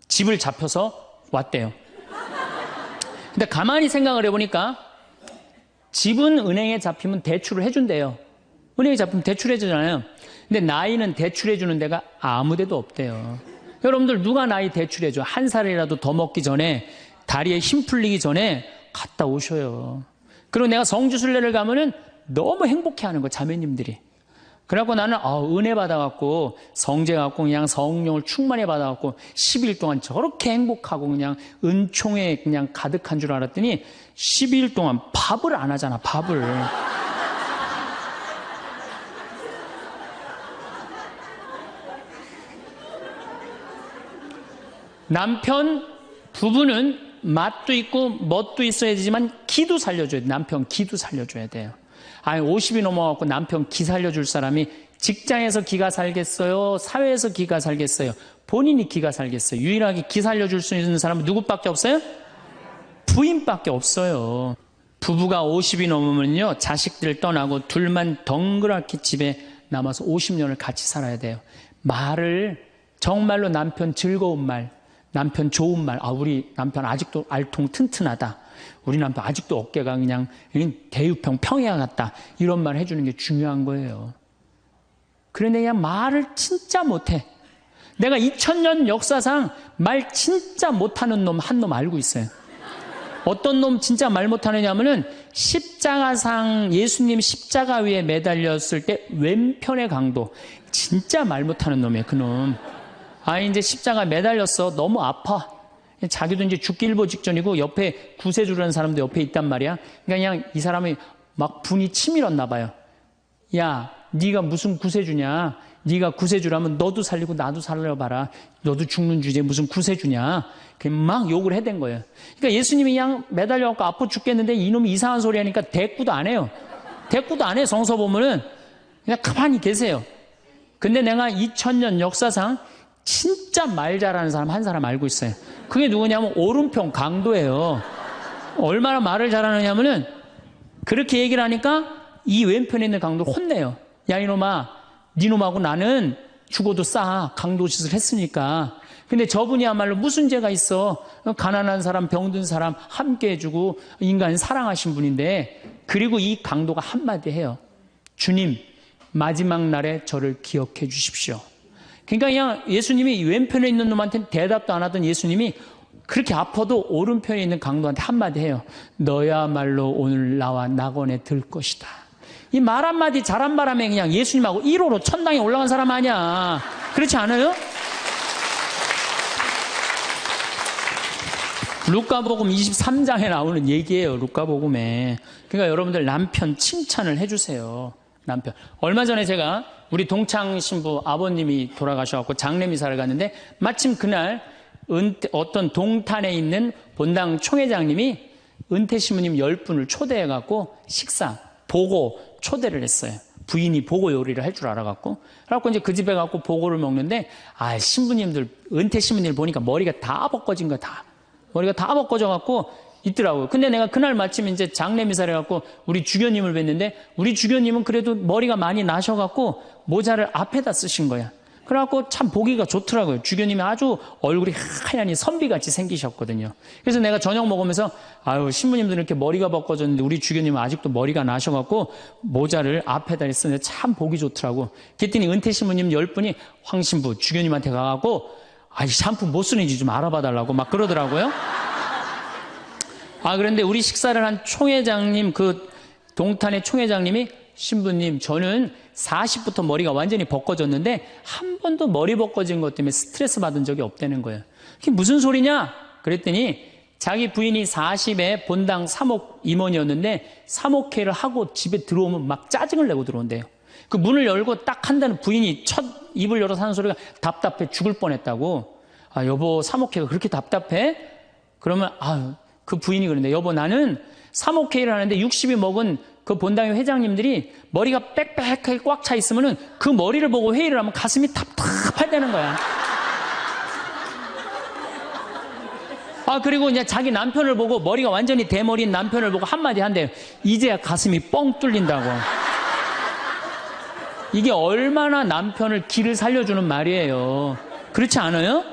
A: 집을 잡혀서 왔대요. 근데 가만히 생각을 해보니까 집은 은행에 잡히면 대출을 해준대요. 은행에 잡히면 대출해주잖아요. 근데 나이는 대출해주는 데가 아무 데도 없대요. 여러분들 누가 나이 대출해줘? 한 살이라도 더 먹기 전에 다리에 힘 풀리기 전에 갔다 오셔요. 그리고 내가 성주순례를 가면은 너무 행복해하는 거 자매님들이. 그래갖고 나는 은혜 받아갖고 성제 갖고 그냥 성령을 충만히 받아갖고 10일 동안 저렇게 행복하고 그냥 은총에 그냥 가득한 줄 알았더니 12일 동안 밥을 안 하잖아. 밥을. 남편 부부는 맛도 있고 멋도 있어야 되지만 기도 살려줘야 돼. 남편 기도 살려줘야 돼요. 50이 넘어갖고 남편 기 살려줄 사람이 직장에서 기가 살겠어요? 사회에서 기가 살겠어요? 본인이 기가 살겠어요? 유일하게 기 살려줄 수 있는 사람은 누구밖에 없어요? 부인밖에 없어요. 부부가 50이 넘으면요, 자식들 떠나고 둘만 덩그랗게 집에 남아서 50년을 같이 살아야 돼요. 말을 정말로 남편 즐거운 말, 남편 좋은 말, 우리 남편 아직도 알통 튼튼하다. 우리 남편 아직도 어깨가 그냥 대유평 평야 같다. 이런 말 해주는 게 중요한 거예요. 그런데 그냥 말을 진짜 못해. 내가 2000년 역사상 말 진짜 못하는 놈 한 놈 알고 있어요. 어떤 놈 진짜 말 못하느냐 하면은 십자가상 예수님 십자가 위에 매달렸을 때 왼편의 강도. 진짜 말 못하는 놈이에요, 그 놈. 이제 십자가 매달렸어. 너무 아파. 자기도 이제 죽기 일보 직전이고 옆에 구세주라는 사람도 옆에 있단 말이야. 그냥 이 사람이 막 분이 치밀었나 봐요. 야, 네가 무슨 구세주냐? 네가 구세주라면 너도 살리고 나도 살려봐라. 너도 죽는 주제에 무슨 구세주냐? 막 욕을 해댄 거예요. 그러니까 예수님이 그냥 매달려갖고 아파 죽겠는데 이놈이 이상한 소리 하니까 대꾸도 안 해요. 대꾸도 안 해. 성서 보면은 그냥 가만히 계세요. 근데 내가 2000년 역사상 진짜 말 잘하는 사람 한 사람 알고 있어요. 그게 누구냐면 오른편 강도예요. 얼마나 말을 잘하느냐면은 그렇게 얘기를 하니까 이 왼편에 있는 강도를 혼내요. 야, 이놈아, 니놈하고 나는 죽어도 싸. 강도 짓을 했으니까. 근데 저분이야말로 무슨 죄가 있어. 가난한 사람, 병든 사람 함께 해주고 인간 사랑하신 분인데, 그리고 이 강도가 한마디 해요. 주님, 마지막 날에 저를 기억해 주십시오. 그러니까 그냥 예수님이 왼편에 있는 놈한테는 대답도 안 하던 예수님이 그렇게 아파도 오른편에 있는 강도한테 한마디 해요. 너야말로 오늘 나와 낙원에 들 것이다. 이 말 한마디 잘한 바람에 그냥 예수님하고 1호로 천당에 올라간 사람 아니야. 그렇지 않아요? 루카복음 23장에 나오는 얘기예요. 루카복음에. 그러니까 여러분들 남편 칭찬을 해주세요. 남편. 얼마 전에 제가 우리 동창 신부 아버님이 돌아가셔갖고 장례미사를 갔는데 마침 그날 어떤 동탄에 있는 본당 총회장님이 은퇴 신부님 10분을 초대해갖고 식사, 보고 초대를 했어요. 부인이 보고 요리를 할 줄 알아갖고. 그래갖고 이제 그 집에 가고 보고를 먹는데, 신부님들, 은퇴 신부님들 보니까 머리가 다 벗겨진 거야, 다. 머리가 다 벗겨져갖고 있더라고요. 근데 내가 그날 마침 이제 장례미사를 해갖고 우리 주교님을 뵀는데 우리 주교님은 그래도 머리가 많이 나셔갖고 모자를 앞에다 쓰신 거야. 그래갖고 참 보기가 좋더라고요. 주교님이 아주 얼굴이 하얀이 선비같이 생기셨거든요. 그래서 내가 저녁 먹으면서 아유 신부님들은 이렇게 머리가 벗겨졌는데 우리 주교님은 아직도 머리가 나셔갖고 모자를 앞에다 쓰는데 참 보기 좋더라고. 그랬더니 은퇴 신부님 10분이 황 신부 주교님한테 가갖고 아이 샴푸 뭐 쓰는지 좀 알아봐 달라고 막 그러더라고요. 그런데 우리 식사를 한 총회장님, 그 동탄의 총회장님이 신부님, 저는 40부터 머리가 완전히 벗겨졌는데 한 번도 머리 벗겨진 것 때문에 스트레스 받은 적이 없다는 거예요. 그게 무슨 소리냐? 그랬더니 자기 부인이 40에 본당 3억 임원이었는데 3억회를 하고 집에 들어오면 막 짜증을 내고 들어온대요. 그 문을 열고 딱 한다는 부인이 첫 입을 열어서 하는 소리가 답답해 죽을 뻔했다고. 여보 3억회가 그렇게 답답해? 그러면 그 부인이 그러는데 여보 나는 3억회를 하는데 60이 먹은 그 본당의 회장님들이 머리가 빽빽하게 꽉 차 있으면은 그 머리를 보고 회의를 하면 가슴이 답답하다는 거야. 그리고 이제 자기 남편을 보고 머리가 완전히 대머리인 남편을 보고 한마디 한대요. 이제야 가슴이 뻥 뚫린다고. 이게 얼마나 남편을 기를 살려주는 말이에요. 그렇지 않아요?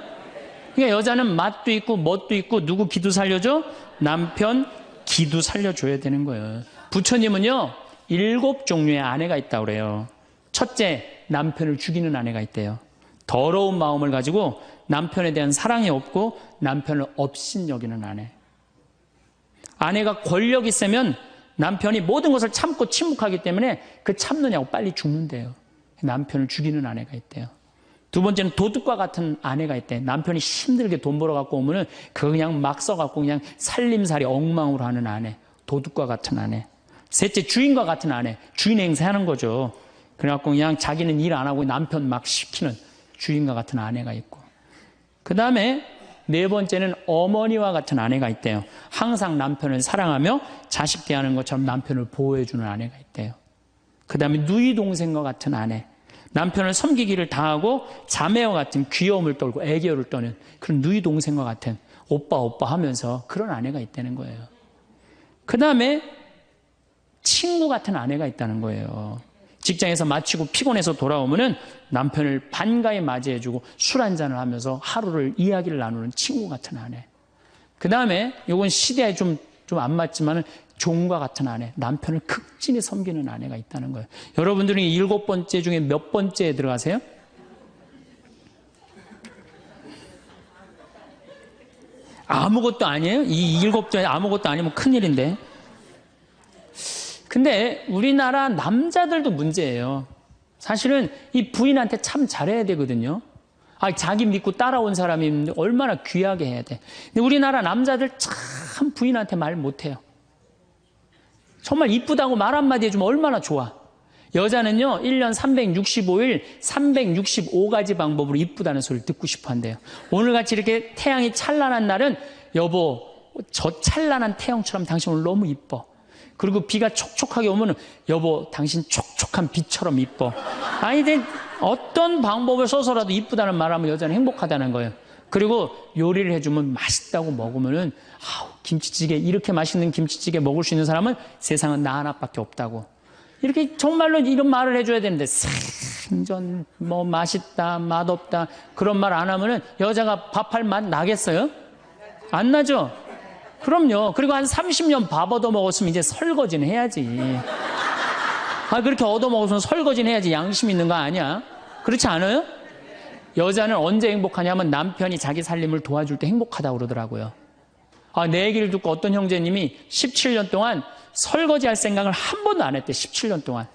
A: 그러니까 여자는 맛도 있고 멋도 있고 누구 기도 살려줘? 남편 기도 살려줘야 되는 거예요. 부처님은요 7종류의 아내가 있다고 그래요. 첫째, 남편을 죽이는 아내가 있대요. 더러운 마음을 가지고 남편에 대한 사랑이 없고 남편을 업신여기는 아내. 아내가 권력이 세면 남편이 모든 것을 참고 침묵하기 때문에 그 참느냐고 빨리 죽는데요. 남편을 죽이는 아내가 있대요. 두 번째는 도둑과 같은 아내가 있대. 남편이 힘들게 돈 벌어 갖고 오면은 그거 그냥 막 써갖고 그냥 살림살이 엉망으로 하는 아내. 도둑과 같은 아내. 셋째, 주인과 같은 아내. 주인 행세하는 거죠. 그래갖고 그냥 자기는 일 안 하고 남편 막 시키는 주인과 같은 아내가 있고. 그 다음에 네 번째는 어머니와 같은 아내가 있대요. 항상 남편을 사랑하며 자식 대하는 것처럼 남편을 보호해주는 아내가 있대요. 그 다음에 누이 동생과 같은 아내. 남편을 섬기기를 다하고 자매와 같은 귀여움을 떨고 애교를 떠는 그런 누이 동생과 같은 오빠 하면서 그런 아내가 있다는 거예요. 그 다음에 친구 같은 아내가 있다는 거예요. 직장에서 마치고 피곤해서 돌아오면은 남편을 반가이 맞이해주고 술 한잔을 하면서 하루를 이야기를 나누는 친구 같은 아내. 그 다음에 이건 시대에 좀 안 맞지만은 종과 같은 아내, 남편을 극진히 섬기는 아내가 있다는 거예요. 여러분들은 7번째 중에 몇 번째에 들어가세요? 아무것도 아니에요? 이 7번째 아무것도 아니면 큰일인데. 근데 우리나라 남자들도 문제예요. 사실은 이 부인한테 참 잘해야 되거든요. 자기 믿고 따라온 사람이 얼마나 귀하게 해야 돼. 근데 우리나라 남자들 참 부인한테 말 못해요. 정말 이쁘다고 말 한마디 해주면 얼마나 좋아. 여자는요 1년 365일 365가지 방법으로 이쁘다는 소리를 듣고 싶어 한대요. 오늘같이 이렇게 태양이 찬란한 날은 여보 저 찬란한 태양처럼 당신 오늘 너무 이뻐. 그리고 비가 촉촉하게 오면 여보 당신 촉촉한 비처럼 이뻐. 어떤 방법을 써서라도 이쁘다는 말하면 여자는 행복하다는 거예요. 그리고 요리를 해주면 맛있다고 먹으면은 김치찌개 이렇게 맛있는 김치찌개 먹을 수 있는 사람은 세상은 나 하나밖에 없다고. 이렇게 정말로 이런 말을 해줘야 되는데 생전 뭐 맛있다 맛없다 그런 말 안 하면은 여자가 밥할 맛 나겠어요? 안 나죠? 그럼요. 그리고 한 30년 밥 얻어먹었으면 이제 설거지는 해야지. 그렇게 얻어먹었으면 설거지는 해야지. 양심 있는 거 아니야? 그렇지 않아요? 여자는 언제 행복하냐면 남편이 자기 살림을 도와줄 때 행복하다고 그러더라고요. 내 얘기를 듣고 어떤 형제님이 17년 동안 설거지 할 생각을 한 번도 안 했대. 17년 동안.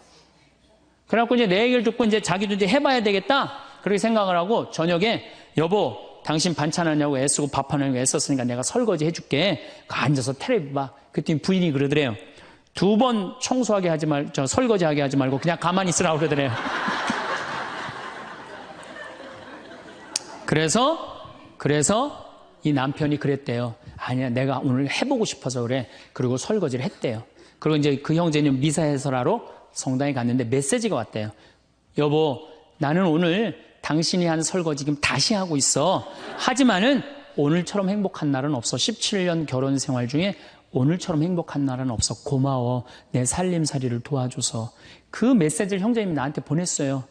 A: 그래갖고 이제 내 얘기를 듣고 이제 자기도 이제 해봐야 되겠다. 그렇게 생각을 하고 저녁에 여보 당신 반찬하냐고 애쓰고 밥하냐고 애썼으니까 내가 설거지 해줄게. 앉아서 텔레비 봐. 그랬더니 부인이 그러더래요. 2번 청소하게 하지 설거지하게 하지 말고 그냥 가만히 있으라고 그러더래요. 그래서 이 남편이 그랬대요. 아니야, 내가 오늘 해보고 싶어서 그래. 그리고 설거지를 했대요. 그리고 이제 그 형제는 미사 해설하러 성당에 갔는데 메시지가 왔대요. 여보, 나는 오늘 당신이 한 설거지 지금 다시 하고 있어. 하지만은 오늘처럼 행복한 날은 없어. 17년 결혼 생활 중에 오늘처럼 행복한 날은 없어. 고마워. 내 살림살이를 도와줘서. 그 메시지를 형제님이 나한테 보냈어요.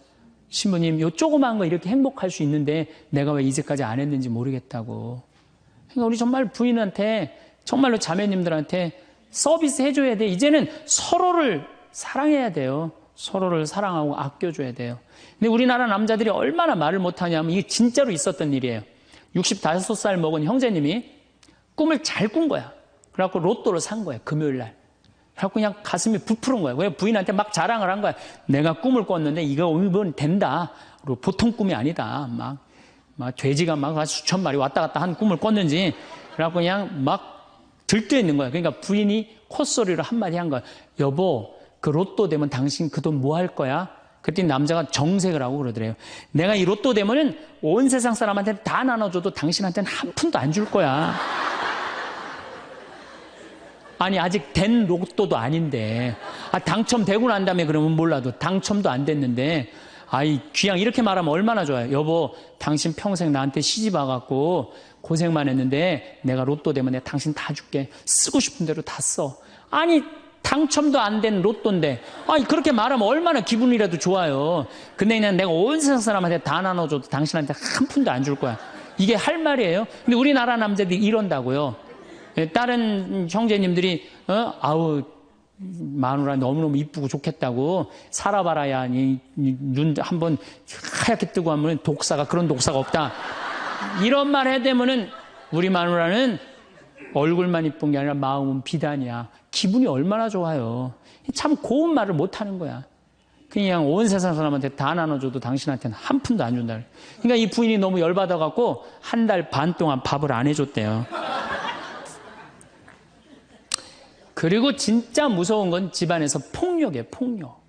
A: 신부님, 요 조그만 거 이렇게 행복할 수 있는데 내가 왜 이제까지 안 했는지 모르겠다고. 그러니까 우리 정말 부인한테, 정말로 자매님들한테 서비스 해줘야 돼. 이제는 서로를 사랑해야 돼요. 서로를 사랑하고 아껴줘야 돼요. 근데 우리나라 남자들이 얼마나 말을 못하냐면 이게 진짜로 있었던 일이에요. 65살 먹은 형제님이 꿈을 잘 꾼 거야. 그래갖고 로또를 산 거야, 금요일 날. 그래갖고 그냥 가슴이 부풀은 거야. 왜 부인한테 막 자랑을 한 거야. 내가 꿈을 꿨는데 이거 오늘 된다. 그리고 보통 꿈이 아니다. 막 돼지가 막 수천 마리 왔다 갔다 한 꿈을 꿨는지. 그래갖고 그냥 막 들떠있는 거야. 그러니까 부인이 콧소리로 한마디 한 거야. 여보, 그 로또 되면 당신 그 돈 뭐 할 거야? 그랬더니 남자가 정색을 하고 그러더래요. 내가 이 로또 되면은 온 세상 사람한테 다 나눠줘도 당신한테는 한 푼도 안 줄 거야. 아니, 아직 된 로또도 아닌데. 당첨되고 난 다음에 그러면 몰라도 당첨도 안 됐는데. 귀양 이렇게 말하면 얼마나 좋아요. 여보, 당신 평생 나한테 시집 와갖고 고생만 했는데 내가 로또 되면 내가 당신 다 줄게. 쓰고 싶은 대로 다 써. 아니, 당첨도 안 된 로또인데. 그렇게 말하면 얼마나 기분이라도 좋아요. 근데 그냥 내가 온 세상 사람한테 다 나눠줘도 당신한테 한 푼도 안 줄 거야. 이게 할 말이에요. 근데 우리나라 남자들이 이런다고요. 다른 형제님들이 마누라 너무너무 이쁘고 좋겠다고 살아봐라야 눈 한번 하얗게 뜨고 하면 그런 독사가 없다. 이런 말 해대면은 우리 마누라는 얼굴만 이쁜 게 아니라 마음은 비단이야. 기분이 얼마나 좋아요. 참 고운 말을 못하는 거야. 그냥 온 세상 사람한테 다 나눠줘도 당신한테는 한 푼도 안 준다. 그러니까 이 부인이 너무 열받아갖고 한 달 반 동안 밥을 안 해줬대요. 그리고 진짜 무서운 건 집안에서 폭력이에요, 폭력.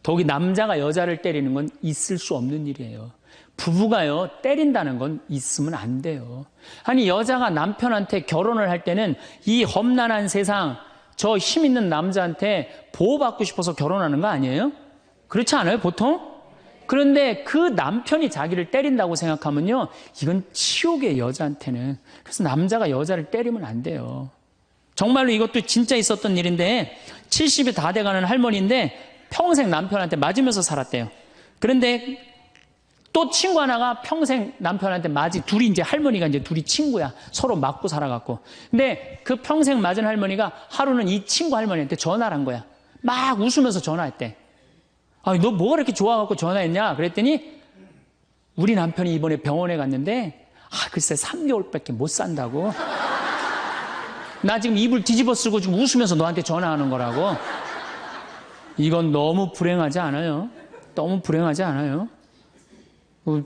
A: 더욱이 남자가 여자를 때리는 건 있을 수 없는 일이에요. 부부가요, 때린다는 건 있으면 안 돼요. 아니, 여자가 남편한테 결혼을 할 때는 이 험난한 세상, 저 힘 있는 남자한테 보호받고 싶어서 결혼하는 거 아니에요? 그렇지 않아요, 보통? 그런데 그 남편이 자기를 때린다고 생각하면요, 이건 치욕이에요, 여자한테는. 그래서 남자가 여자를 때리면 안 돼요. 정말로 이것도 진짜 있었던 일인데 70이 다 돼가는 할머니인데 평생 남편한테 맞으면서 살았대요. 그런데 또 친구 하나가 평생 남편한테 둘이 이제 할머니가 이제 둘이 친구야. 서로 맞고 살아갖고. 근데 그 평생 맞은 할머니가 하루는 이 친구 할머니한테 전화를 한 거야. 막 웃으면서 전화했대. 너 뭐가 이렇게 좋아갖고 전화했냐? 그랬더니 우리 남편이 이번에 병원에 갔는데 글쎄 3개월밖에 못 산다고. 나 지금 입을 뒤집어 쓰고 지금 웃으면서 너한테 전화하는 거라고. 이건 너무 불행하지 않아요? 너무 불행하지 않아요?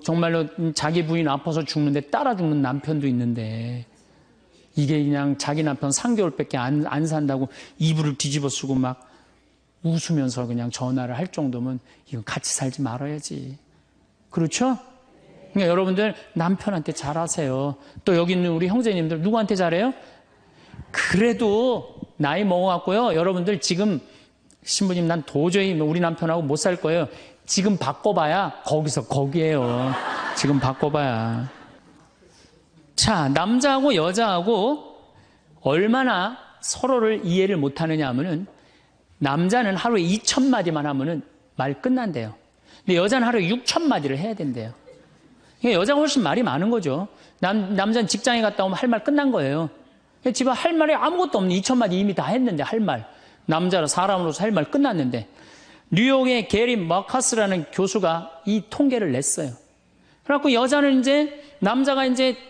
A: 정말로 자기 부인 아파서 죽는데 따라 죽는 남편도 있는데 이게 그냥 자기 남편 3개월밖에 안 산다고 이불을 뒤집어 쓰고 막 웃으면서 그냥 전화를 할 정도면 이건 같이 살지 말아야지. 그렇죠? 그러니까 여러분들 남편한테 잘하세요. 또 여기 있는 우리 형제님들 누구한테 잘해요? 그래도 나이 먹어갖고요. 여러분들 지금 신부님 난 도저히 우리 남편하고 못 살 거예요. 지금 바꿔봐야 거기서 거기에요. 지금 바꿔봐야. 자, 남자하고 여자하고 얼마나 서로를 이해를 못하느냐 하면은 남자는 하루에 2,000마디만 하면은 말 끝난대요. 근데 여자는 하루에 6,000마디를 해야 된대요. 그러니까 여자가 훨씬 말이 많은 거죠. 남자는 직장에 갔다 오면 할 말 끝난 거예요. 집에 할 말이 아무것도 없는 2,000마디 이미 다 했는데 할 말. 남자로 사람으로서 할 말 끝났는데 뉴욕의 게리 머카스라는 교수가 이 통계를 냈어요. 그래갖고 여자는 남자가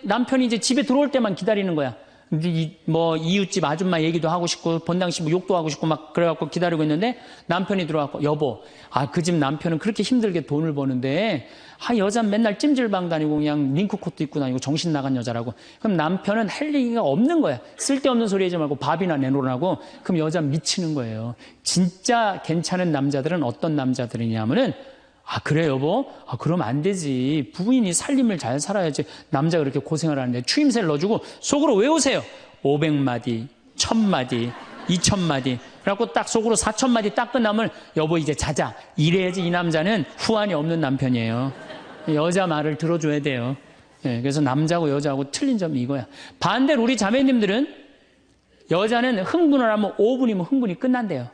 A: 남편이 집에 들어올 때만 기다리는 거야. 이웃집 아줌마 얘기도 하고 싶고 본당 신부 욕도 하고 싶고 막 그래갖고 기다리고 있는데 남편이 들어와서 여보, 그 집 남편은 그렇게 힘들게 돈을 버는데 여자는 맨날 찜질방 다니고 그냥 링크코트 입고 다니고 정신 나간 여자라고. 그럼 남편은 할 얘기가 없는 거야. 쓸데없는 소리 하지 말고 밥이나 내놓으라고. 그럼 여자는 미치는 거예요. 진짜 괜찮은 남자들은 어떤 남자들이냐면은 그래 여보? 그럼 안 되지. 부인이 살림을 잘 살아야지. 남자가 그렇게 고생을 하는데 추임새를 넣어주고 속으로 외우세요. 500마디, 1000마디, 2000마디. 그래갖고 딱 속으로 4000마디 딱 끝나면 여보 이제 자자. 이래야지 이 남자는 후환이 없는 남편이에요. 여자 말을 들어줘야 돼요. 예, 그래서 남자하고 여자하고 틀린 점이 이거야. 반대로 우리 자매님들은 여자는 흥분을 하면 5분이면 흥분이 끝난대요.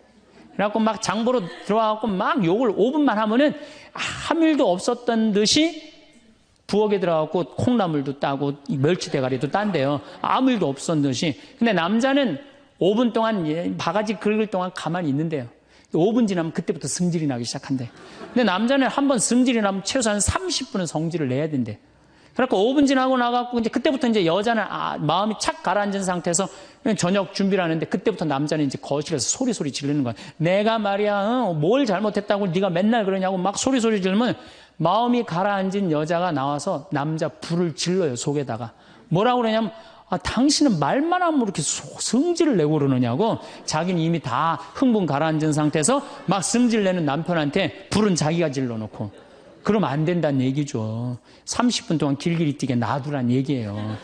A: 그래갖고 막 장보러 들어와갖고 막 욕을 5분만 하면은 아무 일도 없었던 듯이 부엌에 들어가고 콩나물도 따고 멸치 대가리도 딴대요. 아무 일도 없었던 듯이. 근데 남자는 5분 동안 바가지 긁을 동안 가만히 있는데요. 5분 지나면 그때부터 승질이 나기 시작한대. 근데 남자는 한번 승질이 나면 최소한 30분은 성질을 내야 된대. 그래서 5분 지나고 나가고 이제 그때부터 이제 여자는 마음이 착 가라앉은 상태에서 저녁 준비를 하는데 그때부터 남자는 이제 거실에서 소리 지르는 거야. 내가 말이야 뭘 잘못했다고 네가 맨날 그러냐고 막 소리 지르면 마음이 가라앉은 여자가 나와서 남자 불을 질러요, 속에다가. 뭐라고 그러냐면 당신은 말만 하면 이렇게 성질을 내고 그러느냐고. 자기는 이미 다 흥분 가라앉은 상태에서 막 성질 내는 남편한테 불은 자기가 질러놓고. 그러면 안 된다는 얘기죠. 30분 동안 길길이 뛰게 놔두란 얘기예요.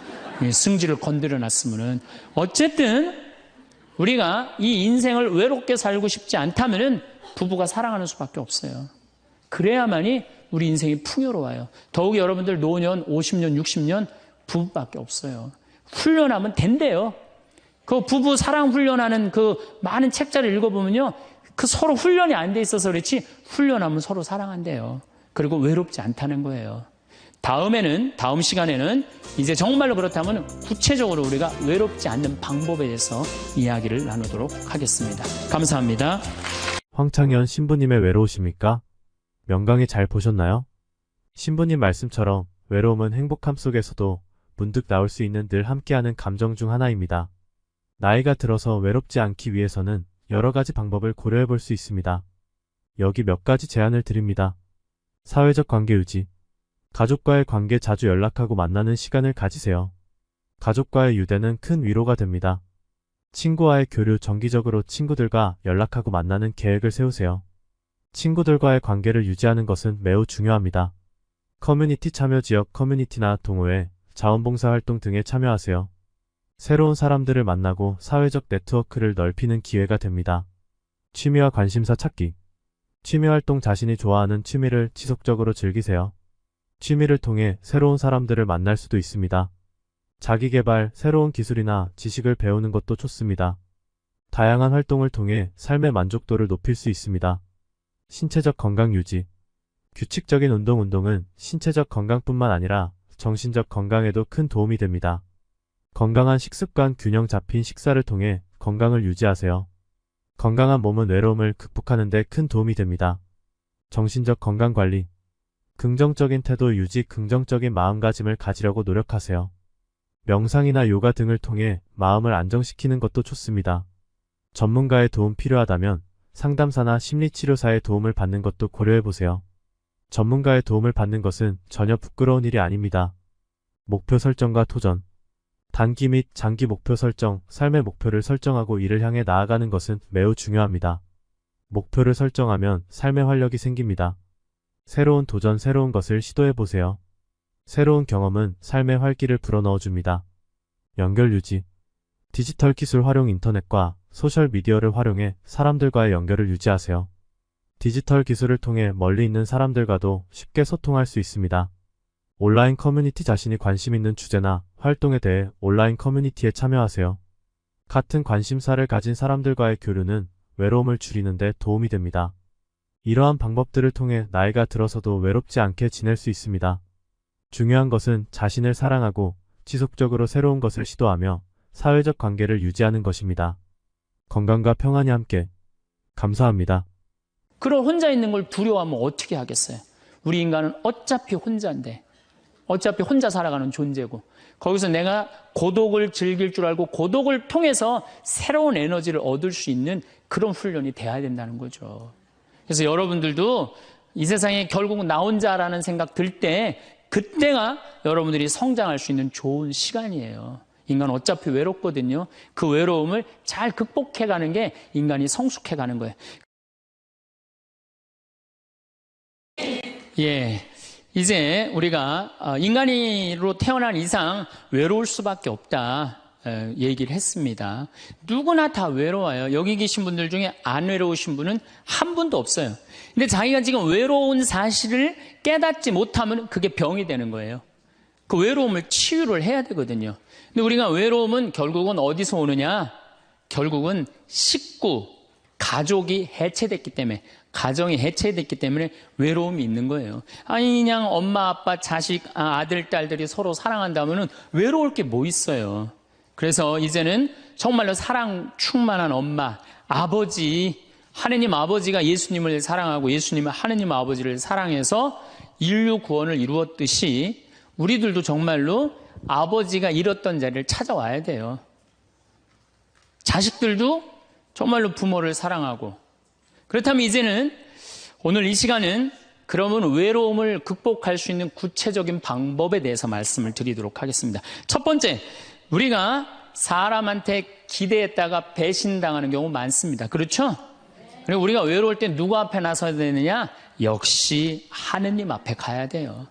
A: 승질을 건드려 놨으면은. 어쨌든 우리가 이 인생을 외롭게 살고 싶지 않다면은 부부가 사랑하는 수밖에 없어요. 그래야만이 우리 인생이 풍요로워요. 더욱이 여러분들 노년 50년 60년 부부밖에 없어요. 훈련하면 된대요. 그 부부 사랑 훈련하는 그 많은 책자를 읽어보면요, 그 서로 훈련이 안 돼 있어서 그렇지 훈련하면 서로 사랑한대요. 그리고 외롭지 않다는 거예요. 다음 시간에는 이제 정말로 그렇다면 구체적으로 우리가 외롭지 않는 방법에 대해서 이야기를 나누도록 하겠습니다. 감사합니다.
B: 황창현 신부님의 외로우십니까? 명강의 잘 보셨나요? 신부님 말씀처럼 외로움은 행복함 속에서도 문득 나올 수 있는 늘 함께하는 감정 중 하나입니다. 나이가 들어서 외롭지 않기 위해서는 여러 가지 방법을 고려해 볼 수 있습니다. 여기 몇 가지 제안을 드립니다. 사회적 관계 유지. 가족과의 관계 자주 연락하고 만나는 시간을 가지세요. 가족과의 유대는 큰 위로가 됩니다. 친구와의 교류 정기적으로 친구들과 연락하고 만나는 계획을 세우세요. 친구들과의 관계를 유지하는 것은 매우 중요합니다. 커뮤니티 참여 지역 커뮤니티나 동호회, 자원봉사 활동 등에 참여하세요. 새로운 사람들을 만나고 사회적 네트워크를 넓히는 기회가 됩니다. 취미와 관심사 찾기. 취미활동 자신이 좋아하는 취미를 지속적으로 즐기세요. 취미를 통해 새로운 사람들을 만날 수도 있습니다. 자기개발, 새로운 기술이나 지식을 배우는 것도 좋습니다. 다양한 활동을 통해 삶의 만족도를 높일 수 있습니다. 신체적 건강 유지. 규칙적인 운동은 신체적 건강뿐만 아니라 정신적 건강에도 큰 도움이 됩니다. 건강한 식습관, 균형 잡힌 식사를 통해 건강을 유지하세요. 건강한 몸은 외로움을 극복하는 데 큰 도움이 됩니다. 정신적 건강관리. 긍정적인 태도 유지, 긍정적인 마음가짐을 가지려고 노력하세요. 명상이나 요가 등을 통해 마음을 안정시키는 것도 좋습니다. 전문가의 도움 필요하다면 상담사나 심리치료사의 도움을 받는 것도 고려해보세요. 전문가의 도움을 받는 것은 전혀 부끄러운 일이 아닙니다. 목표 설정과 도전. 단기 및 장기 목표 설정, 삶의 목표를 설정하고 이를 향해 나아가는 것은 매우 중요합니다. 목표를 설정하면 삶의 활력이 생깁니다. 새로운 도전, 새로운 것을 시도해보세요. 새로운 경험은 삶의 활기를 불어넣어줍니다. 연결 유지. 디지털 기술 활용, 인터넷과 소셜미디어를 활용해 사람들과의 연결을 유지하세요. 디지털 기술을 통해 멀리 있는 사람들과도 쉽게 소통할 수 있습니다. 온라인 커뮤니티, 자신이 관심 있는 주제나 활동에 대해 온라인 커뮤니티에 참여하세요. 같은 관심사를 가진 사람들과의 교류는 외로움을 줄이는 데 도움이 됩니다. 이러한 방법들을 통해 나이가 들어서도 외롭지 않게 지낼 수 있습니다. 중요한 것은 자신을 사랑하고 지속적으로 새로운 것을 시도하며 사회적 관계를 유지하는 것입니다. 건강과 평안이 함께. 감사합니다.
A: 그런 혼자 있는 걸 두려워하면 어떻게 하겠어요? 우리 인간은 어차피 혼자인데, 어차피 혼자 살아가는 존재고, 거기서 내가 고독을 즐길 줄 알고 고독을 통해서 새로운 에너지를 얻을 수 있는 그런 훈련이 돼야 된다는 거죠. 그래서 여러분들도 이 세상에 결국 나 혼자라는 생각 들 때, 그때가 여러분들이 성장할 수 있는 좋은 시간이에요. 인간은 어차피 외롭거든요. 그 외로움을 잘 극복해가는 게 인간이 성숙해가는 거예요. 예, 이제 우리가 인간으로 태어난 이상 외로울 수밖에 없다 얘기를 했습니다. 누구나 다 외로워요. 여기 계신 분들 중에 안 외로우신 분은 한 분도 없어요. 근데 자기가 지금 외로운 사실을 깨닫지 못하면 그게 병이 되는 거예요. 그 외로움을 치유를 해야 되거든요. 근데 우리가 외로움은 결국은 어디서 오느냐? 결국은 식구, 가족이 해체됐기 때문에, 가정이 해체됐기 때문에 외로움이 있는 거예요. 아니 그냥 엄마, 아빠, 자식, 아들, 딸들이 서로 사랑한다면은 외로울 게 뭐 있어요. 그래서 이제는 정말로 사랑 충만한 엄마, 아버지, 하느님 아버지가 예수님을 사랑하고 예수님은 하느님 아버지를 사랑해서 인류 구원을 이루었듯이 우리들도 정말로 아버지가 잃었던 자리를 찾아와야 돼요. 자식들도 정말로 부모를 사랑하고. 그렇다면 이제는 오늘 이 시간은 그러면 외로움을 극복할 수 있는 구체적인 방법에 대해서 말씀을 드리도록 하겠습니다. 첫 번째, 우리가 사람한테 기대했다가 배신당하는 경우 많습니다. 그렇죠? 그리고 우리가 외로울 때 누구 앞에 나서야 되느냐? 역시 하느님 앞에 가야 돼요.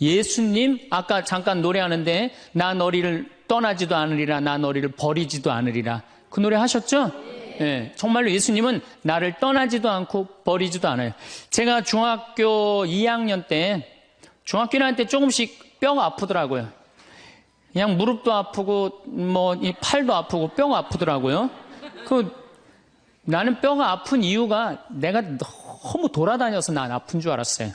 A: 예수님, 아까 잠깐 노래하는데 나 너희를 떠나지도 않으리라, 나 너희를 버리지도 않으리라. 그 노래 하셨죠? 네, 정말로 예수님은 나를 떠나지도 않고 버리지도 않아요. 제가 중학교 2학년 때, 중학교 1학년 때 조금씩 뼈가 아프더라고요. 그냥 무릎도 아프고 뭐 이 팔도 아프고 뼈가 아프더라고요. 나는 뼈가 아픈 이유가 내가 너무 돌아다녀서 난 아픈 줄 알았어요.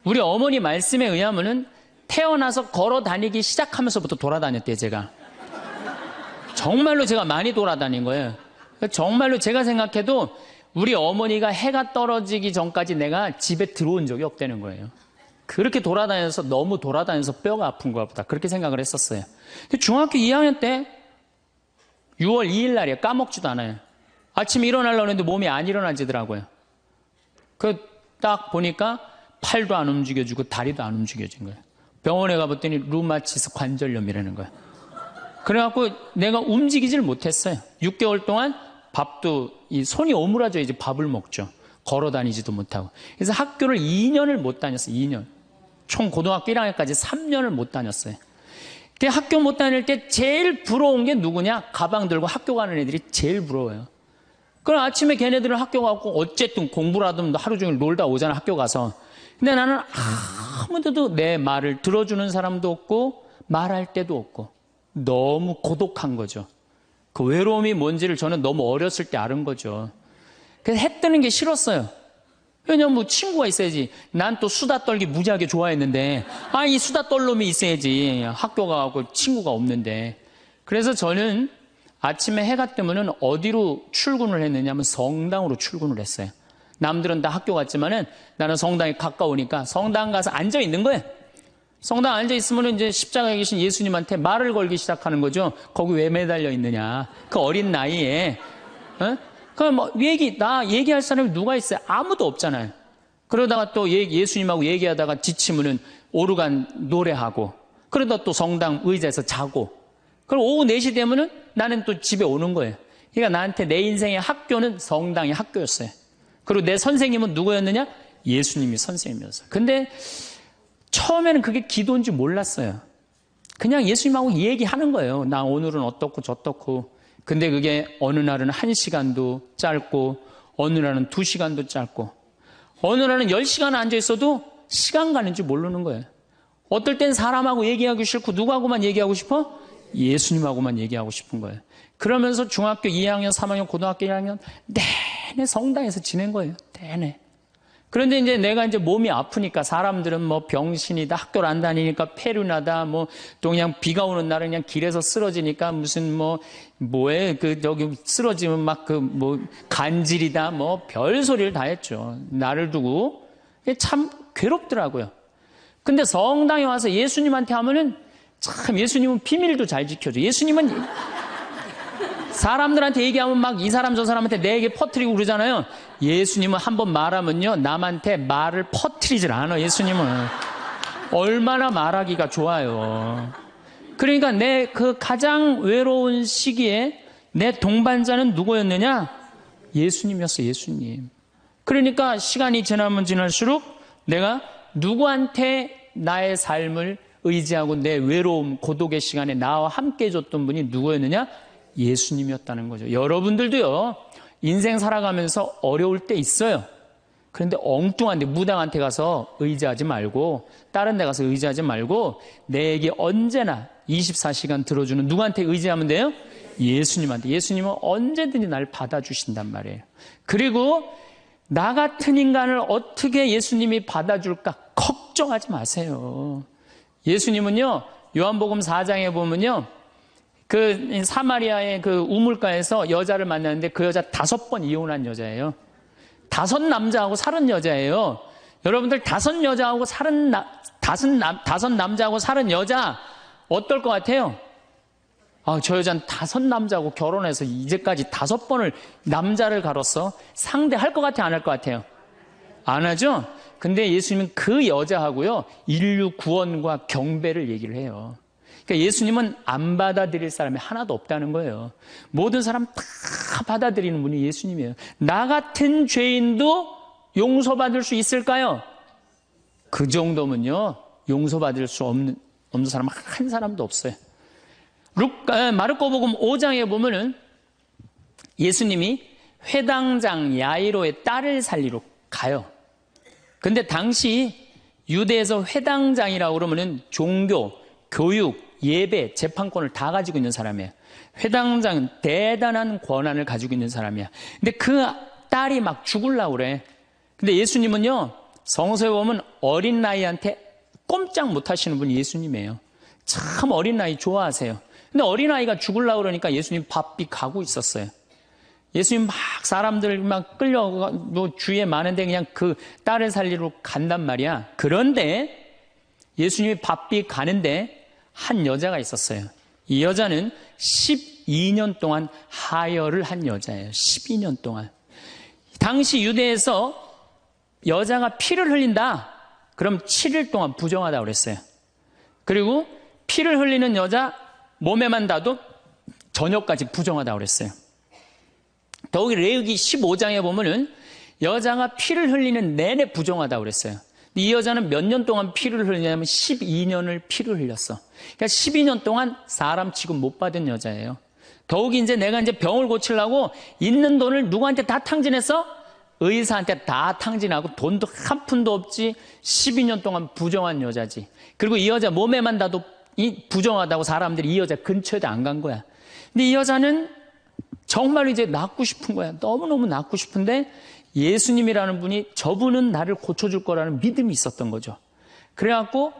A: 우리 어머니 말씀에 의하면은 태어나서 걸어 다니기 시작하면서부터 돌아다녔대요, 제가. 정말로 제가 많이 돌아다닌 거예요. 정말로 제가 생각해도 우리 어머니가 해가 떨어지기 전까지 내가 집에 들어온 적이 없다는 거예요. 그렇게 돌아다녀서 너무 돌아다녀서 뼈가 아픈 것 보다 그렇게 생각을 했었어요. 중학교 2학년 때 6월 2일 날이에요. 까먹지도 않아요. 아침에 일어나려고 했는데 몸이 안 일어나지더라고요. 딱 보니까 팔도 안 움직여지고 다리도 안 움직여진 거예요. 병원에 가봤더니 루마티스 관절염이라는 거예요. 그래갖고 내가 움직이질 못했어요. 6개월 동안 밥도 이 손이 오므라져야지 밥을 먹죠. 걸어 다니지도 못하고. 그래서 학교를 2년을 못 다녔어요. 2년. 총 고등학교 1학년까지 3년을 못 다녔어요. 근데 학교 못 다닐 때 제일 부러운 게 누구냐? 가방 들고 학교 가는 애들이 제일 부러워요. 그럼 아침에 걔네들은 학교 가고 어쨌든 공부를 하든 하루 종일 놀다 오잖아, 학교 가서. 근데 나는 아무데도 내 말을 들어주는 사람도 없고 말할 데도 없고 너무 고독한 거죠. 그 외로움이 뭔지를 저는 너무 어렸을 때 알은 거죠. 그래서 해 뜨는 게 싫었어요. 왜냐면 뭐 친구가 있어야지. 난 또 수다 떨기 무지하게 좋아했는데 이 수다 떨 놈이 있어야지. 학교 가고 친구가 없는데. 그래서 저는 아침에 해가 뜨면은 어디로 출근을 했느냐면 성당으로 출근을 했어요. 남들은 다 학교 갔지만은 나는 성당에 가까우니까 성당 가서 앉아 있는 거예요. 성당 앉아 있으면 이제 십자가에 계신 예수님한테 말을 걸기 시작하는 거죠. 거기 왜 매달려 있느냐. 그 어린 나이에. 그럼 뭐 나 얘기할 사람이 누가 있어요? 아무도 없잖아요. 그러다가 또 예수님하고 얘기하다가 지치면은 오르간 노래하고, 그러다 또 성당 의자에서 자고, 그럼 오후 4시 되면은 나는 또 집에 오는 거예요. 그러니까 나한테 내 인생의 학교는 성당이 학교였어요. 그리고 내 선생님은 누구였느냐? 예수님이 선생님이었어요. 근데 처음에는 그게 기도인지 몰랐어요. 그냥 예수님하고 얘기하는 거예요. 나 오늘은 어떻고 저떻고. 근데 그게 어느 날은 1시간도 짧고 어느 날은 2시간도 짧고 어느 날은 10시간 앉아 있어도 시간 가는 줄 모르는 거예요. 어떨 땐 사람하고 얘기하기 싫고 누구하고만 얘기하고 싶어? 예수님하고만 얘기하고 싶은 거예요. 그러면서 중학교 2학년, 3학년, 고등학교 1학년 내내 성당에서 지낸 거예요. 내내. 그런데 이제 내가 이제 몸이 아프니까 사람들은 뭐 병신이다, 학교를 안 다니니까 폐륜하다, 뭐 또 그냥 비가 오는 날은 그냥 길에서 쓰러지니까 무슨 저기 쓰러지면 막 간질이다, 뭐 별 소리를 다 했죠. 나를 두고. 참 괴롭더라고요. 근데 성당에 와서 예수님한테 하면은 참 예수님은 비밀도 잘 지켜줘. 예수님은 사람들한테 얘기하면 막 이 사람 저 사람한테 내 얘기 퍼뜨리고 그러잖아요. 예수님은 한번 말하면요 남한테 말을 퍼뜨리질 않아. 예수님은 얼마나 말하기가 좋아요. 그러니까 내 그 가장 외로운 시기에 내 동반자는 누구였느냐? 예수님이었어. 예수님. 그러니까 시간이 지나면 지날수록 내가 누구한테 나의 삶을 의지하고 내 외로움 고독의 시간에 나와 함께 해줬던 분이 누구였느냐? 예수님이었다는 거죠. 여러분들도요 인생 살아가면서 어려울 때 있어요. 그런데 엉뚱한데 무당한테 가서 의지하지 말고 다른 데 가서 의지하지 말고 내게 언제나 24시간 들어주는 누구한테 의지하면 돼요? 예수님한테. 예수님은 언제든지 날 받아주신단 말이에요. 그리고 나 같은 인간을 어떻게 예수님이 받아줄까 걱정하지 마세요. 예수님은요, 요한복음 4장에 보면요, 그 사마리아의 그 우물가에서 여자를 만났는데 그 여자 5번 이혼한 여자예요. 5 남자하고 살은 여자예요. 여러분들 5 여자하고 살은 5 남자하고 살은 여자 어떨 것 같아요? 저 여자는 5 남자하고 결혼해서 이제까지 5번을 남자를 가로써 상대할 것 같아요? 안 할 것 같아요? 안 하죠? 근데 예수님은 그 여자하고요, 인류 구원과 경배를 얘기를 해요. 그러니까 예수님은 안 받아들일 사람이 하나도 없다는 거예요. 모든 사람 다 받아들이는 분이 예수님이에요. 나 같은 죄인도 용서받을 수 있을까요? 그 정도면요, 용서받을 수 없는 사람 한 사람도 없어요. 마르코복음 5장에 보면은 예수님이 회당장 야이로의 딸을 살리러 가요. 근데 당시 유대에서 회당장이라고 그러면은 종교, 교육, 예배, 재판권을 다 가지고 있는 사람이에요. 회당장은 대단한 권한을 가지고 있는 사람이야. 근데 그 딸이 막 죽으려고 그래. 근데 예수님은요, 성서에 보면 어린 나이한테 꼼짝 못 하시는 분이 예수님이에요. 참 어린 나이 좋아하세요. 근데 어린아이가 죽으려고 그러니까 예수님 바삐 가고 있었어요. 예수님 막 사람들 막 끌려 주위에 많은데 그냥 그 딸을 살리러 간단 말이야. 그런데 예수님이 바삐 가는데 한 여자가 있었어요. 이 여자는 12년 동안 하혈을 한 여자예요. 12년 동안. 당시 유대에서 여자가 피를 흘린다, 그럼 7일 동안 부정하다고 그랬어요. 그리고 피를 흘리는 여자 몸에만 닿아도 저녁까지 부정하다고 그랬어요. 더욱이 레위기 15장에 보면은 여자가 피를 흘리는 내내 부정하다고 그랬어요. 이 여자는 몇 년 동안 피를 흘리냐면 12년을 피를 흘렸어. 그러니까 12년 동안 사람 취급 못 받은 여자예요. 더욱이 이제 내가 이제 병을 고치려고 있는 돈을 누구한테 다 탕진했어? 의사한테 다 탕진하고 돈도 한 푼도 없지. 12년 동안 부정한 여자지. 그리고 이 여자 몸에만 닿아도 이 부정하다고 사람들이 이 여자 근처에도 안 간 거야. 근데 이 여자는 정말 이제 낫고 싶은 거야. 너무너무 낫고 싶은데 예수님이라는 분이 저분은 나를 고쳐줄 거라는 믿음이 있었던 거죠. 그래갖고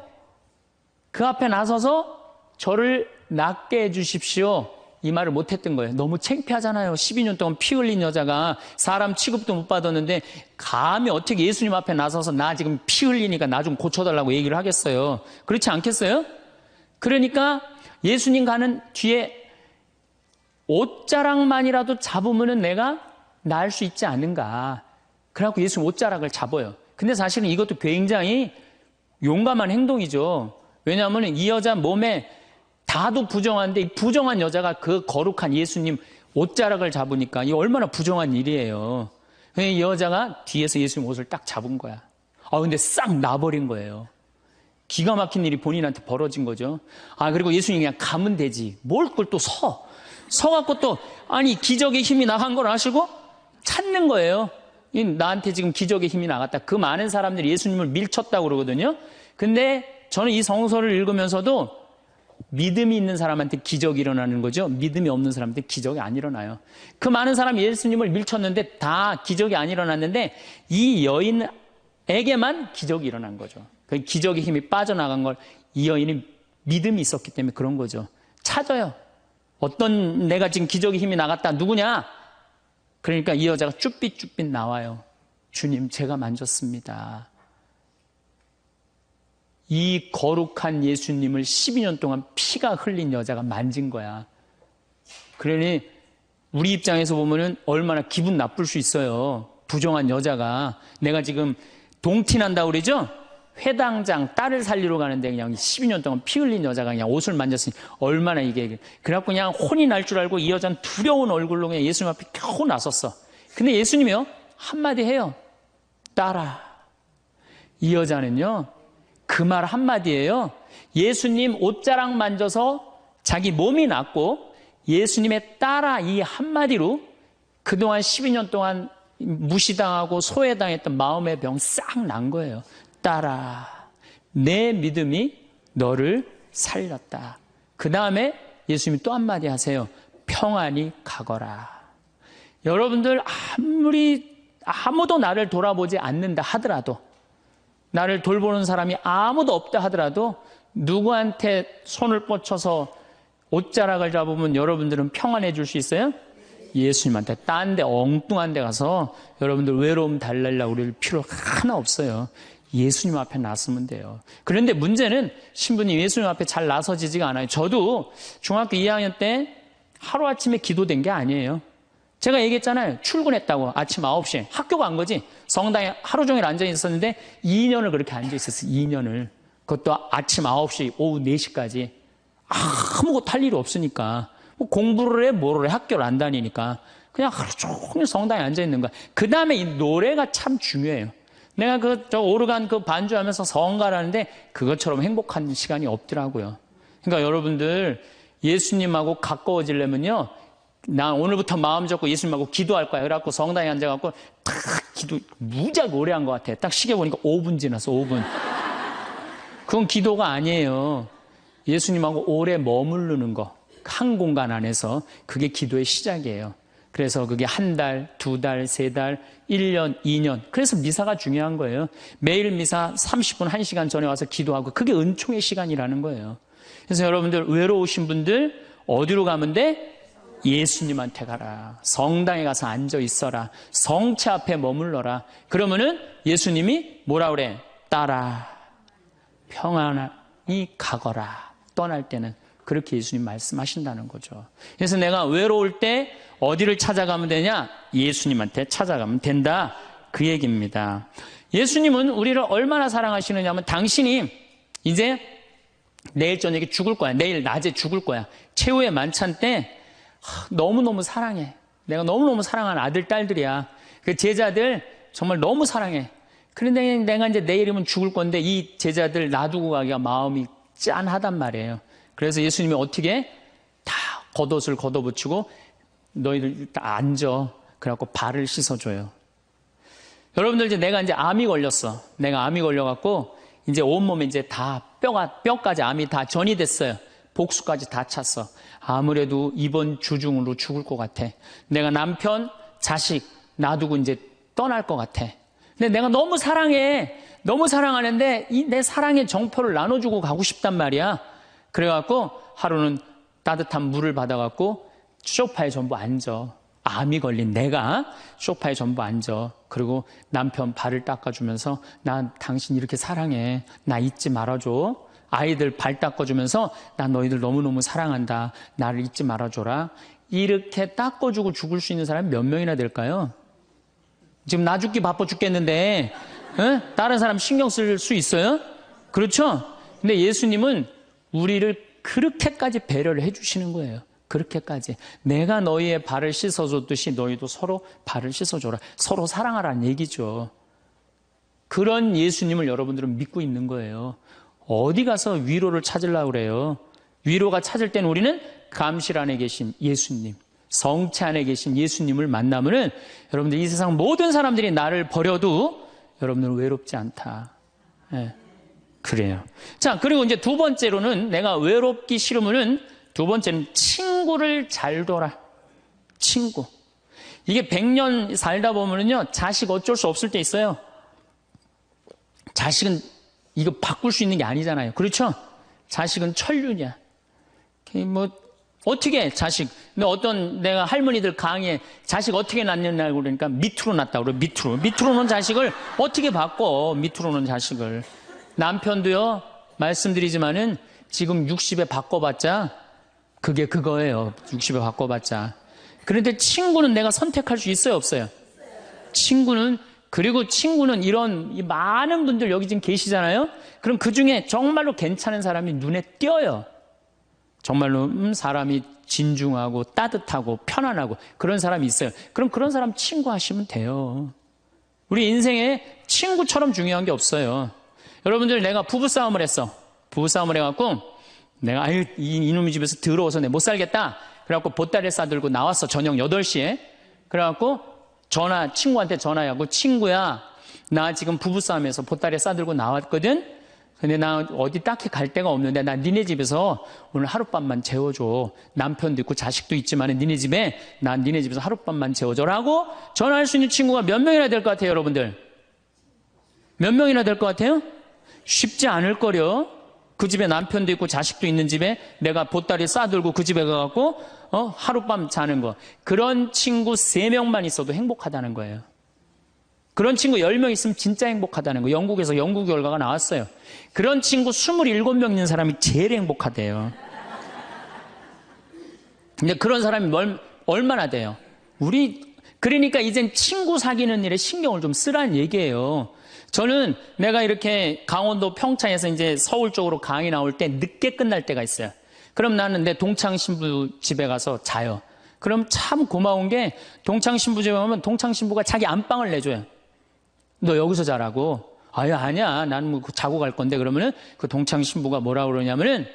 A: 그 앞에 나서서 저를 낫게 해주십시오, 이 말을 못했던 거예요. 너무 창피하잖아요. 12년 동안 피 흘린 여자가 사람 취급도 못 받았는데 감히 어떻게 예수님 앞에 나서서 나 지금 피 흘리니까 나 좀 고쳐달라고 얘기를 하겠어요? 그렇지 않겠어요? 그러니까 예수님 가는 뒤에 옷자락만이라도 잡으면 내가 나을 수 있지 않은가. 그래갖고 예수님 옷자락을 잡아요. 근데 사실은 이것도 굉장히 용감한 행동이죠. 왜냐하면 이 여자 몸에 다도 부정한데 이 부정한 여자가 그 거룩한 예수님 옷자락을 잡으니까 이 얼마나 부정한 일이에요. 이 여자가 뒤에서 예수님 옷을 딱 잡은 거야. 근데 싹 나버린 거예요. 기가 막힌 일이 본인한테 벌어진 거죠. 그리고 예수님이 그냥 가면 되지. 뭘 그걸 또 서갖고 또, 기적의 힘이 나간 걸 아시고 찾는 거예요. 나한테 지금 기적의 힘이 나갔다. 그 많은 사람들이 예수님을 밀쳤다고 그러거든요. 근데 저는 이 성서를 읽으면서도 믿음이 있는 사람한테 기적이 일어나는 거죠. 믿음이 없는 사람한테 기적이 안 일어나요. 그 많은 사람이 예수님을 밀쳤는데 다 기적이 안 일어났는데 이 여인에게만 기적이 일어난 거죠. 그 기적의 힘이 빠져나간 걸 이 여인이 믿음이 있었기 때문에 그런 거죠. 찾아요. 어떤 내가 지금 기적의 힘이 나갔다. 누구냐? 그러니까 이 여자가 쭈삣쭈삣 나와요. 주님, 제가 만졌습니다. 이 거룩한 예수님을 12년 동안 피가 흘린 여자가 만진 거야. 그러니 우리 입장에서 보면은 얼마나 기분 나쁠 수 있어요. 부정한 여자가. 내가 지금 동티난다고 그러죠? 회당장 딸을 살리러 가는데 그냥 12년 동안 피 흘린 여자가 그냥 옷을 만졌으니 얼마나 이게. 그래갖고 그냥 혼이 날 줄 알고 이 여자는 두려운 얼굴로 그냥 예수님 앞에 겨우 나섰어. 근데 예수님이요, 한마디 해요. 딸아. 이 여자는요, 그 말 한마디예요. 예수님 옷자락 만져서 자기 몸이 낫고 예수님의 딸아 이 한마디로 그동안 12년 동안 무시당하고 소외당했던 마음의 병 싹 난 거예요. 딸아, 내 믿음이 너를 살렸다. 그 다음에 예수님이 또 한마디 하세요. 평안히 가거라. 여러분들 아무도 나를 돌아보지 않는다 하더라도, 나를 돌보는 사람이 아무도 없다 하더라도 누구한테 손을 뻗쳐서 옷자락을 잡으면 여러분들은 평안해질 수 있어요? 예수님한테. 딴 데 엉뚱한 데 가서 여러분들 외로움 달래려고 그럴 필요 하나 없어요. 예수님 앞에 나서면 돼요. 그런데 문제는 신부님 예수님 앞에 잘 나서지지가 않아요. 저도 중학교 2학년 때 하루아침에 기도된 게 아니에요. 제가 얘기했잖아요. 출근했다고 아침 9시에. 학교 간 거지. 성당에 하루 종일 앉아 있었는데 2년을 그렇게 앉아 있었어요. 2년을. 그것도 아침 9시, 오후 4시까지. 아무것도 할 일이 없으니까. 뭐 공부를 해, 뭐를 해, 학교를 안 다니니까. 그냥 하루 종일 성당에 앉아 있는 거야. 그 다음에 이 노래가 참 중요해요. 내가 오르간 반주하면서 성가라는데 그것처럼 행복한 시간이 없더라고요. 그러니까 여러분들 예수님하고 가까워지려면요. 나 오늘부터 마음 잡고 예수님하고 기도할 거야. 그래갖고 성당에 앉아갖고 딱 기도 무지하게 오래 한 것 같아. 딱 시계 보니까 5분 지났어. 5분. 그건 기도가 아니에요. 예수님하고 오래 머무르는 거. 한 공간 안에서 그게 기도의 시작이에요. 그래서 그게 한 달, 2달, 3달, 1년, 2년. 그래서 미사가 중요한 거예요. 매일 미사 30분, 1시간 전에 와서 기도하고 그게 은총의 시간이라는 거예요. 그래서 여러분들 외로우신 분들 어디로 가면 돼? 예수님한테 가라. 성당에 가서 앉아 있어라. 성체 앞에 머물러라. 그러면은 예수님이 뭐라 그래? 따라 평안히 가거라. 떠날 때는 그렇게 예수님 말씀하신다는 거죠. 그래서 내가 외로울 때 어디를 찾아가면 되냐? 예수님한테 찾아가면 된다. 그 얘기입니다. 예수님은 우리를 얼마나 사랑하시느냐면 당신이 이제 내일 저녁에 죽을 거야. 내일 낮에 죽을 거야. 최후의 만찬 때 너무너무 사랑해. 내가 너무너무 사랑하는 아들, 딸들이야. 그 제자들 정말 너무 사랑해. 그런데 내가 이제 내일이면 죽을 건데 이 제자들 놔두고 가기가 마음이 짠하단 말이에요. 그래서 예수님이 어떻게 다 겉옷을 걷어붙이고 너희들 다 앉아. 그래갖고 발을 씻어줘요. 여러분들 이제 내가 이제 암이 걸렸어. 내가 암이 걸려갖고 이제 온몸에 이제 다 뼈까지 암이 다 전이 됐어요. 복수까지 다 찼어. 아무래도 이번 주 중으로 죽을 것 같아. 내가 남편, 자식 놔두고 이제 떠날 것 같아. 근데 내가 너무 사랑해. 너무 사랑하는데 이 내 사랑의 정포를 나눠주고 가고 싶단 말이야. 그래갖고 하루는 따뜻한 물을 받아갖고 소파에 전부 앉아. 암이 걸린 내가 소파에 전부 앉아. 그리고 남편 발을 닦아주면서 나 당신 이렇게 사랑해. 나 잊지 말아줘. 아이들 발 닦아주면서 나 너희들 너무너무 사랑한다. 나를 잊지 말아줘라. 이렇게 닦아주고 죽을 수 있는 사람이 몇 명이나 될까요? 지금 나 죽기 바빠 죽겠는데 다른 사람 신경 쓸 수 있어요? 그렇죠? 근데 예수님은 우리를 그렇게까지 배려를 해주시는 거예요. 그렇게까지. 내가 너희의 발을 씻어줬듯이 너희도 서로 발을 씻어줘라. 서로 사랑하라는 얘기죠. 그런 예수님을 여러분들은 믿고 있는 거예요. 어디 가서 위로를 찾으려고 그래요? 위로가 찾을 때는 우리는 감실 안에 계신 예수님, 성체 안에 계신 예수님을 만나면은 여러분들 이 세상 모든 사람들이 나를 버려도 여러분들은 외롭지 않다. 네, 그래요. 자, 그리고 이제 두 번째로는 내가 외롭기 싫으면은 두 번째는 친구를 잘 둬라. 친구. 이게 100년 살다 보면은요, 자식 어쩔 수 없을 때 있어요. 자식은 이거 바꿀 수 있는 게 아니잖아요. 그렇죠? 자식은 천륜이야. 뭐, 어떻게 자식. 근데 내가 할머니들 강의에 자식 어떻게 낳느냐고 그러니까 밑으로 낳다고 그래, 밑으로. 밑으로 놓은 자식을 어떻게 바꿔, 밑으로 놓은 자식을. 남편도요, 말씀드리지만은 지금 60에 바꿔봤자 그게 그거예요. 60에 바꿔봤자. 그런데 친구는 내가 선택할 수 있어요, 없어요? 그리고 친구는 이런 많은 분들 여기 지금 계시잖아요? 그럼 그 중에 정말로 괜찮은 사람이 눈에 띄어요. 정말로 사람이 진중하고 따뜻하고 편안하고 그런 사람이 있어요. 그럼 그런 사람 친구하시면 돼요. 우리 인생에 친구처럼 중요한 게 없어요. 여러분들 내가 부부싸움을 했어. 부부싸움을 해갖고 내가 이놈의 집에서 더러워서 내가 못 살겠다. 그래갖고 보따리 싸들고 나왔어. 저녁 8시에. 그래갖고 친구한테 전화하고, 친구야, 나 지금 부부싸움에서 보따리 싸들고 나왔거든? 근데 나 어디 딱히 갈 데가 없는데 나 니네 집에서 오늘 하룻밤만 재워줘. 남편도 있고 자식도 있지만 니네 집에서 하룻밤만 재워줘라고 전화할 수 있는 친구가 몇 명이나 될 것 같아요, 여러분들? 몇 명이나 될 것 같아요? 쉽지 않을 거려. 그 집에 남편도 있고 자식도 있는 집에 내가 보따리 싸들고 그 집에 가갖고 하룻밤 자는 거. 그런 친구 3명만 있어도 행복하다는 거예요. 그런 친구 10명 있으면 진짜 행복하다는 거. 영국에서 연구 결과가 나왔어요. 그런 친구 27명 있는 사람이 제일 행복하대요. 근데 그런 사람이 얼마나 돼요? 그러니까 이젠 친구 사귀는 일에 신경을 좀 쓰라는 얘기예요. 저는 내가 이렇게 강원도 평창에서 이제 서울 쪽으로 강의 나올 때 늦게 끝날 때가 있어요. 그럼 나는 내 동창 신부 집에 가서 자요. 그럼 참 고마운 게 동창 신부 집에 가면 동창 신부가 자기 안방을 내줘요. 너 여기서 자라고. 아니야. 나는 뭐 자고 갈 건데. 그러면은 그 동창 신부가 뭐라 그러냐면은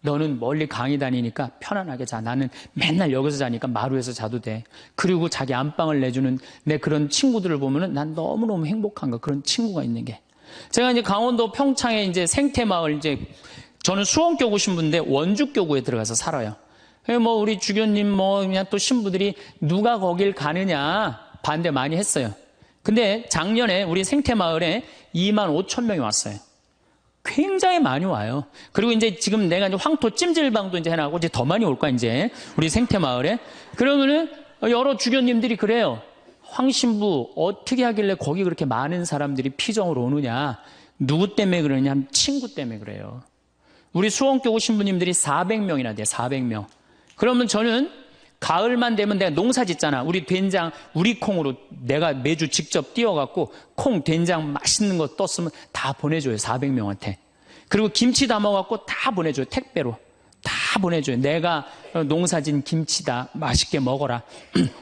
A: 너는 멀리 강의 다니니까 편안하게 자. 나는 맨날 여기서 자니까 마루에서 자도 돼. 그리고 자기 안방을 내주는 내 그런 친구들을 보면은 난 너무너무 행복한 거. 그런 친구가 있는 게. 제가 이제 강원도 평창에 이제 생태마을 저는 수원교구 신부인데 원주교구에 들어가서 살아요. 뭐 우리 주교님 그냥 또 신부들이 누가 거길 가느냐 반대 많이 했어요. 근데 작년에 우리 생태마을에 25,000명이 왔어요. 굉장히 많이 와요. 그리고 이제 지금 내가 이제 황토 찜질방도 이제 해놔고 이제 더 많이 올 거야, 이제. 우리 생태마을에. 그러면은 여러 주교님들이 그래요. 황신부 어떻게 하길래 거기 그렇게 많은 사람들이 피정으로 오느냐. 누구 때문에 그러냐 하면 친구 때문에 그래요. 우리 수원교구 신부님들이 400명이나 돼요, 400명. 그러면 저는 가을만 되면 내가 농사 짓잖아. 우리 된장, 우리 콩으로 내가 매주 직접 띄워갖고 콩, 된장 맛있는 거 떴으면 다 보내줘요. 400명한테. 그리고 김치 담아갖고 다 보내줘요. 택배로. 다 보내줘요. 내가 농사진 김치다. 맛있게 먹어라.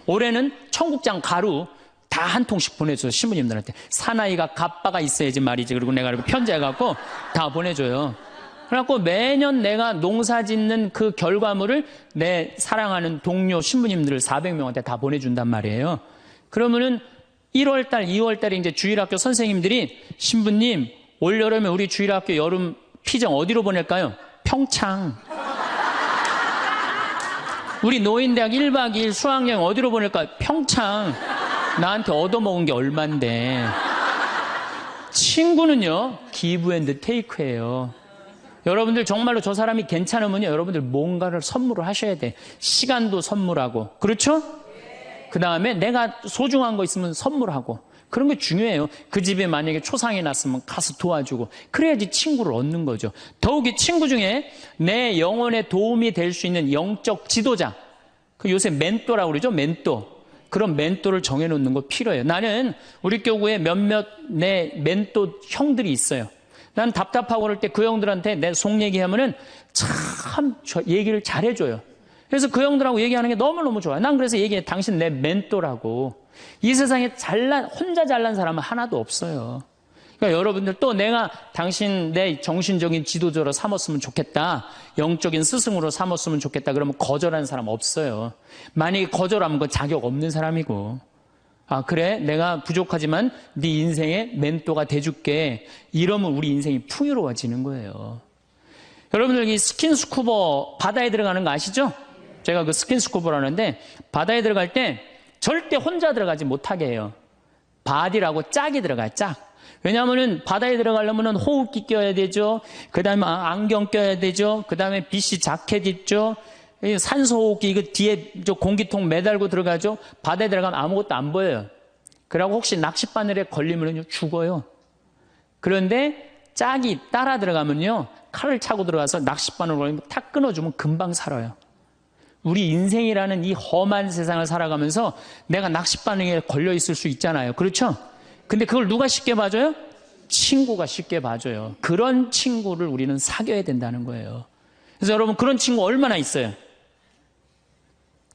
A: 올해는 청국장 가루 다 한 통씩 보내줘요. 신부님들한테. 사나이가 갑바가 있어야지 말이지. 그리고 내가 이렇게 편지해갖고 다 보내줘요. 그래갖고 매년 내가 농사 짓는 그 결과물을 내 사랑하는 동료 신부님들 400명한테 다 보내준단 말이에요. 그러면은 1월달, 2월달에 이제 주일학교 선생님들이 신부님, 올여름에 우리 주일학교 여름 피정 어디로 보낼까요? 평창. 우리 노인대학 1박 2일 수학여행 어디로 보낼까요? 평창. 나한테 얻어먹은 게 얼만데. 친구는요, 기브 앤드 테이크예요. 여러분들 정말로 저 사람이 괜찮으면요, 여러분들 뭔가를 선물을 하셔야 돼. 시간도 선물하고. 그렇죠? 그 다음에 내가 소중한 거 있으면 선물하고. 그런 게 중요해요. 그 집에 만약에 초상이 났으면 가서 도와주고. 그래야지 친구를 얻는 거죠. 더욱이 친구 중에 내 영혼에 도움이 될 수 있는 영적 지도자. 그 요새 멘토라고 그러죠? 멘토. 그런 멘토를 정해놓는 거 필요해요. 나는 우리 교구에 몇몇 내 멘토 형들이 있어요. 난 답답하고 그럴 때 그 형들한테 내 속 얘기하면은 참 얘기를 잘해줘요. 그래서 그 형들하고 얘기하는 게 너무너무 좋아요. 난 그래서 얘기해. 당신 내 멘토라고. 이 세상에 혼자 잘난 사람은 하나도 없어요. 그러니까 여러분들 또 내가 당신 내 정신적인 지도자로 삼았으면 좋겠다. 영적인 스승으로 삼았으면 좋겠다. 그러면 거절하는 사람 없어요. 만약에 거절하면 그 자격 없는 사람이고. 아, 그래? 내가 부족하지만 네 인생의 멘토가 돼줄게. 이러면 우리 인생이 풍요로워지는 거예요. 여러분들 이 스킨스쿠버 바다에 들어가는 거 아시죠? 제가 그 스킨스쿠버라는데 바다에 들어갈 때 절대 혼자 들어가지 못하게 해요. 바디라고 짝이 들어가요, 짝. 왜냐하면은 바다에 들어가려면은 호흡기 껴야 되죠. 그 다음에 안경 껴야 되죠. 그 다음에 BC 자켓 입죠. 산소호흡기 이거 뒤에 저 공기통 매달고 들어가죠. 바다에 들어가면 아무것도 안 보여요. 그러고 혹시 낚싯바늘에 걸리면요 죽어요. 그런데 짝이 따라 들어가면요 칼을 차고 들어가서 낚싯바늘 걸리면 탁 끊어주면 금방 살아요. 우리 인생이라는 이 험한 세상을 살아가면서 내가 낚싯바늘에 걸려 있을 수 있잖아요. 그렇죠? 근데 그걸 누가 쉽게 봐줘요? 친구가 쉽게 봐줘요. 그런 친구를 우리는 사귀어야 된다는 거예요. 그래서 여러분 그런 친구 얼마나 있어요?